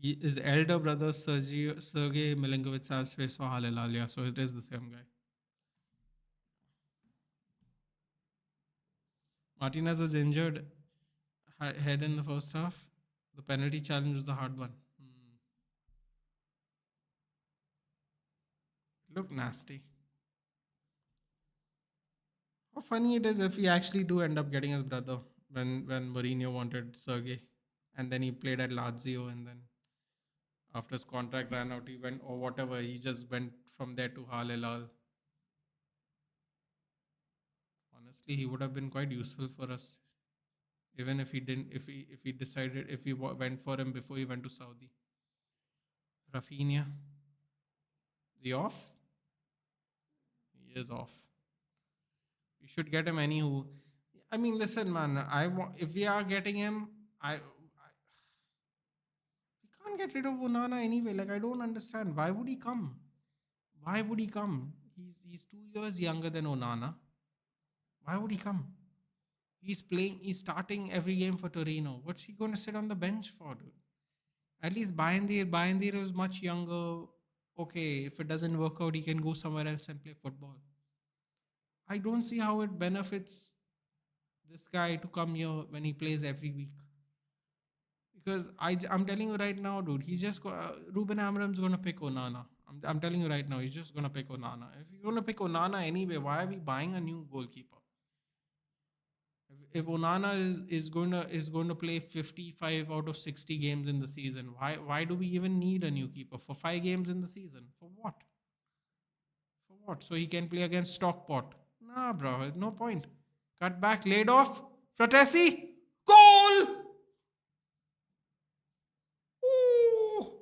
S1: His elder brother Sergei Milinkovic has faced for Al Hilal, yeah, so it is the same guy. Martinez was injured head in the first half. The penalty challenge was the hard one. Look nasty. How funny it is if we actually do end up getting his brother when Mourinho wanted Sergei, and then he played at Lazio, and then after his contract ran out, he went or whatever. He just went from there to Al Hilal. Honestly, he would have been quite useful for us, even if he didn't. If he decided if we went for him before he went to Saudi. Rafinha, is he off? He is off. You should get him anywho. I mean, listen, man. If we are getting him, we can't get rid of Onana anyway. Like, I don't understand. Why would he come? Why would he come? He's 2 years younger than Onana. Why would he come? He's playing. He's starting every game for Torino. What's he going to sit on the bench for, dude? At least Bayandir is much younger. Okay, if it doesn't work out, he can go somewhere else and play football. I don't see how it benefits this guy to come here when he plays every week. Because I'm telling you right now, dude, he's just Ruben Amorim's going to pick Onana. I'm telling you right now, he's just going to pick Onana. If he's going to pick Onana anyway, why are we buying a new goalkeeper? If Onana is going to play 55 out of 60 games in the season, why do we even need a new keeper for 5 games in the season? For what? For what? So he can play against Stockport? Nah, bro, no point. Cut back, laid off. Fratesi, goal! Ooh.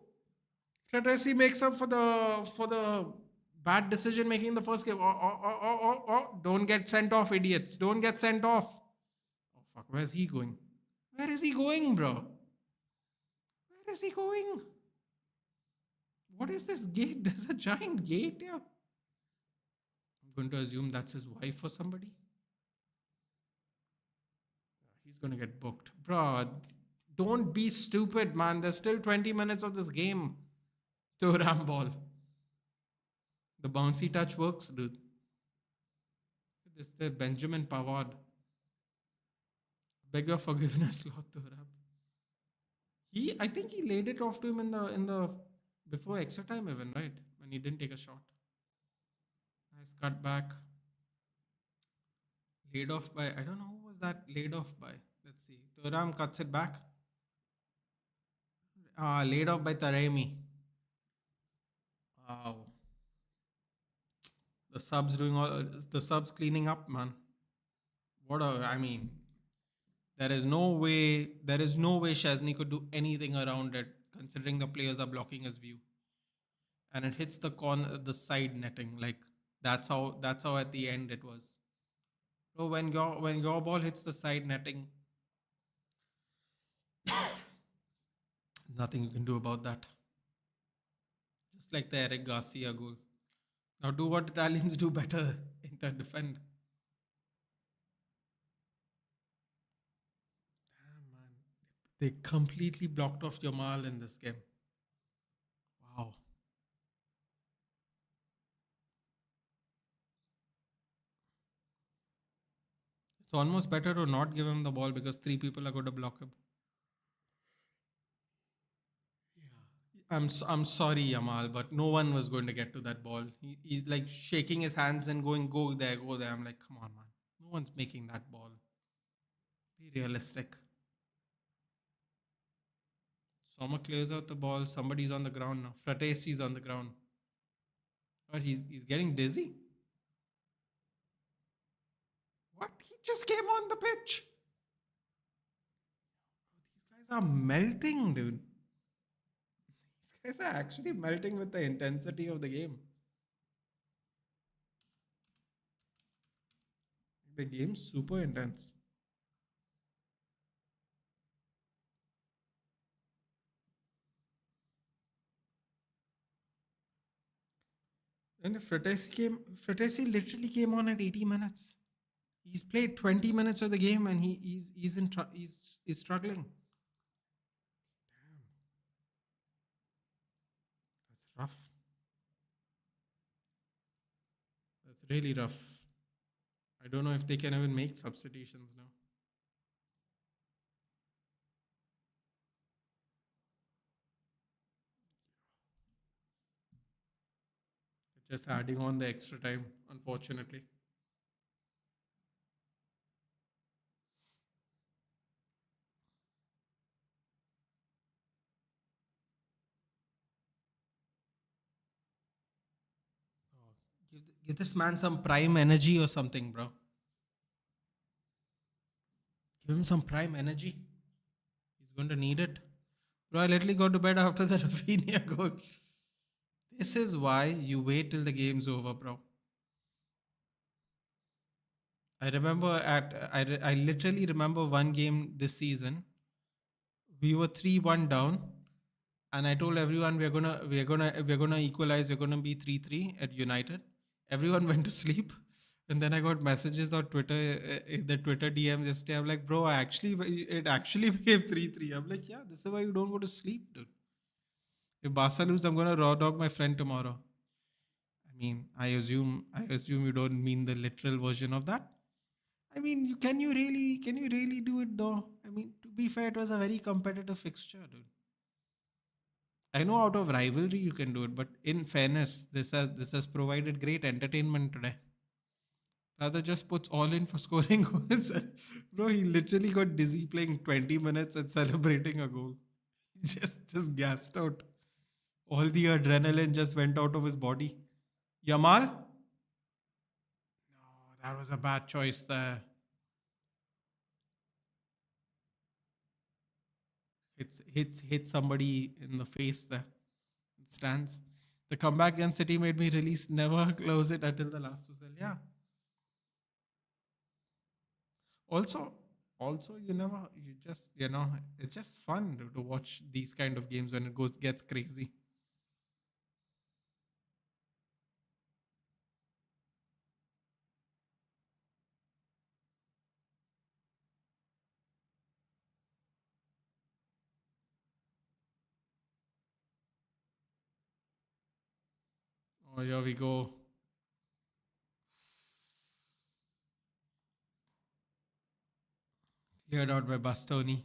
S1: Fratesi makes up for the Bad decision making in the first game. Oh. Don't get sent off, idiots. Don't get sent off. Oh, fuck. Where's he going? Where is he going, bro? Where is he going? What is this gate? There's a giant gate here. I'm going to assume that's his wife or somebody. He's going to get booked. Bro, don't be stupid, man. There's still 20 minutes of this game. Thuram ball. The bouncy touch works, dude. This is the Benjamin Pavard. Beg your forgiveness, Lord Thuram. I think he laid it off to him in the before extra time even, right? When he didn't take a shot. Nice cut back. Laid off by, I don't know who was that laid off by. Let's see. Thuram cuts it back. Laid off by Taremi. Wow. The subs cleaning up, man. I mean, there is no way Shazni could do anything around it, considering the players are blocking his view. And it hits the side netting. Like that's how at the end it was. So when your ball hits the side netting, nothing you can do about that. Just like the Eric Garcia goal. Now do what Italians do better. Inter defend. Damn, man. They completely blocked off Jamal in this game. Wow. It's almost better to not give him the ball because three people are going to block him. I'm sorry, Yamal, but no one was going to get to that ball. He's like shaking his hands and going, go there, go there. I'm like, come on, man. No one's making that ball. Be realistic. Sommer clears out the ball. Somebody's on the ground now. Fratesi's on the ground. But he's getting dizzy. What? He just came on the pitch. These guys are melting, dude. These guys are actually melting with the intensity of the game. The game's super intense. And Fratesi literally came on at 80 minutes. He's played 20 minutes of the game and he's struggling. Damn, that's rough. That's really rough. I don't know if they can even make substitutions now. Just adding on the extra time, unfortunately. Give this man some prime energy or something, bro. Give him some prime energy. He's going to need it. Bro, I literally got to bed after the Rafinha goal. This is why you wait till the game's over, bro. I literally remember one game this season. We were 3-1 down, and I told everyone we're gonna equalize. We're gonna be 3-3 at United. Everyone went to sleep, and then I got messages on Twitter in the Twitter DM yesterday. I'm like, bro, it actually became 3-3. I'm like, yeah, this is why you don't go to sleep, dude. If Barca lose, I'm gonna raw dog my friend tomorrow. I mean, I assume you don't mean the literal version of that. I mean, can you really do it though? I mean, to be fair, it was a very competitive fixture, dude. I know out of rivalry you can do it, but in fairness, this has provided great entertainment today. Rather just puts all in for scoring goals. Bro, he literally got dizzy playing 20 minutes and celebrating a goal. He just gassed out. All the adrenaline just went out of his body. Yamal? No, that was a bad choice there. Hits somebody in the face there. It stands. The comeback against City made me release, never close it until the last whistle. Yeah. Also, also, you just, it's just fun to watch these kind of games when it gets crazy. Oh, here we go. Cleared out by Bastoni.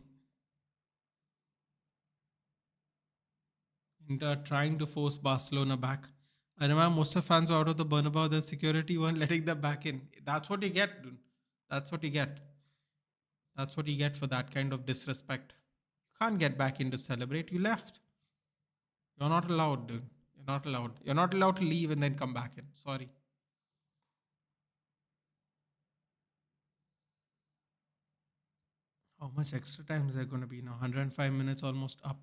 S1: Inter trying to force Barcelona back. I remember most of fans were out of the Bernabeu, then security weren't letting them back in. That's what you get, dude. That's what you get. That's what you get for that kind of disrespect. You can't get back in to celebrate. You left. You're not allowed, dude. You're not allowed. You're not allowed to leave and then come back in. Sorry. How much extra time is there going to be now? 105 minutes almost up.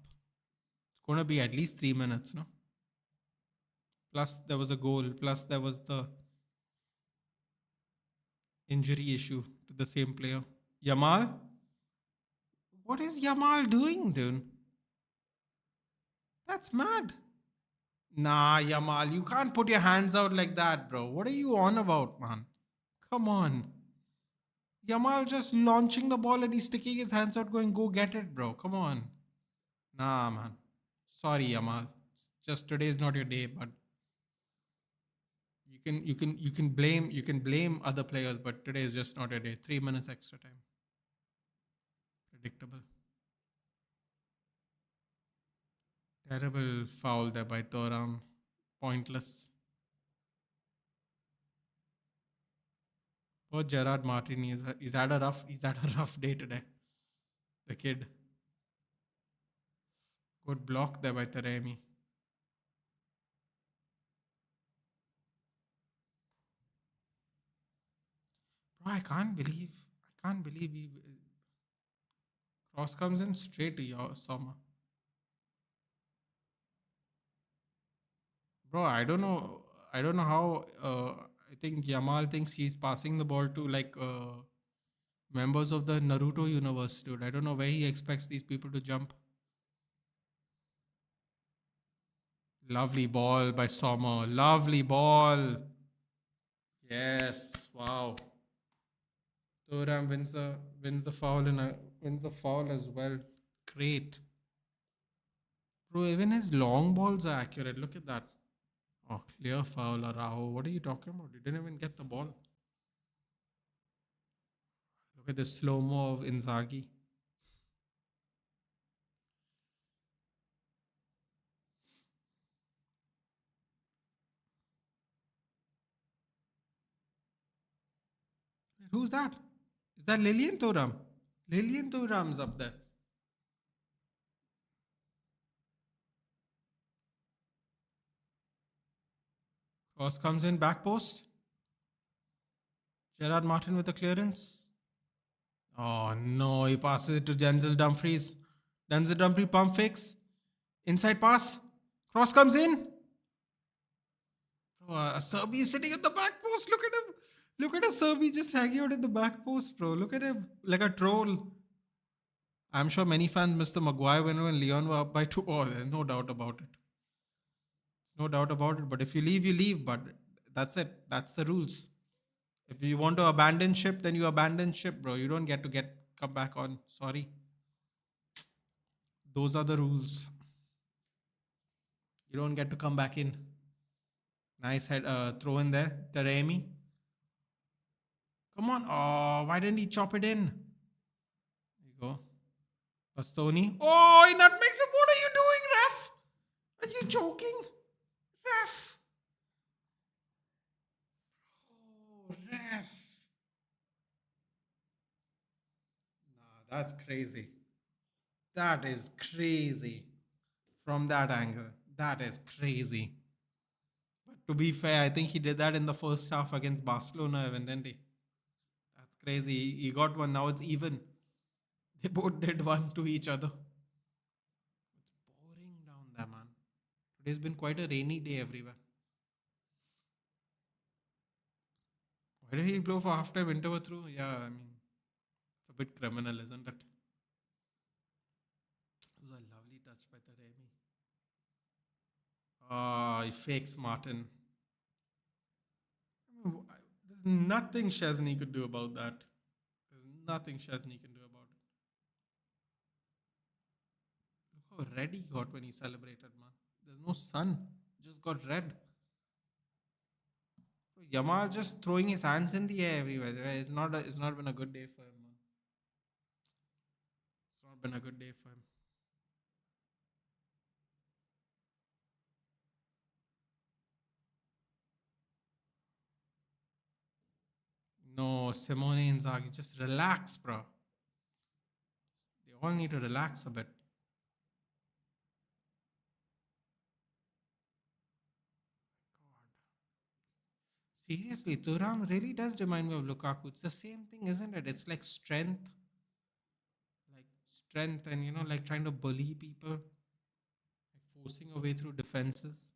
S1: It's going to be at least 3 minutes, no? Plus, there was a goal. Plus, there was the injury issue to the same player. Yamal? What is Yamal doing, dude? That's mad. Nah, Yamal, you can't put your hands out like that, bro. What are you on about, man? Come on. Yamal just launching the ball and he's sticking his hands out, going, go get it, bro. Come on. Nah, man. Sorry, Yamal. Just today is not your day, but you can blame other players, but today is just not your day. 3 minutes extra time. Predictable. Terrible foul there by Thoram. Pointless. Poor Gerard Martin. He's had a rough day today. The kid. Good block there by Taremi. Bro, I can't believe he cross comes in straight to your Soma. Bro, I don't know how. I think Yamal thinks he's passing the ball to like members of the Naruto universe, dude. I don't know where he expects these people to jump. Lovely ball by Sommer. Lovely ball. Yes. Wow. Thuram wins the foul and wins the foul as well. Great. Bro, even his long balls are accurate. Look at that. Oh, clear foul, Araujo. What are you talking about? You didn't even get the ball. Look at the slow-mo of Inzaghi. Who's that? Is that Lilian Thuram? Lilian Thuram's up there. Cross comes in, back post. Gerard Martin with the clearance. Oh no, he passes it to Denzel Dumfries. Denzel Dumfries pump fakes. Inside pass. Cross comes in. Bro, Serbi is sitting at the back post. Look at him. Look at a Serbi just hanging out at the back post, bro. Look at him like a troll. I'm sure many fans missed the Maguire when Leon were up by 2. Oh, there's no doubt about it. No doubt about it. But if you leave, you leave. But that's it. That's the rules. If you want to abandon ship, then you abandon ship, bro. You don't get to come back on. Sorry. Those are the rules. You don't get to come back in. Nice head throw in there. Taremi. Come on. Oh, why didn't he chop it in? There you go. Bastoni. Oh, he nutmegs him. What are you doing, ref? Are you joking? Ref. Oh, ref. Nah, that's crazy. That is crazy. From that angle. That is crazy. But to be fair, I think he did that in the first half against Barcelona, didn't he? That's crazy. He got one. Now it's even. They both did one to each other. It's boring down there, man. Today's been quite a rainy day everywhere. Why did he blow for halftime interval through? Yeah, I mean, it's a bit criminal, isn't it? It was a lovely touch by Taremi. Ah, he fakes Martin. I mean, there's nothing Chesney could do about that. There's nothing Chesney can do about it. Look how red he got when he celebrated, man. There's no sun. Just got red. Yamal just throwing his hands in the air everywhere. Right? It's not been a good day for him, man. It's not been a good day for him. No, Simone Inzaghi, just relax, bro. They all need to relax a bit. Seriously, Thuram really does remind me of Lukaku. It's the same thing, isn't it? It's like strength, and like trying to bully people, like forcing a way through defenses.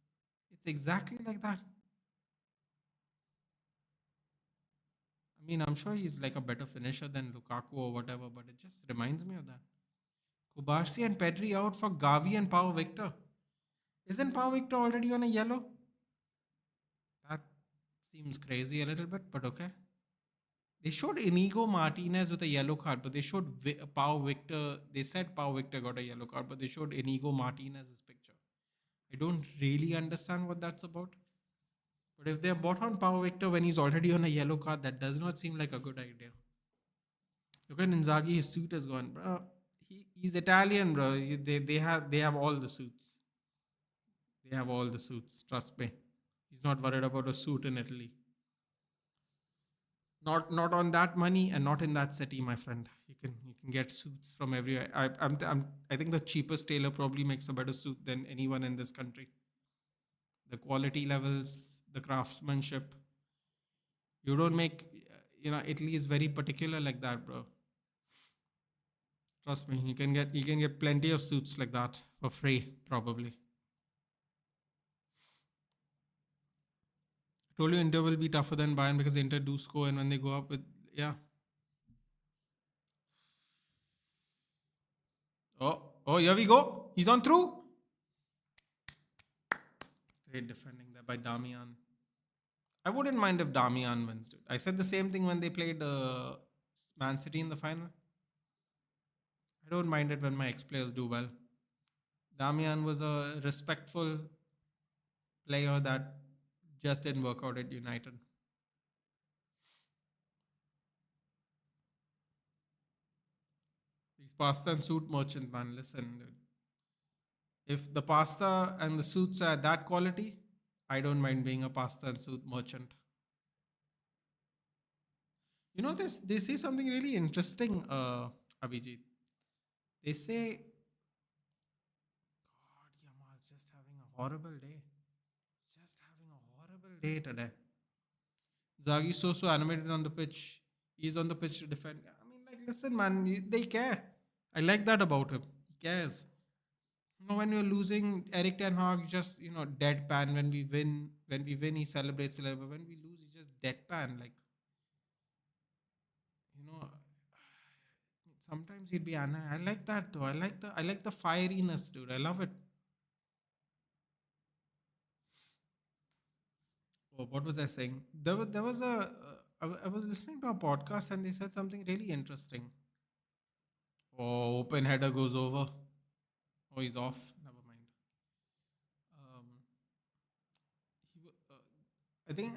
S1: It's exactly like that. I mean, I'm sure he's like a better finisher than Lukaku or whatever, but it just reminds me of that. Kubarsi and Pedri out for Gavi and Pau Victor. Isn't Pau Victor already on a yellow? That seems crazy a little bit, but okay. They showed Inigo Martinez with a yellow card, but they showed Pau Victor. They said Pau Victor got a yellow card, but they showed Inigo Martinez's picture. I don't really understand what that's about. But if they're bought on Pau Victor when he's already on a yellow card, that does not seem like a good idea. Look at Inzaghi, his suit is gone, bro. He's Italian, bro. They have all the suits. They have all the suits. Trust me. He's not worried about a suit in Italy. Not on that money and not in that city, my friend. You can get suits from everywhere. I think the cheapest tailor probably makes a better suit than anyone in this country. The quality levels, the craftsmanship. You don't make. Italy is very particular like that, bro. Trust me, you can get plenty of suits like that for free, probably. I told you Inter will be tougher than Bayern because Inter do score, and when they go up with, yeah. Oh, here we go. He's on through. Great defending there by Damian. I wouldn't mind if Damian wins, dude. I said the same thing when they played Man City in the final. I don't mind it when my ex players do well. Damian was a respectful player that just didn't work out at United. These pasta and suit merchant, man. Listen, dude. If the pasta and the suits are that quality, I don't mind being a pasta and suit merchant. This they say something really interesting, Abhijit. They say, God, Yamal's just having a horrible day. Just having a horrible day today. Zagi's so animated on the pitch. He's on the pitch to defend. I mean, like, listen, man, they care. I like that about him. He cares. When you're losing, Eric Ten Hag just deadpan. When we win, he celebrates a little, but when we lose, he just deadpan. Like, you know, sometimes he'd be Anna. I like that though. I like the fieriness, dude. I love it. Oh, what was I saying? There was I was listening to a podcast and they said something really interesting. Oh, open header goes over. Oh, he's off. Never mind. Um,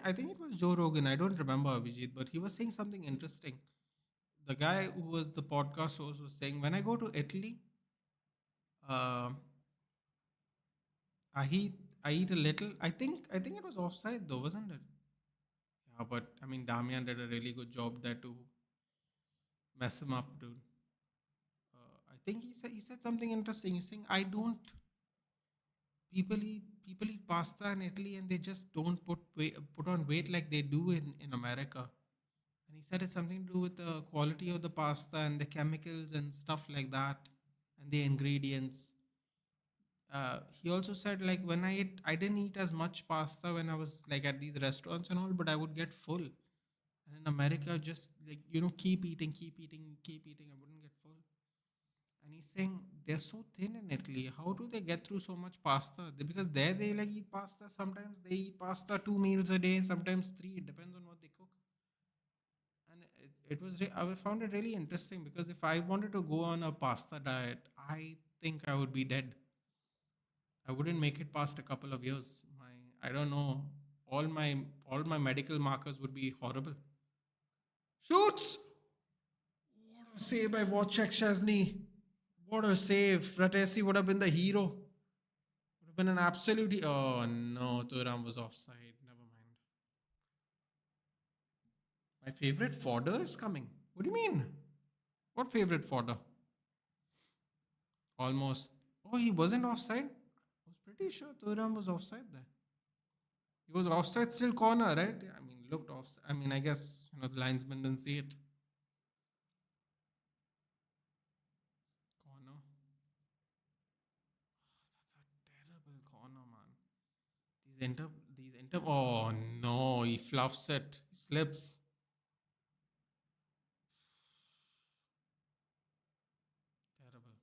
S1: I think it was Joe Rogan. I don't remember Abhijit, but he was saying something interesting. The guy who was the podcast host was saying, when I go to Italy, uh, I eat I eat a little. I think it was offside though, wasn't it? Yeah, but I mean, Damian did a really good job there to mess him up, dude. I think he said something interesting. He's saying, I don't. People eat pasta in Italy and they just don't put on weight like they do in America. And he said it's something to do with the quality of the pasta and the chemicals and stuff like that, and the ingredients. He also said like when I didn't eat as much pasta when I was like at these restaurants and all, but I would get full. And in America, just like keep eating, keep eating, keep eating. I wouldn't get full. And he's saying they're so thin in Italy. How do they get through so much pasta? Because there they like eat pasta. Sometimes they eat pasta 2 meals a day, sometimes three. It depends on what they cook. And I found it really interesting because if I wanted to go on a pasta diet, I think I would be dead. I wouldn't make it past a couple of years. I don't know. All my medical markers would be horrible. Shoots! What a save by Wojciech Szczesny. What a save. Fratesi would have been the hero. Would have been an absolute. Oh no, Thuram was offside. Never mind. My favorite fodder is coming. What do you mean? What favorite fodder? Almost. Oh, he wasn't offside? I was pretty sure Thuram was offside there. He was offside, still corner, right? I mean, looked off. I mean, I guess the linesman didn't see it. Corner. That's a terrible corner, man. These enter. Oh no, he fluffs it. He slips. Terrible.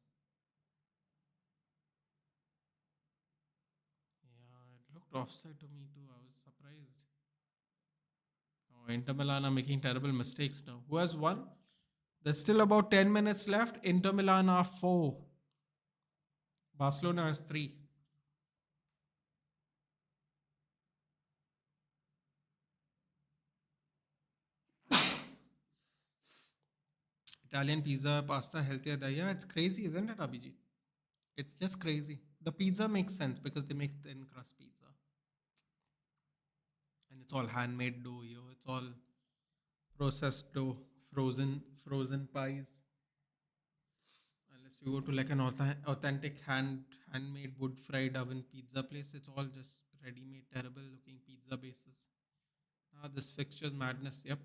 S1: Yeah, it looked offside to me too. I was surprised. Oh, Inter Milan are making terrible mistakes now. Who has won? There's still about 10 minutes left. Inter Milan are 4. Barcelona has 3. Italian pizza, pasta, healthier. Yeah, it's crazy, isn't it, Abhijit? It's just crazy. The pizza makes sense because they make thin crust pizza. And it's all handmade dough here. It's all processed dough, frozen pies. Unless you go to like an authentic handmade wood fried oven pizza place, it's all just ready made terrible looking pizza bases. Ah, this fixture's madness. Yep,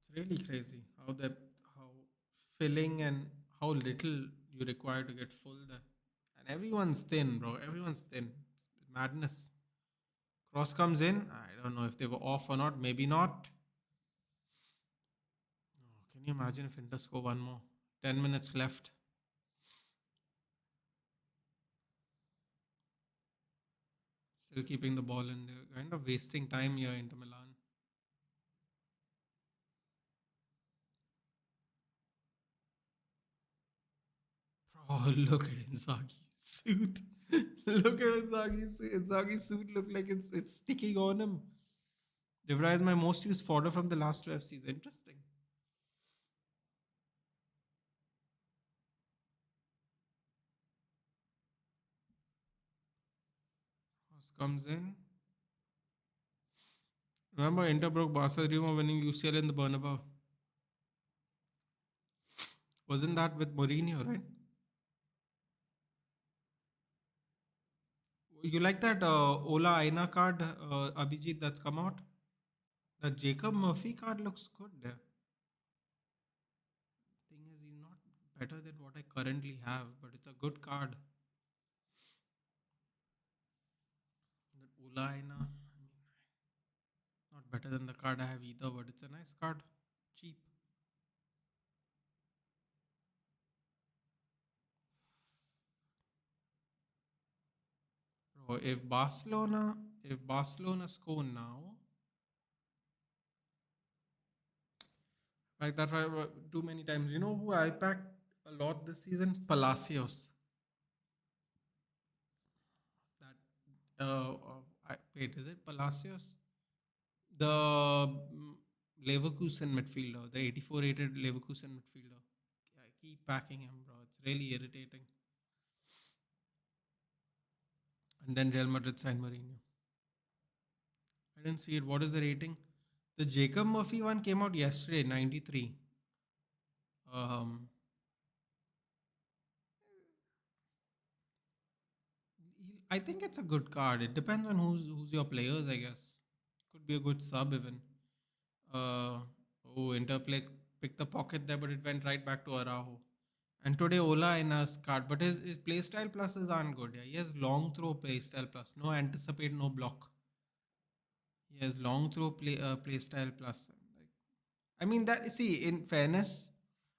S1: it's really crazy how filling and how little you require to get full there. And everyone's thin, bro. Everyone's thin. Madness. Cross comes in. I don't know if they were off or not. Maybe not. Oh, can you imagine if Inter score one more? 10 minutes left. Still keeping the ball in. They're kind of wasting time here, Inter Milan. Oh, look at Inzaghi's suit. Look at Inzaghi's suit. Inzaghi's suit look like it's sticking on him. Devra is my most used fodder from the last two FCs. Interesting. Cross comes in. Remember, Inter broke Barca's dream of winning UCL in the Bernabeu. Wasn't that with Mourinho, right? You like that Ola Aina card, Abhijit, that's come out? The Jacob Murphy card looks good there. Thing is, he's not better than what I currently have, but it's a good card. That Ola Aina, not better than the card I have either, but it's a nice card. Cheap. Bro, if Barcelona score now, like that too many times. You know who I packed a lot this season? Palacios. That wait, is it Palacios? The Leverkusen midfielder, the 84 rated Leverkusen midfielder. I keep packing him, bro. It's really irritating. And then Real Madrid signed Mourinho. I didn't see it. What is the rating? The Jacob Murphy one came out yesterday, 93. Um, I think it's a good card. It depends on who's your players, I guess. Could be a good sub even. Uh, oh, Interplay picked the pocket there, but it went right back to Araujo. And today Ola in a card, but his playstyle pluses aren't good. Yeah, he has long throw playstyle plus, no anticipate, no block. He has long throw playstyle plus. Like, I mean that. See, in fairness,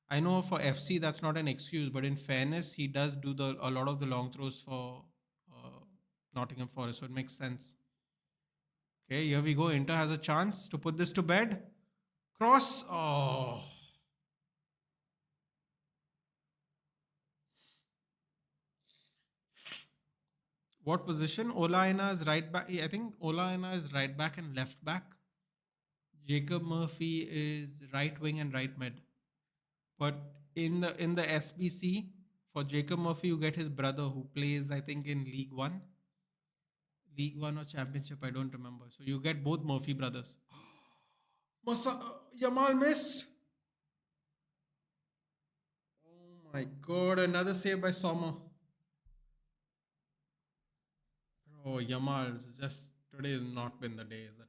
S1: I know for FC that's not an excuse, but in fairness, he does do the a lot of the long throws for uh, Nottingham Forest, so it makes sense. Okay, here we go. Inter has a chance to put this to bed. Cross. Oh, what position? Ola Aina is right back. I think Ola Aina is right back and left back. Jacob Murphy is right wing and right mid. But in the SBC for Jacob Murphy, you get his brother who plays, I think, in League One or Championship. I don't remember. So you get both Murphy brothers. Yamal missed. Oh my god! Another save by Sommer. Oh, Yamal, just today has not been the day, is it?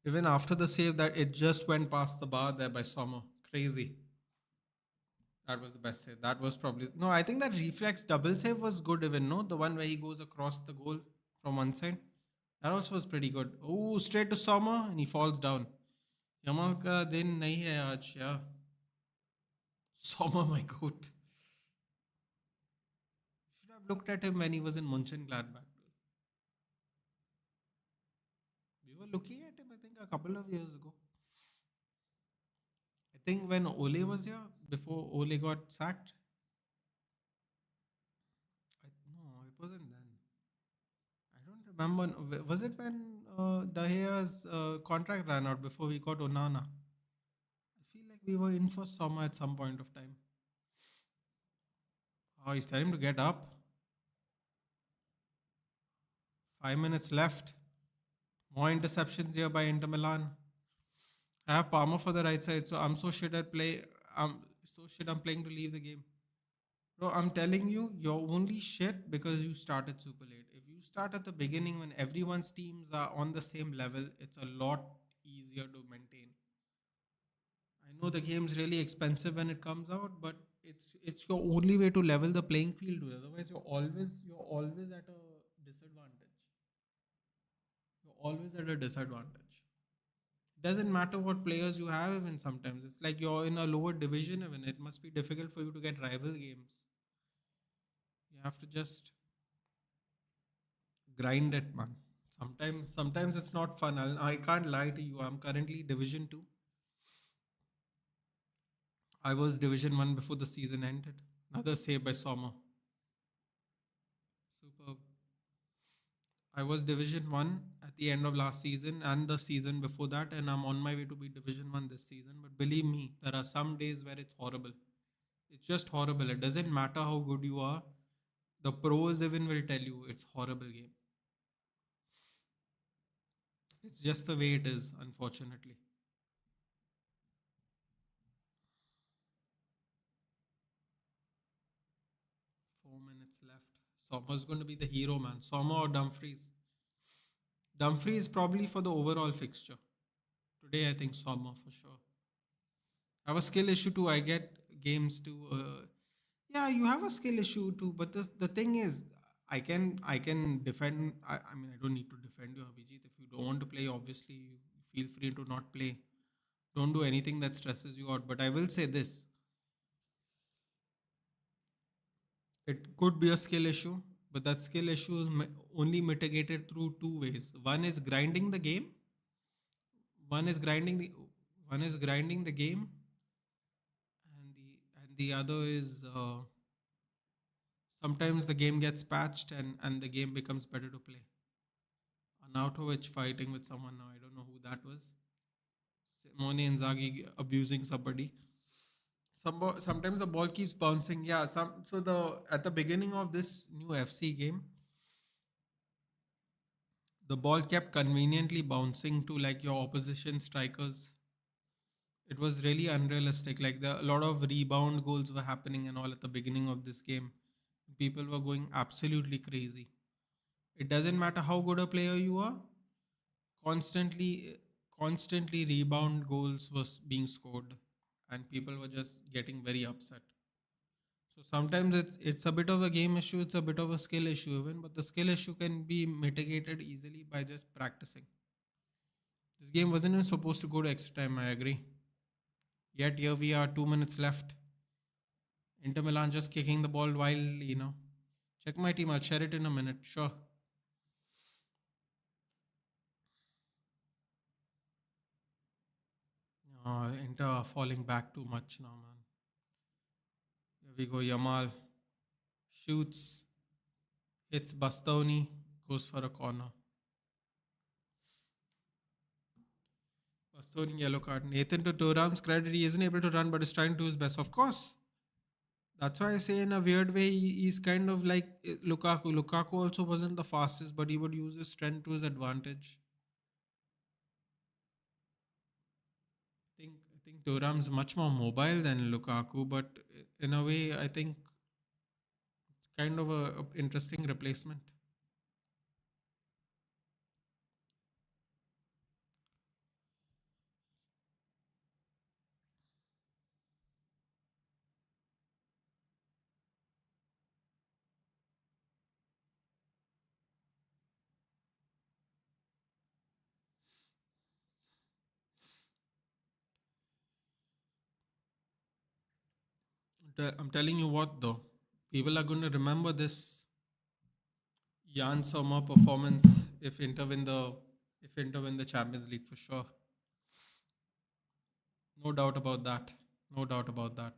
S1: Even after the save, that it just went past the bar there by Sommer. Crazy. That was the best save. That was probably no. I think that reflex double save was good. Even no, the one where he goes across the goal from one side. That also was pretty good. Oh, straight to Sommer and he falls down. Yamal का दिन नहीं है आज yeah. Sommer, my goat. Should have looked at him when he was in Mönchengladbach. We were looking at him, I think, a couple of years ago. I think when Ole was here, before Ole got sacked. No, it wasn't then. I don't remember. Was it when De Gea's contract ran out before we got Onana? I feel like we were in for Sommer at some point of time. Oh, he's telling him to get up. 5 minutes left. More interceptions here by Inter Milan. I have Palmer for the right side, so I'm so shit at play. I'm so shit. I'm playing to leave the game. Bro, I'm telling you, you're only shit because you started super late. If you start at the beginning when everyone's teams are on the same level, it's a lot easier to maintain. I know the game's really expensive when it comes out, but it's your only way to level the playing field. Otherwise, you're always at a disadvantage. You're always at a disadvantage. Doesn't matter what players you have. Even sometimes it's like you're in a lower division. Even it must be difficult for you to get rival games. You have to just grind it, man. Sometimes it's not fun. I can't lie to you. I'm currently Division 2. I was Division 1 before the season ended. Another save by Sommer. Superb. I was Division 1 at the end of last season and the season before that, and I'm on my way to be Division 1 this season. But believe me, there are some days where it's horrible. It's just horrible. It doesn't matter how good you are. The pros even will tell you it's horrible game. It's just the way it is, unfortunately. 4 minutes left. Sommer's going to be the hero, man. Sommer or Dumfries. Dumfries probably for the overall fixture. Today, I think Sommer for sure. I have a skill issue too. I get games to. Yeah, you have a skill issue too. But the thing is, I can defend. I mean, I don't need to defend you, Abhijit. If you don't want to play, obviously, you feel free to not play. Don't do anything that stresses you out. But I will say this: it could be a skill issue, but that skill issue is only mitigated through two ways. One is grinding the game. One is grinding the one is grinding the game, and the other is sometimes the game gets patched and the game becomes better to play. Arnautovic fighting with someone now. I don't know who that was. Simone Inzaghi abusing somebody. Sometimes the ball keeps bouncing. Yeah. So the at the beginning of this new FC game, the ball kept conveniently bouncing to like your opposition strikers. It was really unrealistic. Like a lot of rebound goals were happening and all at the beginning of this game. People were going absolutely crazy. It doesn't matter how good a player you are. Constantly, constantly rebound goals was being scored, and people were just getting very upset. So sometimes it's a bit of a game issue, it's a bit of a skill issue even, but the skill issue can be mitigated easily by just practicing. This game wasn't even supposed to go to extra time, I agree. Yet here we are, 2 minutes left. Inter Milan just kicking the ball wildly. Check my team, I'll share it in a minute. Sure. Inter falling back too much now, man. Here we go. Yamal shoots, hits Bastoni, goes for a corner. Bastoni yellow card. Nathan, to Thuram's credit, he isn't able to run, but is trying to do his best. Of course. That's why I say, in a weird way, he's kind of like Lukaku. Lukaku also wasn't the fastest, but he would use his strength to his advantage. I think Thuram's much more mobile than Lukaku, but in a way, I think it's kind of a interesting replacement. I'm telling you what, though, people are going to remember this Jan Sommer performance if Inter win the Champions League for sure. No doubt about that. No doubt about that.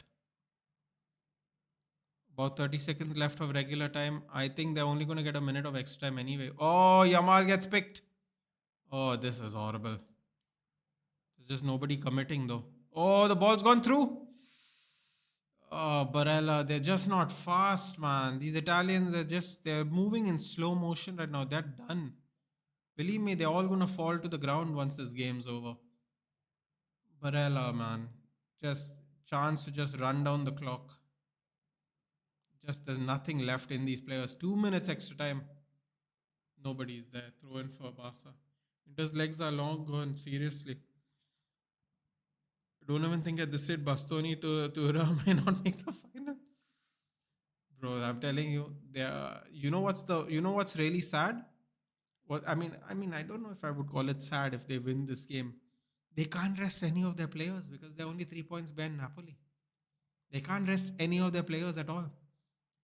S1: About 30 seconds left of regular time. I think they're only going to get a minute of extra time anyway. Oh, Yamal gets picked. Oh, this is horrible. There's just nobody committing though. Oh, the ball's gone through. Oh, Barella, they're just not fast, man. These Italians, they're moving in slow motion right now. They're done. Believe me, they're all gonna fall to the ground once this game's over. Barella, man. Just chance to just run down the clock. Just there's nothing left in these players. 2 minutes extra time. Nobody's there. Throw in for Barca. Inter's legs are long gone. Seriously. I don't even think at this rate Bastoni to may not make the final. Bro, I'm telling you, they are, you know what's really sad? What I don't know if I would call it sad if they win this game. They can't rest any of their players because they're only 3 points behind Napoli. They can't rest any of their players at all.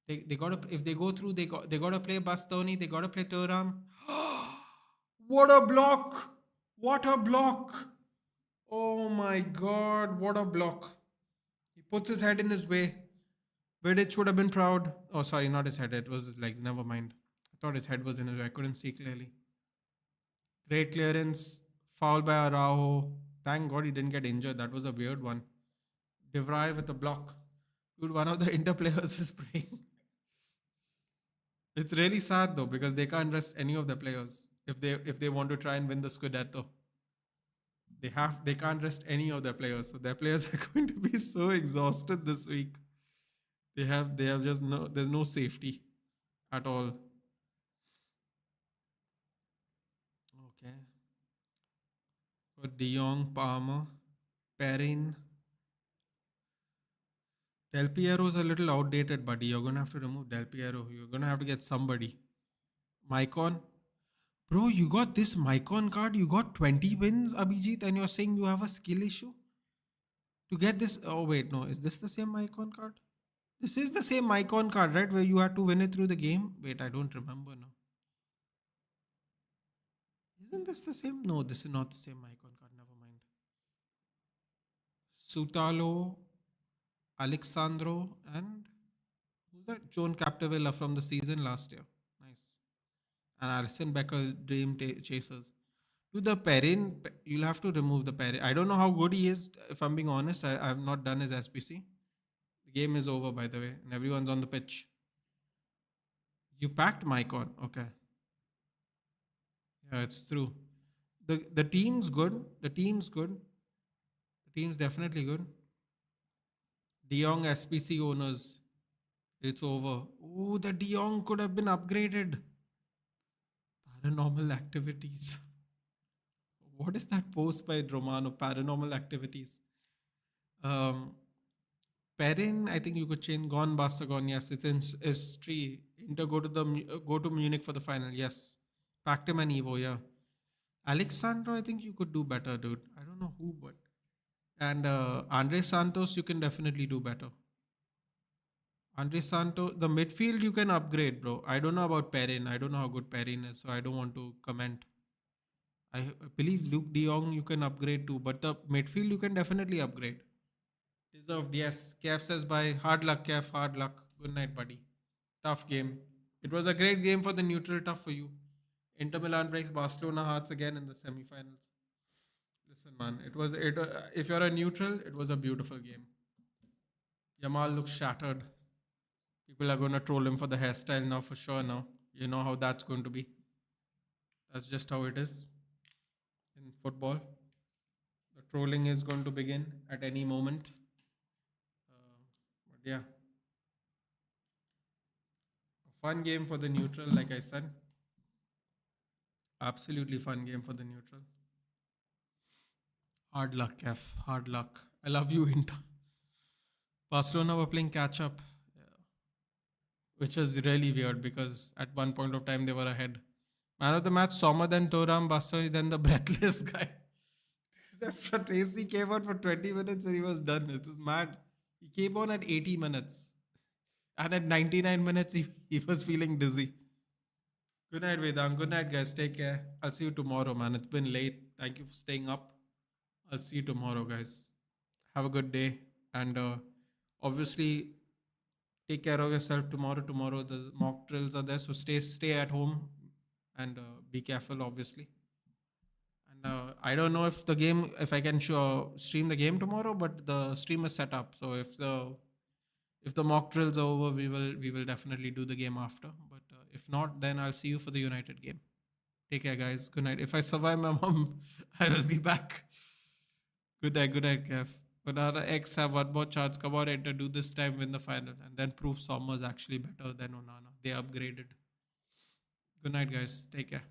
S1: They gotta, if they go through, they gotta play Bastoni, they gotta play Thuram. What a block! What a block! Oh my god, what a block. He puts his head in his way. Vidic would have been proud. Oh, sorry, not his head. It was his legs. Never mind. I thought his head was in his way. I couldn't see clearly. Great clearance. Foul by Araujo. Thank God he didn't get injured. That was a weird one. De Vrij with a block. Dude, one of the Inter players is praying. It's really sad though because they can't rest any of their players if they want to try and win the Scudetto. They can't rest any of their players. So their players are going to be so exhausted this week. They have just there's no safety at all. Okay. Got De Jong, Palmer, Perrin. Del Piero's a little outdated, buddy. You're gonna have to remove Del Piero. You're gonna have to get somebody. Mycon. Bro, you got this Mycon card. You got 20 wins, Abhijit, and you're saying you have a skill issue? To get this. Oh, wait, no. Is this the same Mycon card? This is the same Mycon card, right? Where you had to win it through the game? Wait, I don't remember now. Isn't this the same? No, this is not the same Mycon card. Never mind. Sutalo, Alexandro, and who's that? Joan Capdevila from the season last year. Nice. And Alison Becker, Dream Chasers. To the Perrin, you'll have to remove the Perrin. I don't know how good he is. If I'm being honest, I've not done his SPC. The game is over, by the way, and everyone's on the pitch. You packed Mycon. Okay. Yeah, it's true. The team's good. The team's good. The team's definitely good. De Jong SPC owners. It's over. Oh, the De Jong could have been upgraded. Paranormal activities. What is that post by Romano? Paranormal activities. Um, Perrin, I think you could change. Gone, Barca, gone. Yes, it's in history. Inter go to Munich for the final. Yes, Pactum and Evo. Yeah, Alexandro, I think you could do better, dude. I don't know who, but and Andre Santos, you can definitely do better. Andre Santos, the midfield you can upgrade, bro. I don't know about Perrin. I don't know how good Perrin is, so I don't want to comment. I believe Luke De Jong you can upgrade too, but the midfield you can definitely upgrade. Deserved, yes. Kev says by hard luck, Kev, hard luck. Good night, buddy. Tough game. It was a great game for the neutral, tough for you. Inter Milan breaks Barcelona hearts again in the semi-finals. Listen, man, it was it. If you're a neutral, it was a beautiful game. Yamal looks shattered. People are going to troll him for the hairstyle now, for sure. Now you know how that's going to be. That's just how it is in football. The trolling is going to begin at any moment. But yeah, a fun game for the neutral, like I said. Absolutely fun game for the neutral. Hard luck, F. Hard luck. I love you, Inter. Barcelona were playing catch up, which is really weird because at one point of time they were ahead. Man of the match, Sommer, then Thuram, Bastoni, then the breathless guy. That Tracy came out for 20 minutes and he was done. It was mad. He came on at 80 minutes. And at 99 minutes, he was feeling dizzy. Good night, Vedang. Good night, guys. Take care. I'll see you tomorrow, man. It's been late. Thank you for staying up. I'll see you tomorrow, guys. Have a good day. And obviously, take care of yourself tomorrow. Tomorrow, the mock drills are there. So stay at home and be careful, obviously. And if I can stream the game tomorrow, but the stream is set up. So if the mock drills are over, we will definitely do the game after. But if not, then I'll see you for the United game. Take care, guys. Good night. If I survive my mom, I will be back. Good night, Kev. Onana X have one more chance. Come on, enter. Do this time, win the final, and then prove Sommer's actually better than Onana. They upgraded. Good night, guys. Take care.